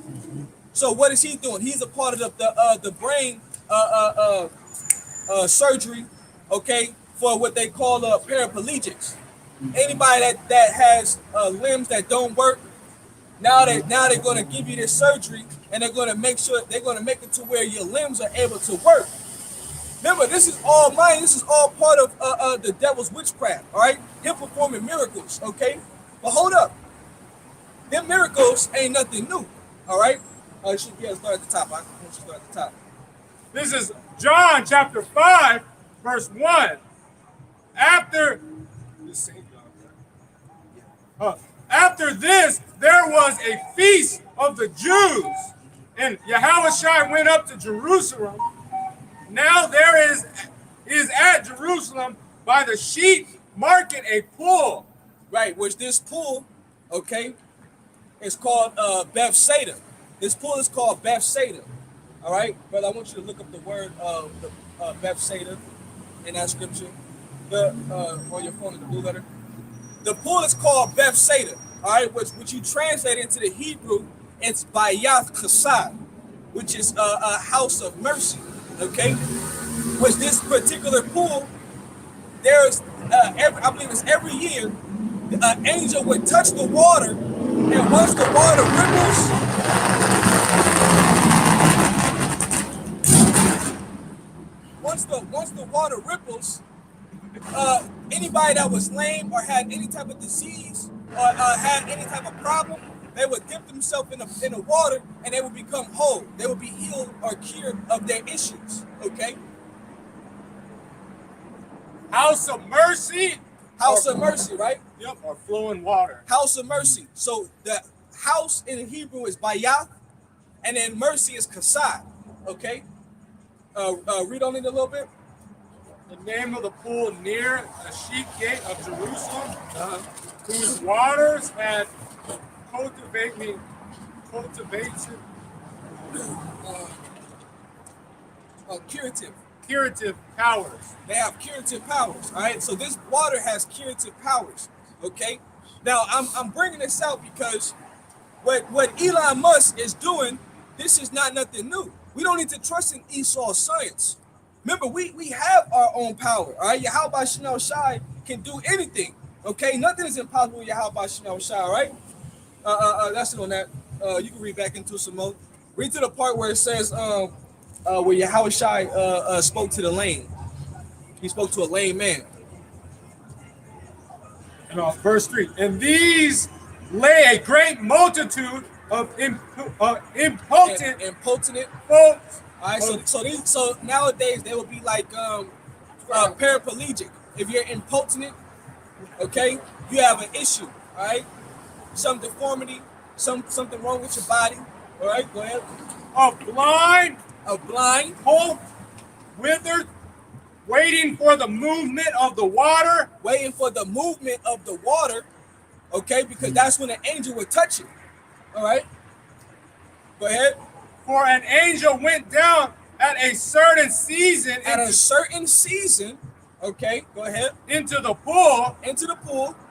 A: So what is he doing? He's a part of the brain surgery, okay, for what they call paraplegics. Anybody that has limbs that don't work, now they're going to give you this surgery, and they're going to make it to where your limbs are able to work. Remember, this is all mine. This is all part of the devil's witchcraft, all right? Him performing miracles, okay? But hold up. Them miracles ain't nothing new, all right? Start at the top. I want you to start at the top.
B: This is John chapter 5, verse 1. After this, there was a feast of the Jews, and Yahweh went up to Jerusalem. Now there is at Jerusalem by the sheep market a pool.
A: Right, which this pool, okay, is called Bethsaida. This pool is called Bethsaida. All right, but I want you to look up the word Bethsaida in that scripture. On your phone in the blue letter. The pool is called Bethsaida. All right, which you translate into the Hebrew, it's Bayath Chesed, which is a house of mercy. Okay, which this particular pool, there's I believe it's every year, an angel would touch the water, and once the water ripples, anybody that was lame or had any type of disease or had any type of problem, they would dip themselves in the water, and they would become whole. They would be healed or cured of their issues. Okay.
B: House of mercy.
A: House of mercy, right?
B: Yep, or flowing water.
A: House of mercy. So the house in Hebrew is Bayath, and then mercy is Chesed. Okay. Read on it a little bit.
B: The name of the pool near the sheep gate of Jerusalem, whose waters had cultivated curative powers.
A: They have curative powers. All right. So this water has curative powers. Okay. Now I'm bringing this out because what Elon Musk is doing This is not nothing new. We don't need to trust in Esau's science. Remember, we have our own power. All right, Yahweh Shem Shai can do anything. Okay, nothing is impossible with Yahweh Shem Shai. All right. That's it on that. You can read back into some more. Read to the part where it says where Yahweh Shai spoke to the lame. He spoke to a lame man.
B: Verse 3. And these lay a great multitude of impotent folks.
A: All right, so nowadays they would be like paraplegic. If you're impotent, okay, you have an issue. All right, some deformity, something wrong with your body. All right, go ahead.
B: A blind, halt, withered, waiting for the movement of the water.
A: Waiting for the movement of the water, okay, because that's when an angel would touch it. All right, go ahead.
B: For an angel went down at a certain season.
A: Okay, go ahead.
B: Into the pool.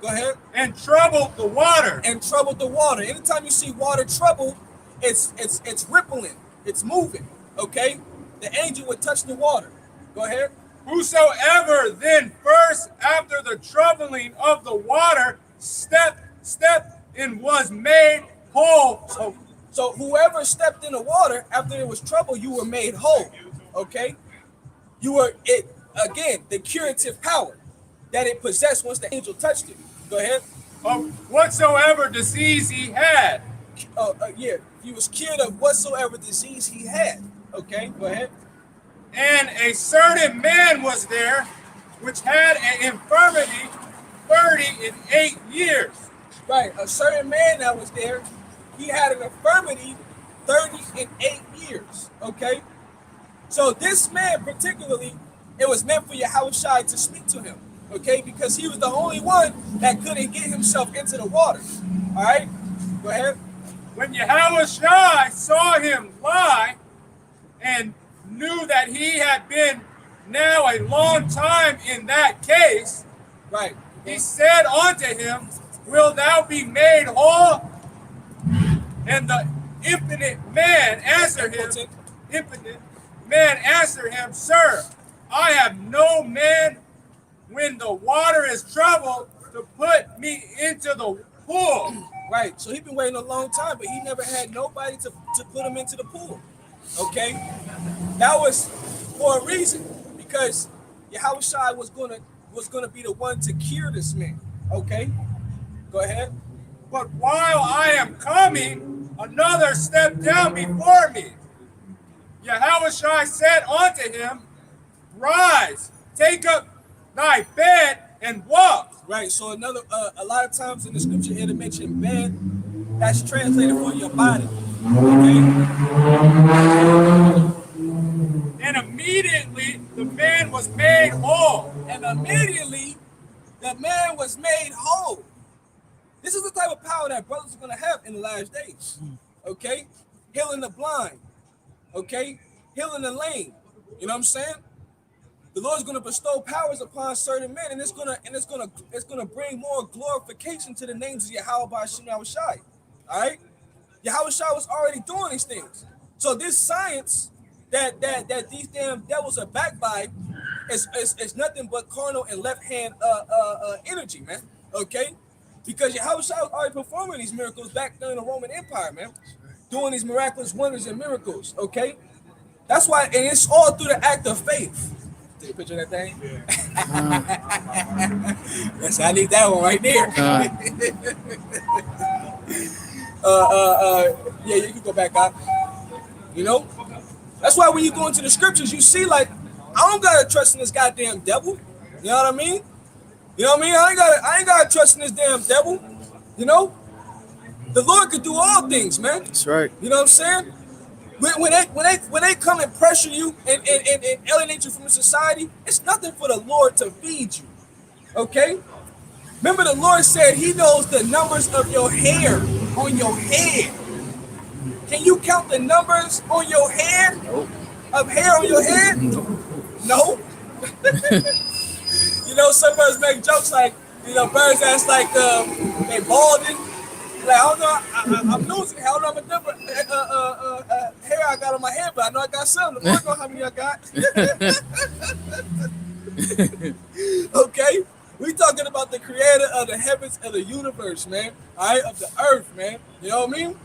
A: Go ahead.
B: And troubled the water.
A: Anytime you see water troubled, it's rippling, it's moving. Okay, the angel would touch the water. Go ahead.
B: Whosoever then first after the troubling of the water stepped and was made whole.
A: So whoever stepped in the water after it was trouble, you were made whole. Okay, you were it again. The curative power that it possessed once the angel touched it. Go ahead.
B: Whatsoever disease he had.
A: Yeah, he was cured of whatsoever disease he had. Okay, go ahead.
B: And a certain man was there, which had an infirmity 38 years.
A: Right, a certain man that was there. He had an infirmity 38 years, okay? So this man particularly, it was meant for Yahweh Shai to speak to him, okay? Because he was the only one that couldn't get himself into the water, all right? Go ahead.
B: When Yahweh Shai saw him lie and knew that he had been now a long time in that case,
A: right,
B: he said unto him, Wilt thou be made whole? And the impotent man answered him, Sir, I have no man when the water is troubled to put me into the pool.
A: Right, so he'd been waiting a long time, but he never had nobody to put him into the pool. Okay, that was for a reason, because Yahweh Shai was gonna be the one to cure this man. Okay, go ahead.
B: But while I am coming, another stepped down before me. Yahweh Shai said unto him, Rise, take up thy bed and walk.
A: Right, so another a lot of times in the scripture it'll mention bed. That's translated for your body. Okay.
B: And immediately the man was made whole.
A: This is the type of power that brothers are going to have in the last days. Okay? Healing the blind. Okay? Healing the lame. You know what I'm saying? The Lord's going to bestow powers upon certain men, and it's gonna bring more glorification to the names of Yahweh Shem Shai. All right? Yahweh Shai was already doing these things. So this science that these damn devils are backed by is nothing but carnal and left hand energy, man. Okay? Because Yahweh Shai was already performing these miracles back during the Roman Empire, man. Doing these miraculous wonders and miracles, okay? That's why, and it's all through the act of faith. Take a picture of that thing? Yeah. Yes, I need that one right there. Yeah, you can go back up. You know? That's why when you go into the scriptures, you see, like, I don't gotta trust in this goddamn devil. You know what I mean? You know what I mean? I ain't gotta trust in this damn devil. You know? The Lord could do all things, man.
C: That's right.
A: You know what I'm saying? When they come and pressure you and alienate you from the society, it's nothing for the Lord to feed you. Okay? Remember, the Lord said He knows the numbers of your hair on your head. Can you count the numbers on your head? Of hair on your head? No. You know, some birds make jokes like, you know, birds that's like they balding. Like, I don't know, I'm losing. I don't know how much number hair I got on my head, but I know I got some. The Lord knows how many I got. Okay? We talking about the creator of the heavens and the universe, man. All right? Of the earth, man. You know what I mean?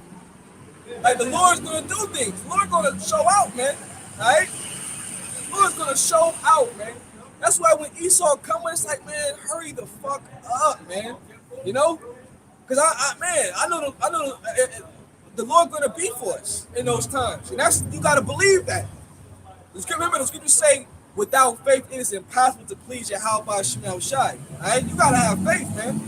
A: Like, the Lord's going to do things. The Lord's going to show out, man. All right? The Lord's going to show out, man. That's why when Esau come, it's like, man, hurry the fuck up, man. You know? Because I know the Lord going to be for us in those times. And that's, you got to believe that. Remember, the scriptures say, without faith, it is impossible to please Yahweh Shema Shai. All right? You got to have faith, man.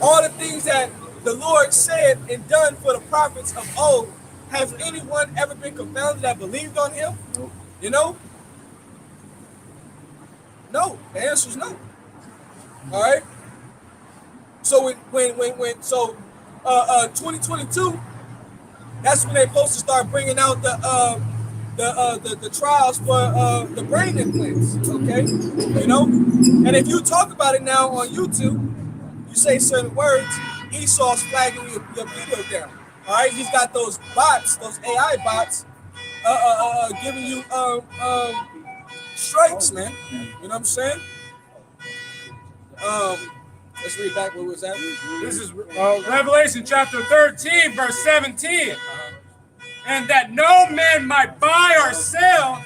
A: All the things that the Lord said and done for the prophets of old, has anyone ever been confounded that believed on him? You know? No. The answer is no. All right? So when 2022, that's when they're supposed to start bringing out the trials for the brain implants, okay? You know? And if you talk about it now on YouTube, you say certain words, Esau's flagging your video down. All right, he's got those bots, those AI bots, giving you strikes, man. You know what I'm saying? Let's read back what was that.
B: This is Revelation chapter 13, verse 17. And that no man might buy or sell,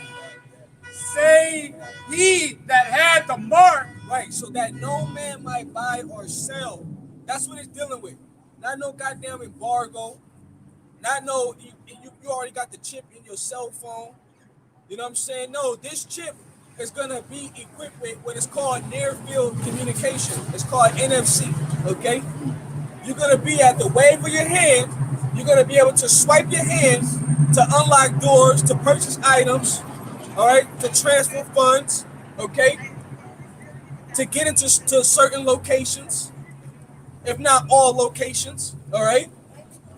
B: save he that had the mark.
A: Right, so that no man might buy or sell. That's what it's dealing with. Not no goddamn embargo. Not no, you already got the chip in your cell phone. You know what I'm saying? No, this chip is going to be equipped with what is called near field communication. It's called NFC, okay? You're going to be at the wave of your hand. You're going to be able to swipe your hand to unlock doors, to purchase items, all right, to transfer funds, okay, to get into certain locations, if not all locations, all right?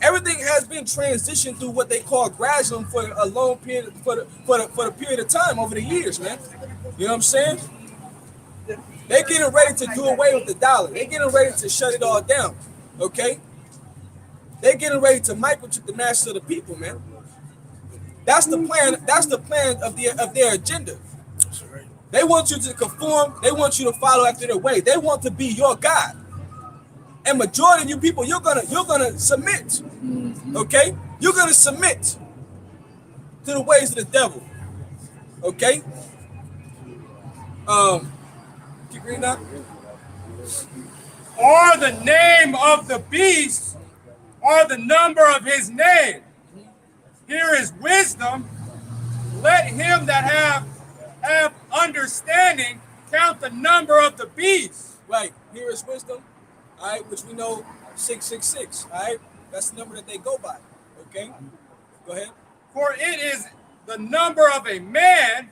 A: Everything has been transitioned through what they call gradualism for a long period, for the period of time over the years, man. You know what I'm saying? They're getting ready to do away with the dollar. They're getting ready to shut it all down, okay? They're getting ready to microchip the masses of the people, man. That's the plan. That's the plan of their agenda. They want you to conform. They want you to follow after their way. They want to be your God. And majority of you people, you're gonna submit. Okay? You're gonna submit to the ways of the devil. Okay? Keep reading that.
B: Or the name of the beast, or the number of his name. Here is wisdom. Let him that have understanding count the number of the beast.
A: Right. Here is wisdom. All right, which we know 666. All right, that's the number that they go by. Okay, go ahead.
B: For it is the number of a man,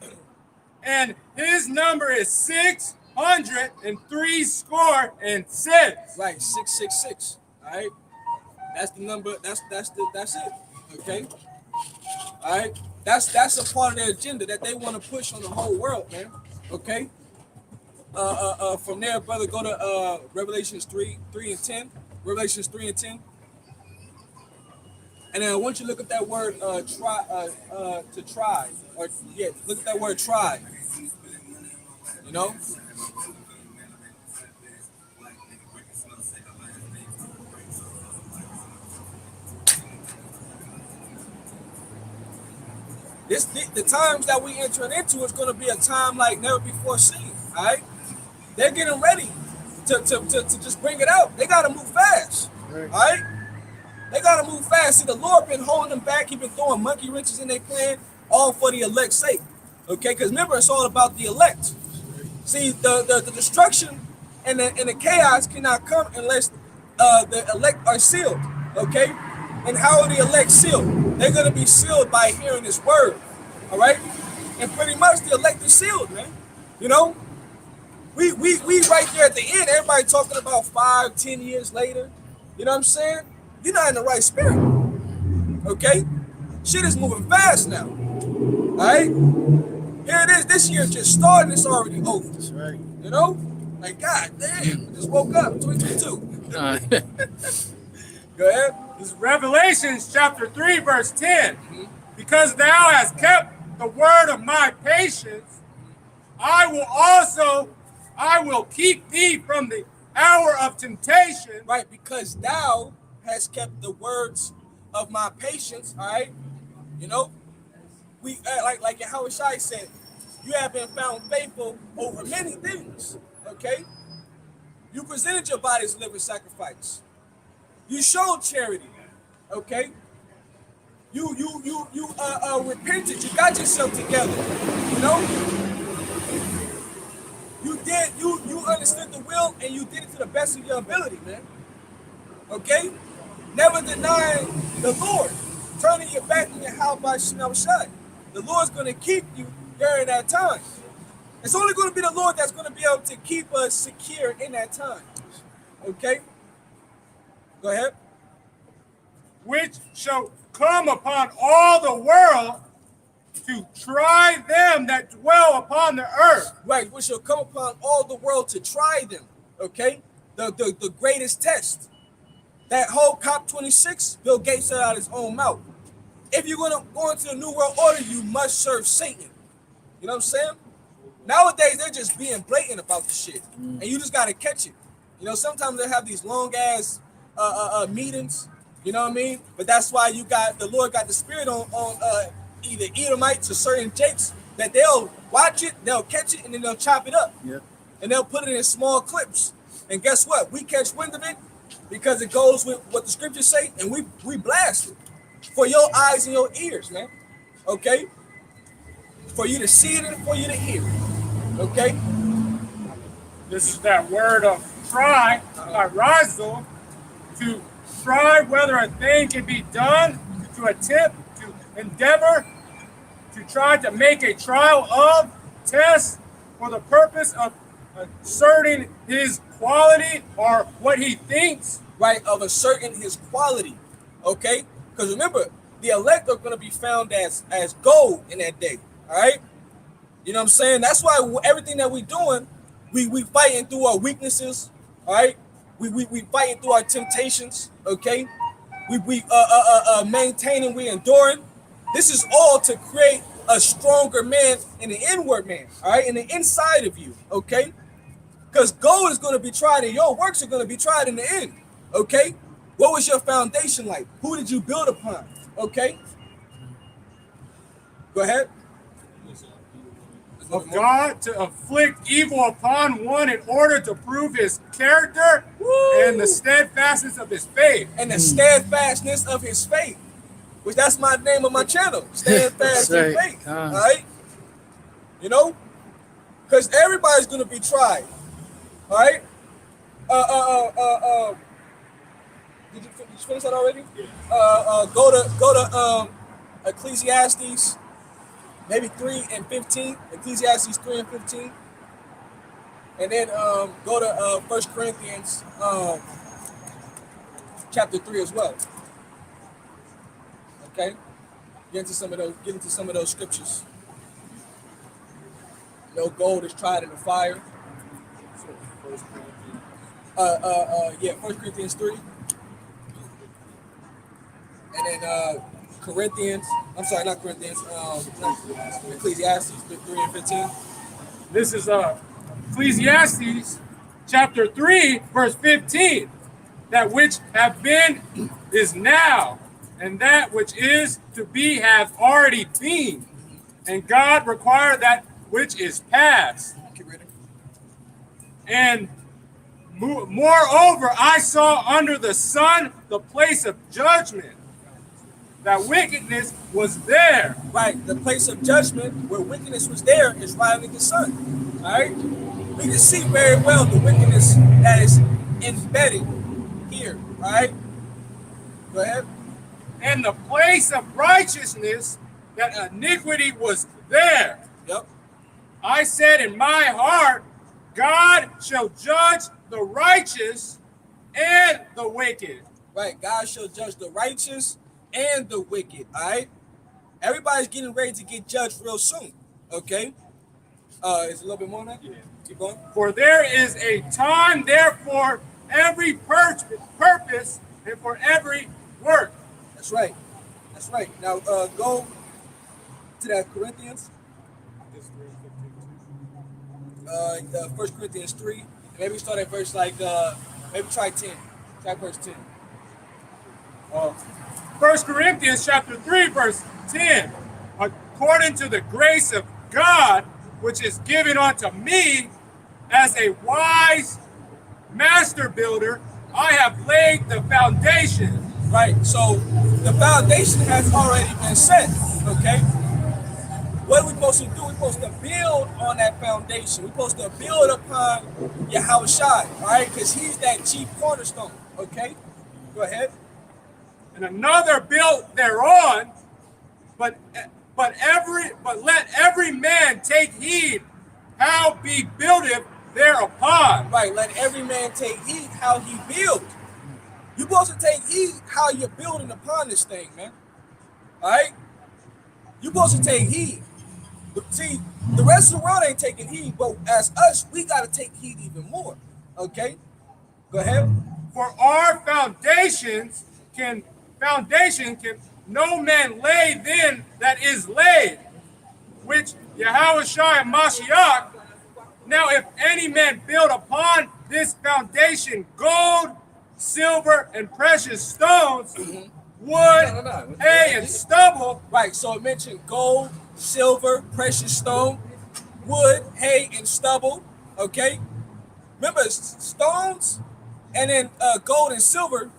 B: and his number is 666.
A: Right, 666. All right, that's the number. That's it. Okay. All right, that's a part of their agenda that they want to push on the whole world, man. Okay. From there, brother, go to Revelations 3 and 10. Revelations 3 and 10. And then I want you to look at that word try, or yeah, look at that word try. You know? The times that we entering into is going to be a time like never before seen. All right, they're getting ready to just bring it out. They got to move fast. Right. All right, they got to move fast. See, the Lord been holding them back. He been throwing monkey wrenches in their plan, all for the elect's sake. Okay, because remember, it's all about the elect. See, the destruction and the chaos cannot come unless the elect are sealed. Okay, and how are the elect sealed? They're going to be sealed by hearing His word. All right, and pretty much the elect is sealed, man. You know, we right there at the end. Everybody talking about 5-10 years later. You know what I'm saying? You're not in the right spirit. Okay, shit is moving fast now. All right, here it is. This year just started. It's already over. That's right. You know, like God damn, I just woke up. 2022. Go ahead.
B: This is Revelations chapter 3, verse 10. Because thou hast kept the word of my patience, I will keep thee from the hour of temptation.
A: Right, because thou hast kept the words of my patience. All right, you know, we like Yahweh Shai said, you have been found faithful over many things. Okay, you presented your body as a living sacrifice. You showed charity. Okay, you repented. You got yourself together. You know. You understood the will and you did it to the best of your ability, man. Okay? Never denying the Lord. Turning your back on your house by shut. The Lord's going to keep you during that time. It's only going to be the Lord that's going to be able to keep us secure in that time. Okay? Go ahead.
B: Which shall come upon all the world to try them that dwell upon the earth.
A: Right, which shall come upon all the world to try them. Okay? The greatest test. That whole COP26, Bill Gates said out his own mouth. If you're going to go into the New World Order, you must serve Satan. You know what I'm saying? Nowadays, they're just being blatant about the shit. And you just got to catch it. You know, sometimes they have these long-ass meetings. You know what I mean? But that's why the Lord got the spirit on either Edomites or certain Jakes that they'll watch it, they'll catch it, and then they'll chop it up.
C: Yep.
A: And they'll put it in small clips. And guess what? We catch wind of it because it goes with what the scriptures say, and we blast it for your eyes and your ears, man. Okay? For you to see it and for you to hear it. Okay?
B: This is that word of try, arizal, to try whether a thing can be done, to attempt, to endeavor, to try to make a trial of, test for the purpose of asserting his quality or what he thinks.
A: Right, of asserting his quality. Okay? Because remember, the elect are going to be found as gold in that day. All right? You know what I'm saying? That's why everything that we're doing, we fighting through our weaknesses. All right? We fighting through our temptations. Okay? We maintaining, we enduring. This is all to create a stronger man in the inward man, all right, in the inside of you, okay? Because gold is going to be tried and your works are going to be tried in the end, okay? What was your foundation like? Who did you build upon, okay? Go ahead.
B: Of God to afflict evil upon one in order to prove his character and the steadfastness of his faith.
A: And the steadfastness of his faith. Which that's my name of my channel, Steadfast in Faith, all right? You know, because everybody's gonna be tried, all right? Did you finish that already? Yeah. Go to Ecclesiastes, maybe 3:15. Ecclesiastes 3:15, and then go to 1 Corinthians chapter 3 as well. Okay, get into some of those scriptures. No gold is tried in the fire. 1 Corinthians 3. And then Ecclesiastes 3:15.
B: This is Ecclesiastes chapter 3, verse 15. That which have been is now, and that which is to be hath already been. And God required that which is past. And moreover, I saw under the sun the place of judgment. That wickedness was there.
A: Right, the place of judgment where wickedness was there is right under the sun. All right, we can see very well the wickedness that is embedded here. All right, go ahead.
B: And the place of righteousness, that iniquity was there.
A: Yep.
B: I said in my heart, God shall judge the righteous and the wicked.
A: Right, God shall judge the righteous and the wicked. All right, everybody's getting ready to get judged real soon. Okay, is a little bit more than that? Yeah. Keep going.
B: For there is a time, therefore, every purpose and for every work.
A: That's right. That's right. Now go to that Corinthians. 1 Corinthians 3. Maybe start at verse maybe try 10. Try verse 10.
B: 1 Corinthians chapter 3, verse 10. According to the grace of God, which is given unto me as a wise master builder, I have laid the foundation.
A: Right. So the foundation has already been set. Okay. What are we supposed to do? We're supposed to build on that foundation. We're supposed to build upon Yahweh, all right? Because he's that chief cornerstone. Okay. Go ahead.
B: And another built thereon, but let every man take heed how he buildeth thereupon.
A: Right, let every man take heed how he builds. You're supposed to take heed how you're building upon this thing, man. All right? You're supposed to take heed. But see, the rest of the world ain't taking heed, but as us, we got to take heed even more. Okay? Go ahead.
B: For our foundation can no man lay then that is laid, which Yahweh and Mashiach. Now if any man build upon this foundation gold, silver, and precious stones, wood, hay, and stubble.
A: Right, so it mentioned gold, silver, precious stone, wood, hay, and stubble. Okay? Remember, stones and then gold and silver,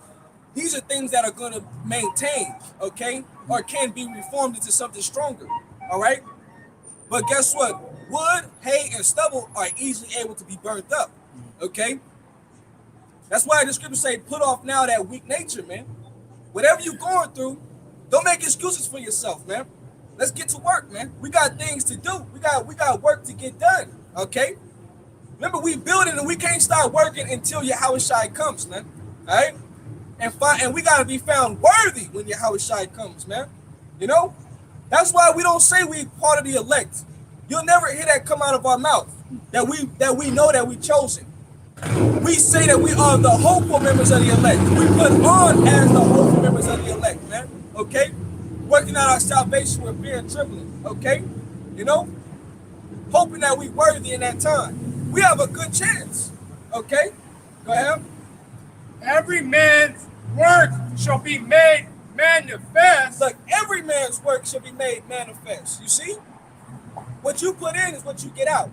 A: these are things that are going to maintain, okay, or can be reformed into something stronger, all right? But guess what? Wood, hay, and stubble are easily able to be burnt up, okay? That's why the scriptures say, put off now that weak nature, man. Whatever you're going through, don't make excuses for yourself, man. Let's get to work, man. We got things to do. We got work to get done, okay? Remember, we building and we can't start working until Yahweh comes, man, all right? And we gotta be found worthy when Yahweh comes, man. You know, that's why we don't say we part of the elect. You'll never hear that come out of our mouth. That we know that we chosen. We say that we are the hopeful members of the elect. We put on as the hopeful members of the elect, man. Okay, working out our salvation with fear and trembling. Okay, you know, hoping that we worthy in that time. We have a good chance. Okay, go ahead.
B: Every man's work shall be made manifest.
A: Look, every man's work shall be made manifest. You see? What you put in is what you get out.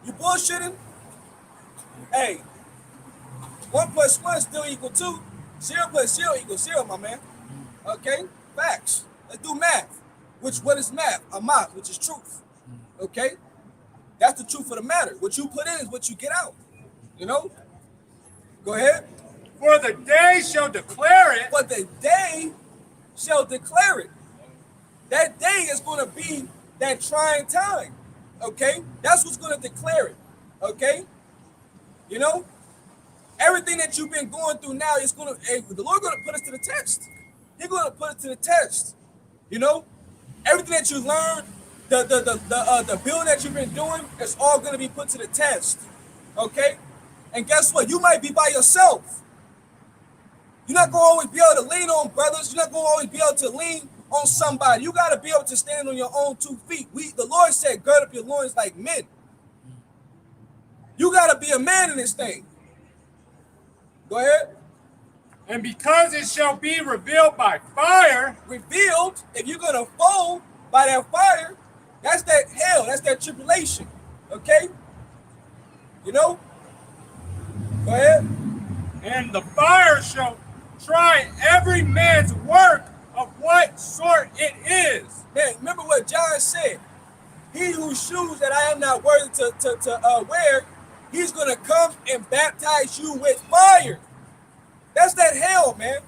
A: You bullshitting? Hey, 1 + 1 still equal 2. 0 + 0 equals 0, my man. Okay? Facts. Let's do math. What is math? A math, which is truth. Okay? That's the truth of the matter. What you put in is what you get out. You know? Go ahead.
B: For the day shall declare it.
A: For the day shall declare it. That day is going to be that trying time. Okay? That's what's going to declare it. Okay? You know? Everything that you've been going through now is going to, the Lord going to put us to the test. He's going to put it to the test. You know? Everything that you learned, the building that you've been doing, it's all going to be put to the test. Okay? And guess what? You might be by yourself. You're not going to always be able to lean on brothers. You're not going to always be able to lean on somebody. You got to be able to stand on your own 2 feet. The Lord said, gird up your loins like men. You got to be a man in this thing. Go ahead.
B: And because it shall be revealed by fire.
A: Revealed, if you're going to fall by that fire, that's that hell. That's that tribulation. Okay? You know? Go ahead.
B: And the fire shall try every man's work of what sort it is.
A: Man, remember what John said. He whose shoes that I am not worthy to wear, he's going to come and baptize you with fire. That's that hell, man.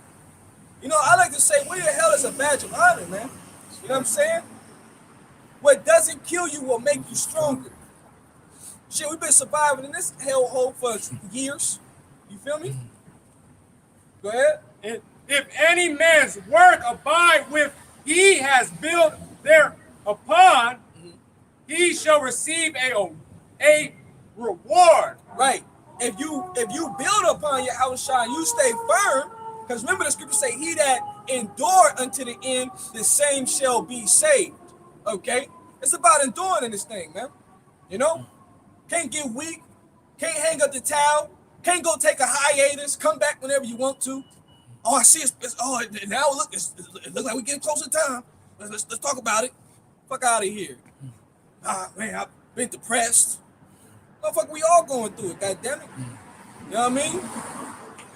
A: You know, I like to say, wearing hell is a badge of honor, man. You know what I'm saying? What doesn't kill you will make you stronger. Shit, we've been surviving in this hellhole for years. You feel me? Go ahead.
B: And if any man's work abide with he has built thereupon, he shall receive a reward.
A: Right. If you build upon your house shine, you stay firm, Because remember the scripture say, he that endure unto the end, the same shall be saved. Okay? It's about enduring in this thing, man. You know? Can't get weak. Can't hang up the towel. Can't go take a hiatus. Come back whenever you want to. Oh, I see oh, now look, it looks like we're getting close to time. Let's talk about it. Fuck out of here. Ah, man, I've been depressed. Motherfucker, we all going through it, goddammit. You know what I mean?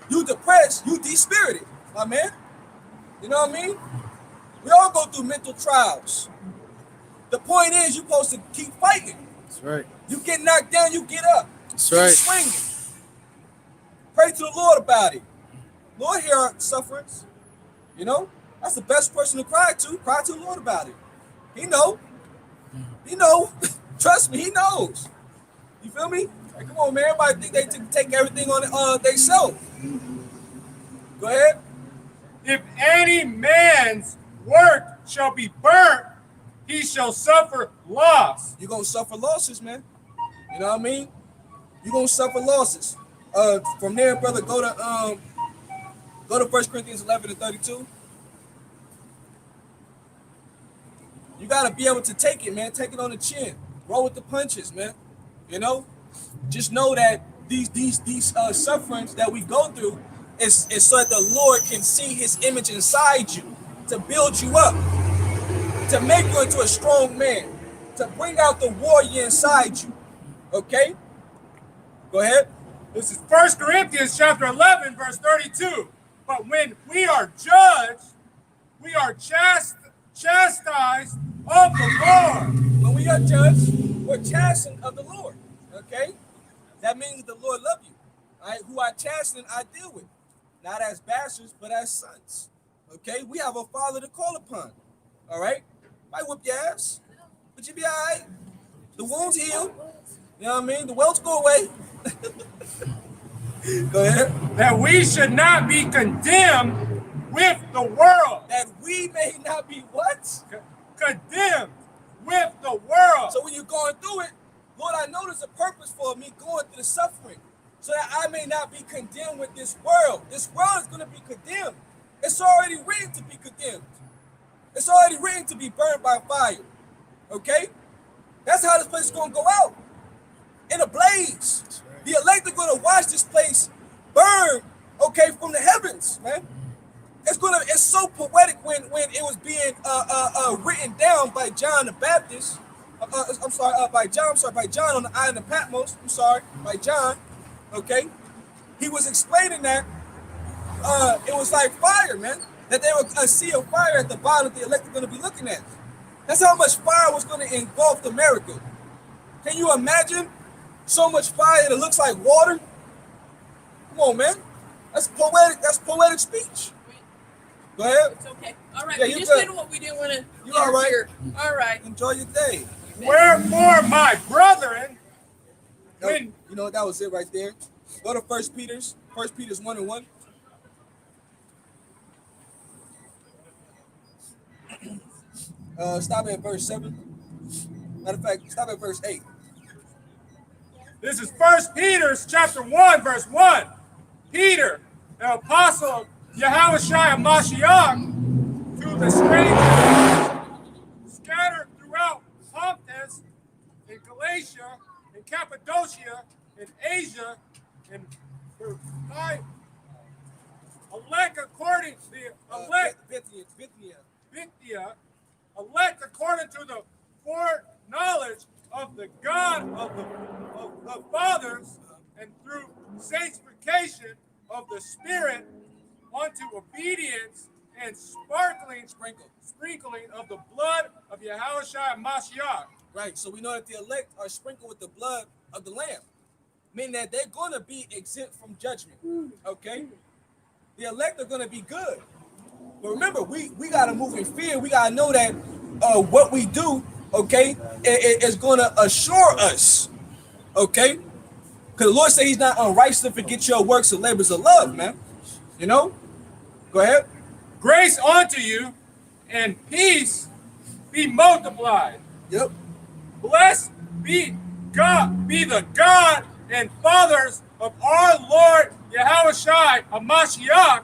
A: You depressed, you de-spirited, my man. You know what I mean? We all go through mental trials. The point is, you're supposed to keep fighting.
C: That's right.
A: You get knocked down, you get up.
C: That's
A: keep
C: right.
A: swinging. Pray to the Lord about it. Lord, hear our sufferings. You know? That's the best person to cry to. Cry to the Lord about it. He know. He know. Trust me, he knows. You feel me? Like, come on, man. Everybody think they take everything on themselves. Go ahead.
B: If any man's work shall be burnt, he shall suffer loss.
A: You're going to suffer losses, man. You know what I mean? You're going to suffer losses. From there, brother, go to 1 Corinthians 11 and 32. You got to be able to take it, man. Take it on the chin. Roll with the punches, man. You know? Just know that these sufferings that we go through is so that the Lord can see his image inside you, to build you up, to make you into a strong man, to bring out the warrior inside you. Okay? Go ahead.
B: This is 1 Corinthians chapter 11, verse 32. But when we are judged, we are chastised of the Lord.
A: When we are judged, we're chastened of the Lord. Okay? That means the Lord loves you. All right? Who I chasten, I deal with. Not as bastards, but as sons. Okay? We have a father to call upon. All right? Might whip your ass, but you be all right. The wounds heal. You know what I mean? The welts go away. Go ahead.
B: That we should not be condemned with the world.
A: That we may not be what?
B: Condemned with the world.
A: So when you're going through it, Lord, I know there's a purpose for me going through the suffering, so that I may not be condemned with this world. This world is going to be condemned. It's already written to be condemned. It's already written to be burned by fire. Okay? That's how this place is going to go out. In a blaze. Right. The elect are going to watch this place burn, okay, from the heavens, man. It's so poetic when it was being written down by John the Baptist. By John on the island of Patmos. By John. Okay? He was explaining that it was like fire, man. That there was a sea of fire at the bottom that the elect are going to be looking at. That's how much fire was going to engulf America. Can you imagine so much fire that looks like water? Come on, man. That's poetic. That's poetic speech. Go ahead.
D: It's okay. All right.
A: Yeah,
D: We just
A: good.
D: did what we didn't want to.
A: You all right?
D: All right.
A: Enjoy your day.
B: Wherefore, my brethren,
A: You know that was it right there. Go to 1 Peter's 1 and 1. Stop at verse 7. Matter of fact, stop at verse 8.
B: This is 1 Peter chapter 1, verse 1. Peter, the apostle of Yahweh Mashiach, to the strangers scattered throughout Pontus, in Galatia, in Cappadocia, in Asia, and by elect according to the elect Bithynia, elect according to the foreknowledge of the God of the fathers, and through sanctification of the Spirit unto obedience and sprinkling of the blood of Yahweh Mashiach.
A: Right. So we know that the elect are sprinkled with the blood of the Lamb, meaning that they're going to be exempt from judgment. Okay. The elect are going to be good. But remember, we got to move in fear. We got to know that what we do, okay, is going to assure us, okay? Because the Lord said he's not unrighteous to forget your works and labors of love, man. You know? Go ahead.
B: Grace unto you and peace be multiplied.
A: Yep.
B: Blessed be the God and fathers of our Lord Yahweh Mashiach,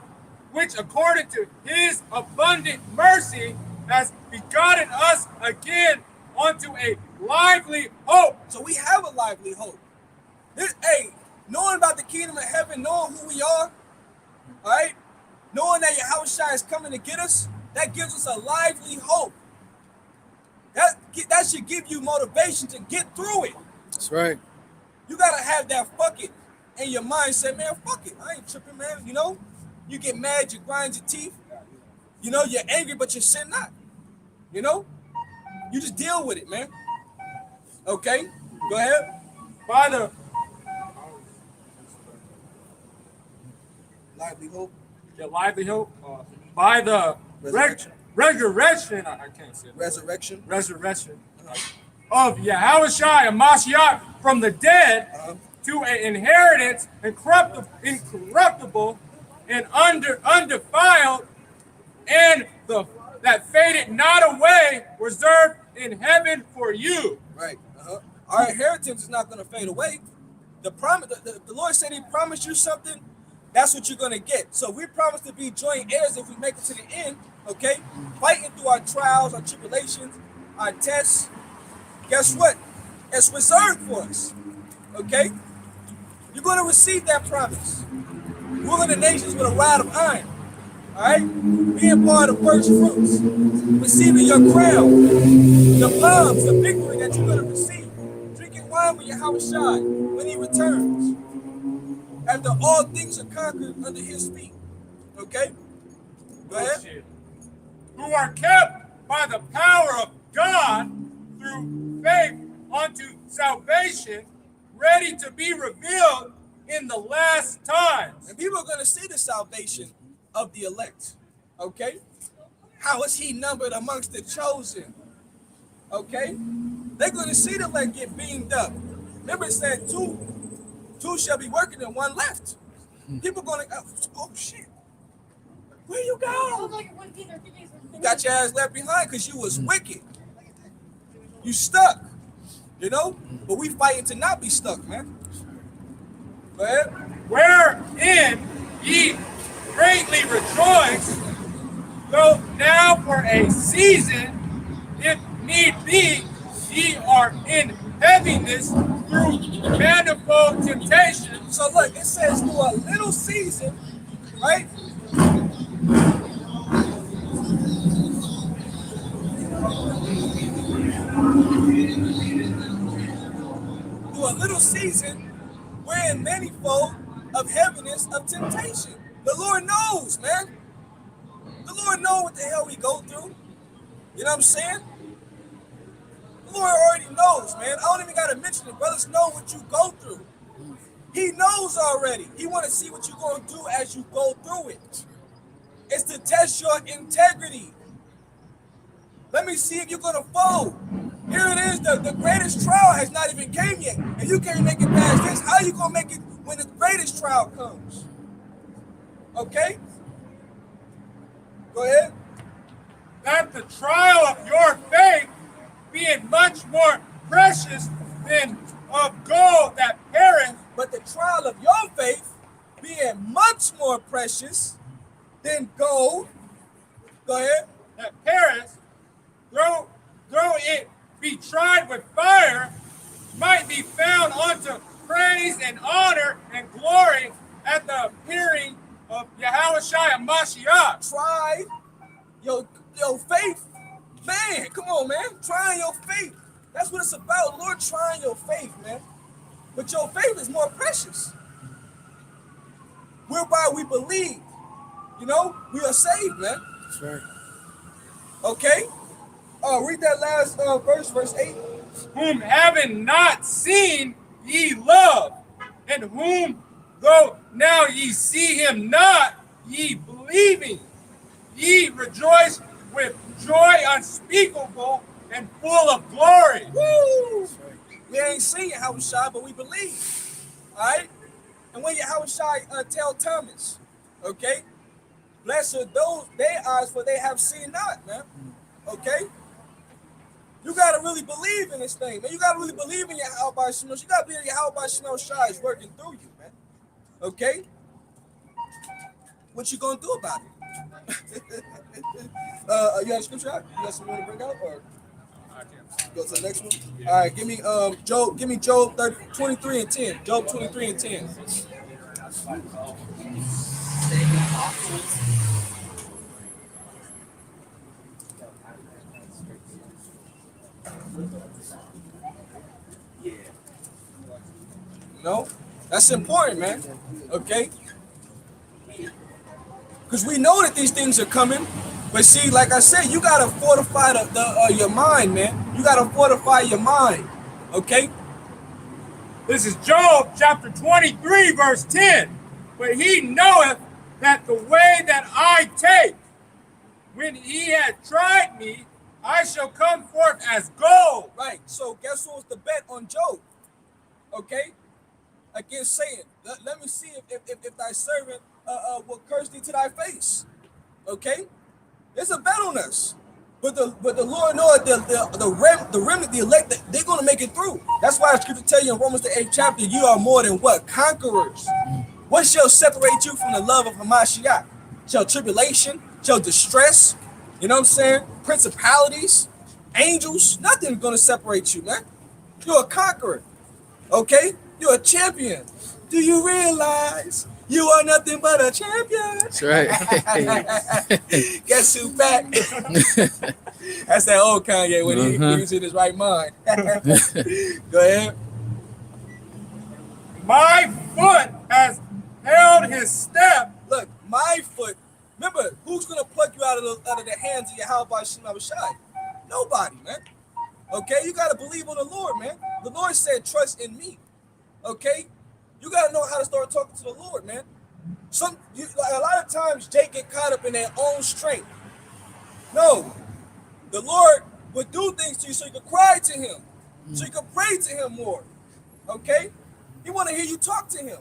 B: which according to his abundant mercy has begotten us again unto a lively hope.
A: So we have a lively hope. Hey, knowing about the kingdom of heaven, knowing who we are, all right, knowing that Yahweh is coming to get us, that gives us a lively hope. That should give you motivation to get through it.
C: That's right.
A: You gotta have that fuck it in your mind. Say, man, fuck it. I ain't tripping, man. You know, you get mad, you grind your teeth. You know, you're angry, but you sin not. You know, you just deal with it, man. Okay, go ahead.
B: By the
A: Lively hope.
B: lively hope, by the
A: Resurrection.
B: resurrection, I can't say that. Resurrection of Yahweh and Mashiach from the dead to an inheritance incorruptible and undefiled, and that faded not away, reserved in heaven for you.
A: Right. Our inheritance is not going to fade away. The Lord said He promised you something. That's what you're going to get. So we promise to be joint heirs if we make it to the end. Okay, fighting through our trials, our tribulations, our tests. Guess what? It's reserved for us. Okay, you're going to receive that promise. Ruling the nations with a rod of iron. All right, being part of first fruits, receiving your crown, the palms, the victory that you're going to receive, drinking wine with Yahweh when He returns, after all things are conquered under His feet. Okay, go ahead.
B: Who are kept by the power of God through faith unto salvation, ready to be revealed in the last times.
A: And people are going to see the salvation of the elect. Okay? How is He numbered amongst the chosen? Okay? They're going to see the elect get beamed up. Remember it said two shall be working and one left. People going to, oh shit. Where you go? You got your ass left behind because you was wicked. You stuck. You know? But we fighting to not be stuck, man. Go ahead.
B: Wherein ye greatly rejoice, though now for a season, if need be, ye are in heaviness through manifold temptations.
A: So look, it says through a little season, right? Through a little season, we're in manifold of heaviness of temptation. The Lord knows, man. The Lord knows what the hell we go through. You know what I'm saying? The Lord already knows, man. I don't even got to mention it. Brothers know what you go through. He knows already. He want to see what you're going to do as you go through it. It's to test your integrity. Let me see if you're going to fold. Here it is. The greatest trial has not even came yet. And you can't make it past this. How are you going to make it when the greatest trial comes? Okay? Go ahead.
B: That the trial of your faith, being much more precious than of gold that perisheth,
A: But the trial of your faith, being much more precious than gold, go ahead,
B: that perisheth, though it be tried with fire, might be found unto praise and honor and glory at the appearing of Yahweh and Mashiach.
A: try your faith. Man, come on, man. Trying your faith. That's what it's about. Lord, trying your faith, man. But your faith is more precious. Whereby we believe. You know, we are saved, man.
C: That's right.
A: Okay? Read that last verse 8.
B: Whom having not seen ye love, and whom though now ye see him not, ye believing, ye rejoice with joy unspeakable and full of glory.
A: Woo! We ain't seen Yahushua, but we believe. All right? And when Yahushua tell Thomas, okay, blessed are those their eyes, for they have seen not, man. Okay? You got to really believe in this thing, man. You got to really believe in Yahweh Shemel. You got to believe Yahweh Shemel Shai is working through you, man. Okay? What you gonna do about it? You have a scripture out? You got something to bring out, or go to the next one? All right, give me Job. Give me Job 23 and 10. Job 23 and 10. No, that's important, man. Okay, because we know that these things are coming. But see, like I said, you gotta fortify your mind, man. You gotta fortify your mind. Okay.
B: This is Job chapter 23, verse 10. But he knoweth that the way that I take, when he had tried me, I shall come forth as gold.
A: Right. So guess what was the bet on Job? Okay. Against Satan. Let me see if thy servant will curse thee to thy face. Okay. There's a bet on us. But the Lord knows the remnant, the elect, they're gonna make it through. That's why the scripture tell you in Romans the 8th chapter, you are more than what? Conquerors. What shall separate you from the love of Hamashiach? Shall tribulation, shall distress, you know what I'm saying? Principalities, angels, nothing's gonna separate you, man. You're a conqueror, okay? You're a champion. Do you realize you are nothing but a champion?
C: That's right.
A: Guess who back? That's that old Kanye when he was in his right mind. Go ahead.
B: My foot has held his step.
A: Look, my foot. Remember, who's gonna pluck you out of the hands of Yahweh Shai? Nobody, man. Okay, you gotta believe on the Lord, man. The Lord said, "Trust in me." Okay, you gotta know how to start talking to the Lord, man. A lot of times, Jake get caught up in their own strength. No, the Lord would do things to you so you can cry to Him, so you can pray to Him more. Okay, He want to hear you talk to Him.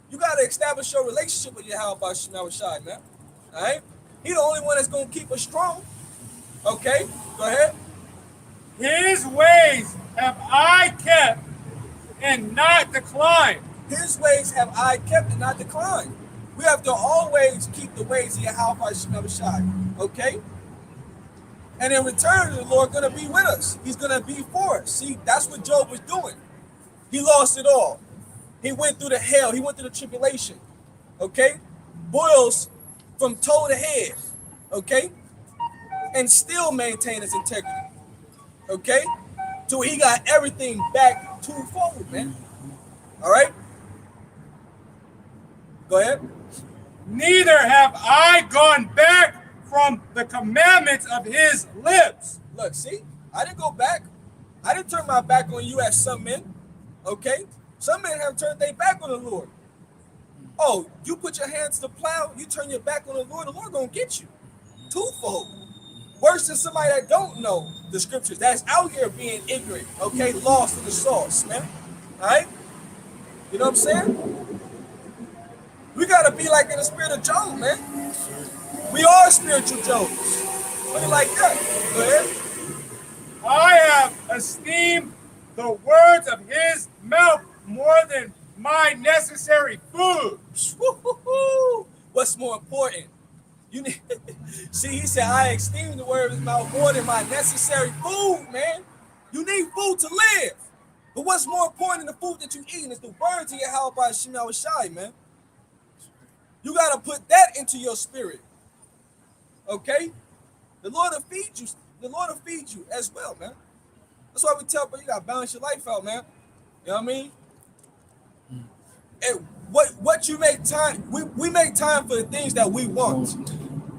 A: You gotta establish your relationship with Yahweh Shai, man. All right, He the only one that's gonna keep us strong. Okay, go ahead.
B: His ways have I kept and not declined.
A: His ways have I kept and not declined. We have to always keep the ways of Yahweh Shai. Okay? And in return, the Lord gonna be with us. He's gonna be for us. See, that's what Job was doing. He lost it all. He went through the hell. He went through the tribulation. Okay? Boils from toe to head. Okay? And still maintain his integrity. Okay? So he got everything back twofold, man. All right? Go ahead.
B: Neither have I gone back from the commandments of his lips.
A: Look, see, I didn't go back. I didn't turn my back on you as some men. Okay? Some men have turned their back on the Lord. Oh, you put your hands to the plow, you turn your back on the Lord gonna get you. Twofold. Worse than somebody that don't know the scriptures, that's out here being ignorant, okay? Lost in the sauce, man. All right? You know what I'm saying? We gotta be like in the spirit of Job, man. We are spiritual Jobs. Look like that. Go ahead.
B: I have esteemed the words of his mouth more than my necessary food.
A: What's more important? You need. See, he said, "I esteem the word of his mouth more than my necessary food, man. You need food to live, but what's more important than the food that you eat is the words of Yahweh Shai, man. You gotta put that into your spirit, okay? The Lord will feed you. The Lord will feed you as well, man. That's why we tell people you gotta balance your life out, man. You know what I mean? And what you make time, we make time for the things that we want.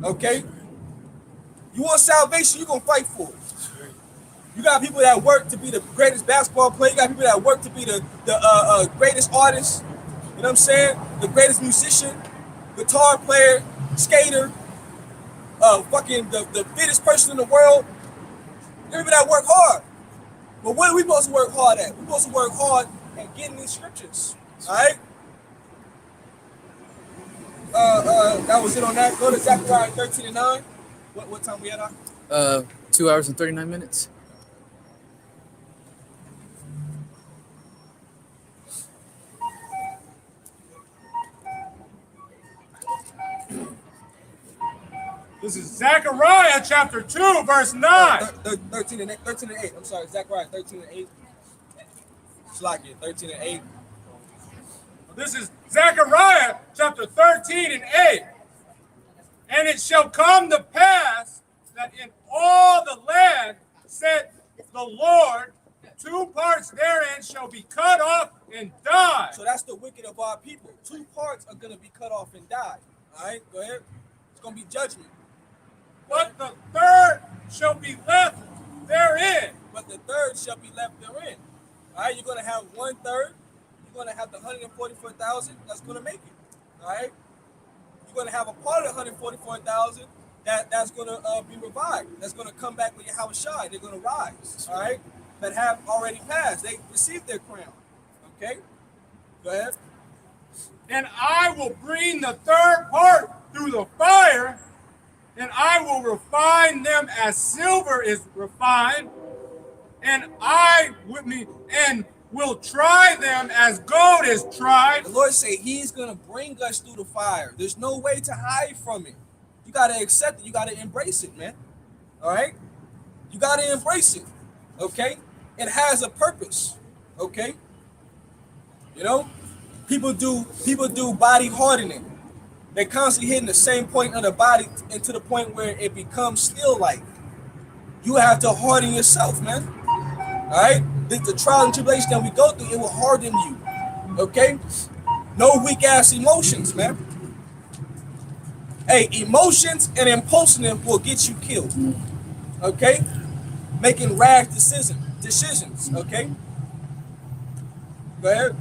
A: Okay? You want salvation, you're gonna fight for it. You got people that work to be the greatest basketball player, you got people that work to be the greatest artist, you know what I'm saying? The greatest musician, guitar player, skater, fucking the fittest person in the world. There are people that work hard. But what are we supposed to work hard at? We're supposed to work hard at getting these scriptures. Alright? That was it on that. Go to Zechariah 13 and 9. What time we at?
C: 2 hours and 39 minutes.
B: This is Zechariah chapter 2, verse 9.
A: 13 and 8. I'm sorry, Zechariah 13 and 8. Slack it, 13 and 8.
B: This is Zechariah chapter 13 and 8. And it shall come to pass that in all the land, said the Lord, 2 parts therein shall be cut off and die.
A: So that's the wicked of our people. 2 parts are going to be cut off and die. All right, go ahead. It's going to be judgment.
B: But the third shall be left therein.
A: But the third shall be left therein. All right, you're going to have 1/3. You're going to have the 144,000 that's going to make it. All right, you're going to have a part of the 144,000 that's going to be revived. That's going to come back with Yahweh Shai. They're going to rise. All right, that have already passed. They received their crown. Okay, go ahead.
B: And I will bring the third part through the fire, and I will refine them as silver is refined, and will try them as gold is tried.
A: The Lord say He's gonna bring us through the fire. There's no way to hide from it. You gotta accept it. You gotta embrace it, man. All right, you gotta embrace it. Okay, it has a purpose. Okay, you know, people do body hardening. They're constantly hitting the same point of the body and to the point where it becomes steel-like. You have to harden yourself, man. All right? The trial and tribulation that we go through, it will harden you. Okay? No weak-ass emotions, man. Hey, emotions and impulsiveness will get you killed. Okay? Making rash decisions. Okay? Go ahead.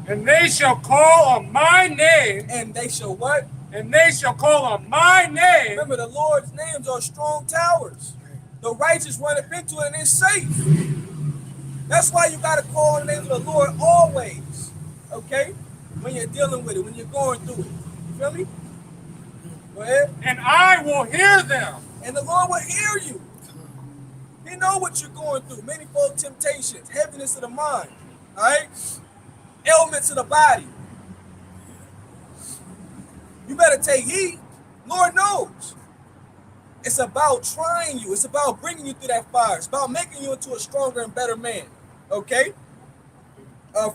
B: And they shall call on my name.
A: And they shall what?
B: And they shall call on my name.
A: Remember, the Lord's names are strong towers. The righteous run up into it and it's safe. That's why you got to call on the name of the Lord always. Okay? When you're dealing with it, when you're going through it. You feel me? Go ahead.
B: And I will hear them.
A: And the Lord will hear you. He know what you're going through. Manifold temptations, heaviness of the mind. All right? Ailments of the body. You better take heed. Lord knows. It's about trying you. It's about bringing you through that fire. It's about making you into a stronger and better man. Okay?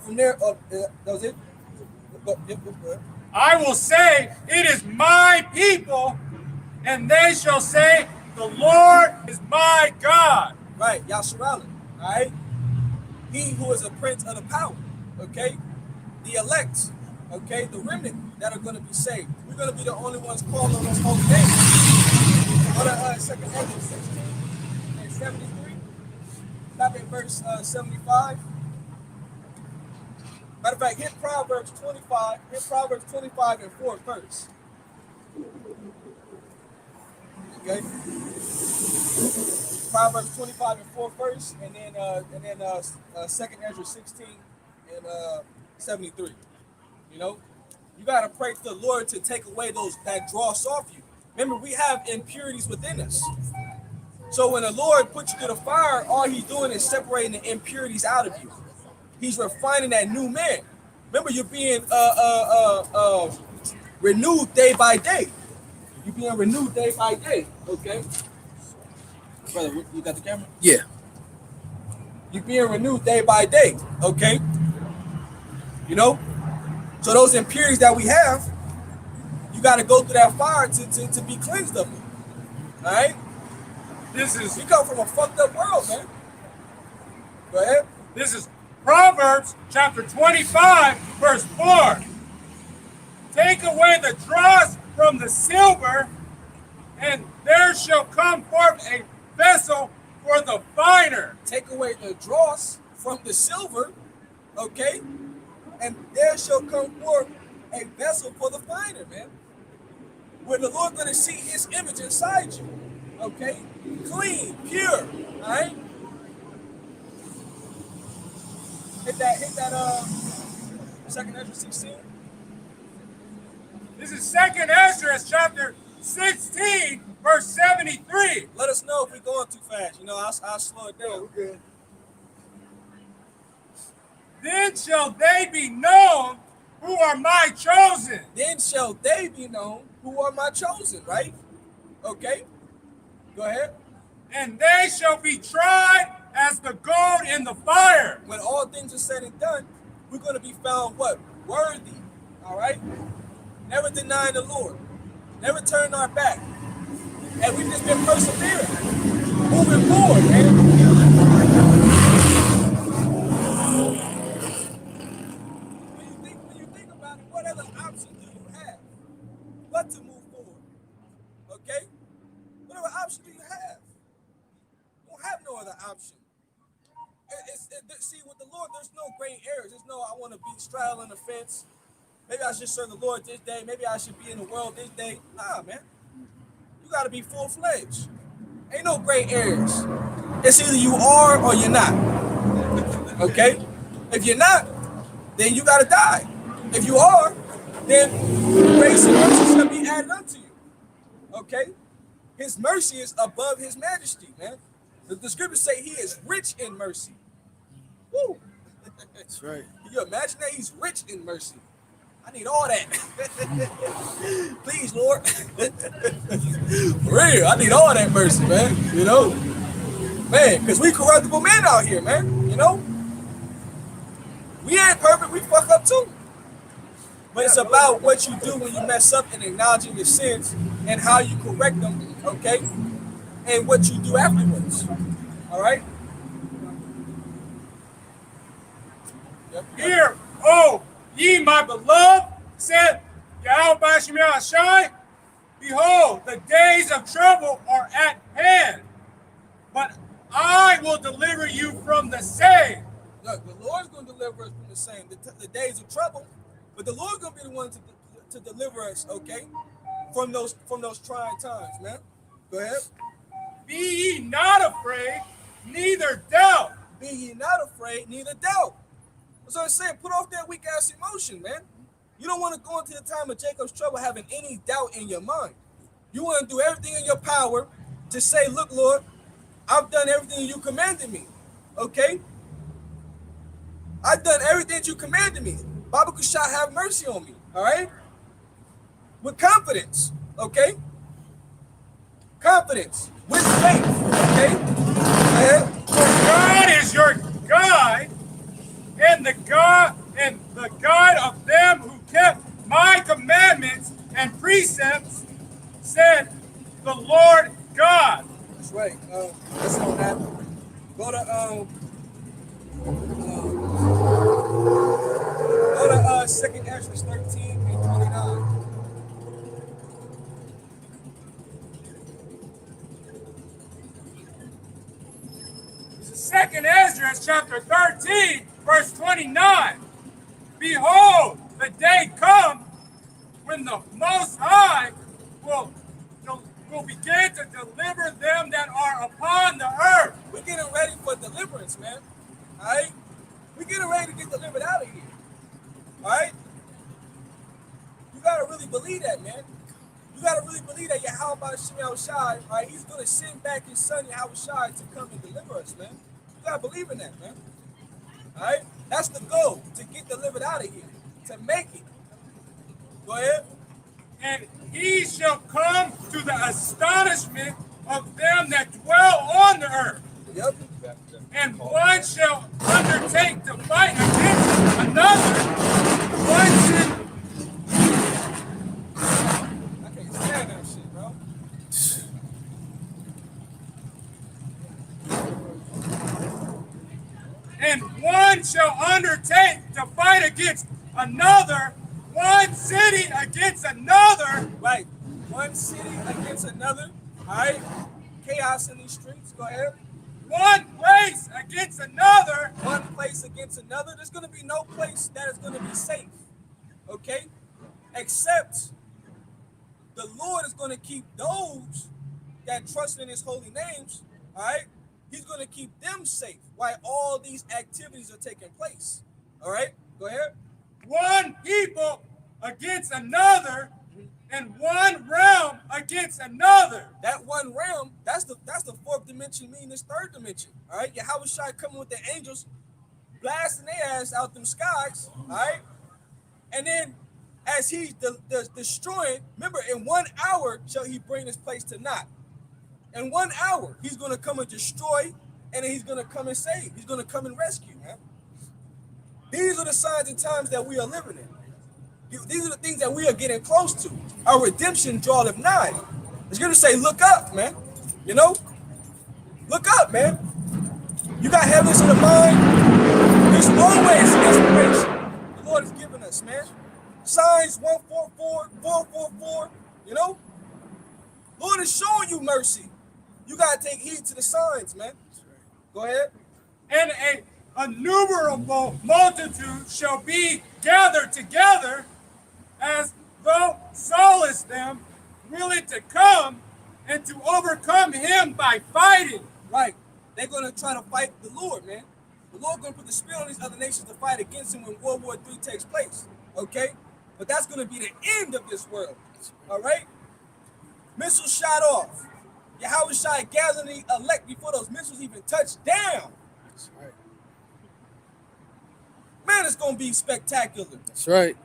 A: From there, that was it.
B: I will say, it is my people, and they shall say, the Lord is my God.
A: Right, Yasharallah. All right? He who is a prince of the power. Okay? The elect. Okay? The remnant that are going to be saved. We're going to be the only ones calling on those holy names. Go to 2 Ezra 16 and 73. Stop at verse 75. Matter of fact, hit Proverbs 25. Hit Proverbs 25 and 4 first. Okay? Proverbs 25 and 4 first, and then 2 Ezra 16 and 73. You know, you gotta pray to the Lord to take away those that dross off you. Remember, we have impurities within us. So when the Lord puts you through the fire, all He's doing is separating the impurities out of you. He's refining that new man. Remember, you're being renewed day by day. You're being renewed day by day. Okay, brother, you got the camera?
C: Yeah.
A: You're being renewed day by day. Okay. You know, so those impurities that we have, you got to go through that fire to be cleansed of them. All right. You come from a fucked up world, man. Go ahead.
B: This is Proverbs chapter 25, verse 4. Take away the dross from the silver, and there shall come forth a vessel for the finer.
A: Take away the dross from the silver, okay? And there shall come forth a vessel for the finer, man. Where the Lord gonna see His image inside you, okay? Clean, pure, all right? Hit that 2 Ezra 16.
B: This is 2 Ezra chapter 16, verse 73.
A: Let us know if we're going too fast. You know, I'll slow it down. We're good.
B: Then shall they be known who are my chosen.
A: Then shall they be known who are my chosen, right? Okay, go ahead.
B: And they shall be tried as the gold in the fire.
A: When all things are said and done, we're going to be found what? Worthy. All right? Never denying the Lord. Never turning our back. And we've just been persevering. Moving forward, man. When you think about it, what other option do you have but to move forward? Okay? What other option do you have? You don't have no other option. See, with the Lord, there's no gray areas. There's no, I want to be straddling the fence. Maybe I should serve the Lord this day. Maybe I should be in the world this day. Nah, man. You got to be full-fledged. Ain't no gray areas. It's either you are or you're not. Okay? If you're not, then you got to die. If you are, then grace and mercy shall be added unto you. Okay? His mercy is above his majesty, man. The scriptures say he is rich in mercy. Woo!
C: That's right.
A: Can you imagine that? He's rich in mercy. I need all that. Please, Lord. For real, I need all that mercy, man. You know? Man, because we corruptible men out here, man. You know? We ain't perfect, we fuck up too. But it's about what you do when you mess up and acknowledging your sins and how you correct them, okay? And what you do afterwards. All right? Yep.
B: Hear, oh, ye my beloved, said Yahweh Shai, behold, the days of trouble are at hand, but I will deliver you from the same.
A: Look, the Lord's going to deliver us from the same. The days of trouble, but the Lord's going to be the one to deliver us, okay? From those trying times, man. Go ahead.
B: Be ye not afraid, neither doubt.
A: Be ye not afraid, neither doubt. That's what I'm saying. Put off that weak ass emotion, man. You don't want to go into the time of Jacob's trouble having any doubt in your mind. You want to do everything in your power to say, look, Lord, I've done everything you commanded me. Okay? I've done everything that you commanded me. Baba Kushah, have mercy on me. All right? With confidence. Okay? Confidence. With faith. Okay?
B: For God is your guide, and the guide of them who kept my commandments and precepts, said the Lord God.
A: That's right. Let's on that. Go to 2nd Ezra 13 and 29.
B: This is 2nd Ezra chapter 13, verse 29. Behold, the day comes when the Most High will begin to deliver them that are upon the earth.
A: We're getting ready for deliverance, man. All right? We're getting ready to get delivered out of here. All right? You got to really believe that, man. You got to really believe that Yahweh Shai, right? He's going to send back his son, Yahweh Shai, to come and deliver us, man. You got to believe in that, man. All right? That's the goal, to get delivered out of here, to make it. Go ahead.
B: And he shall come to the astonishment of them that dwell on the earth.
A: Yep.
B: And one shall undertake to fight against another. One shall...
A: I can't stand that shit, bro.
B: And one shall undertake to fight against another, one city against another.
A: Right. One city against another. All right. Chaos in these streets. Go ahead.
B: One place against another.
A: One place against another. There's going to be no place that is going to be safe. Okay? Except the Lord is going to keep those that trust in his holy names. All right? He's going to keep them safe while all these activities are taking place. All right? Go ahead.
B: One people against another, and one realm against another.
A: That one realm, that's the fourth dimension, meaning this third dimension. All right? Yahweh Shai coming with the angels, blasting their ass out them skies. All right? And then as he's destroying, remember, in 1 hour shall he bring this place to naught. In 1 hour, he's going to come and destroy, and then he's going to come and save. He's going to come and rescue, man. These are the signs and times that we are living in. These are the things that we are getting close to. Our redemption draweth nigh. It's going to say, look up, man. You know? Look up, man. You got heavens in the mind. There's always inspiration the Lord has given us, man. Signs 144, 444, you know? Lord is showing you mercy. You got to take heed to the signs, man. Go ahead.
B: And a innumerable multitude shall be gathered together, as though solace them, willing to come and to overcome him by fighting.
A: Right. They're going to try to fight the Lord, man. The Lord going to put the spirit on these other nations to fight against him when World War III takes place. Okay? But that's going to be the end of this world. All right? Missiles shot off. Yahweh shot gathering the elect before those missiles even touched down.
C: That's right.
A: Man, it's going to be spectacular.
C: That's right.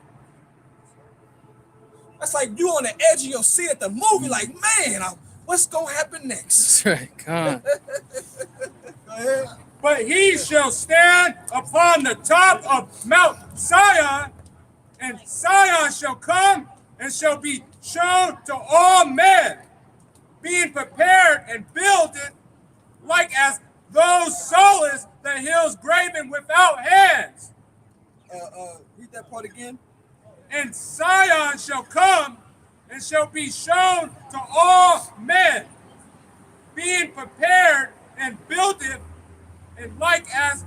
A: That's like you on the edge of your seat at the movie, like, man, what's going to happen next?
C: That's right. Come on.
A: Go ahead.
B: But he shall stand upon the top of Mount Zion, and Zion shall come and shall be shown to all men, being prepared and builded, like as those solace the hills graven without hands.
A: Read that part again.
B: And Zion shall come and shall be shown to all men, being prepared and builded, and like as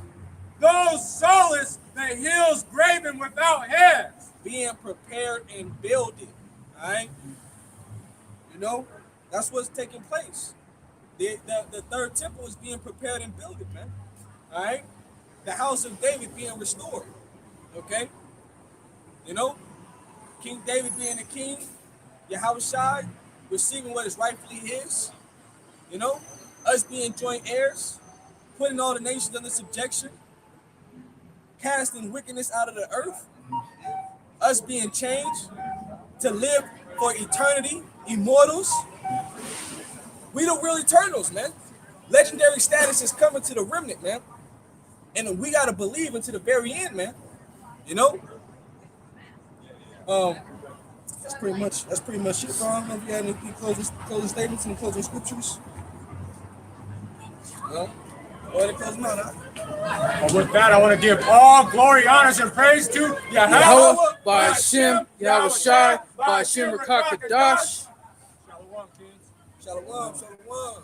B: those solace the hills graven without hands.
A: Being prepared and building. All right? You know, that's what's taking place. The third temple is being prepared and building, man. All right? The house of David being restored. Okay? You know? King David being the king. Yahweh Shai receiving what is rightfully his. You know? Us being joint heirs. Putting all the nations under subjection. Casting wickedness out of the earth. Us being changed to live for eternity. Immortals. We the real eternals, man. Legendary status is coming to the remnant, man. And we got to believe until the very end, man. You know? That's pretty much it, bro. I don't know if you had any closing statements and closing scriptures. Well, go ahead and close them out, huh?
B: Well, with that, I want to give all glory, honors, and praise to
C: Yahweh, by Hashem, Yahweh Shai, by Hashem Rakakadash.
B: Shalom, kings.
A: Shalom, shalom.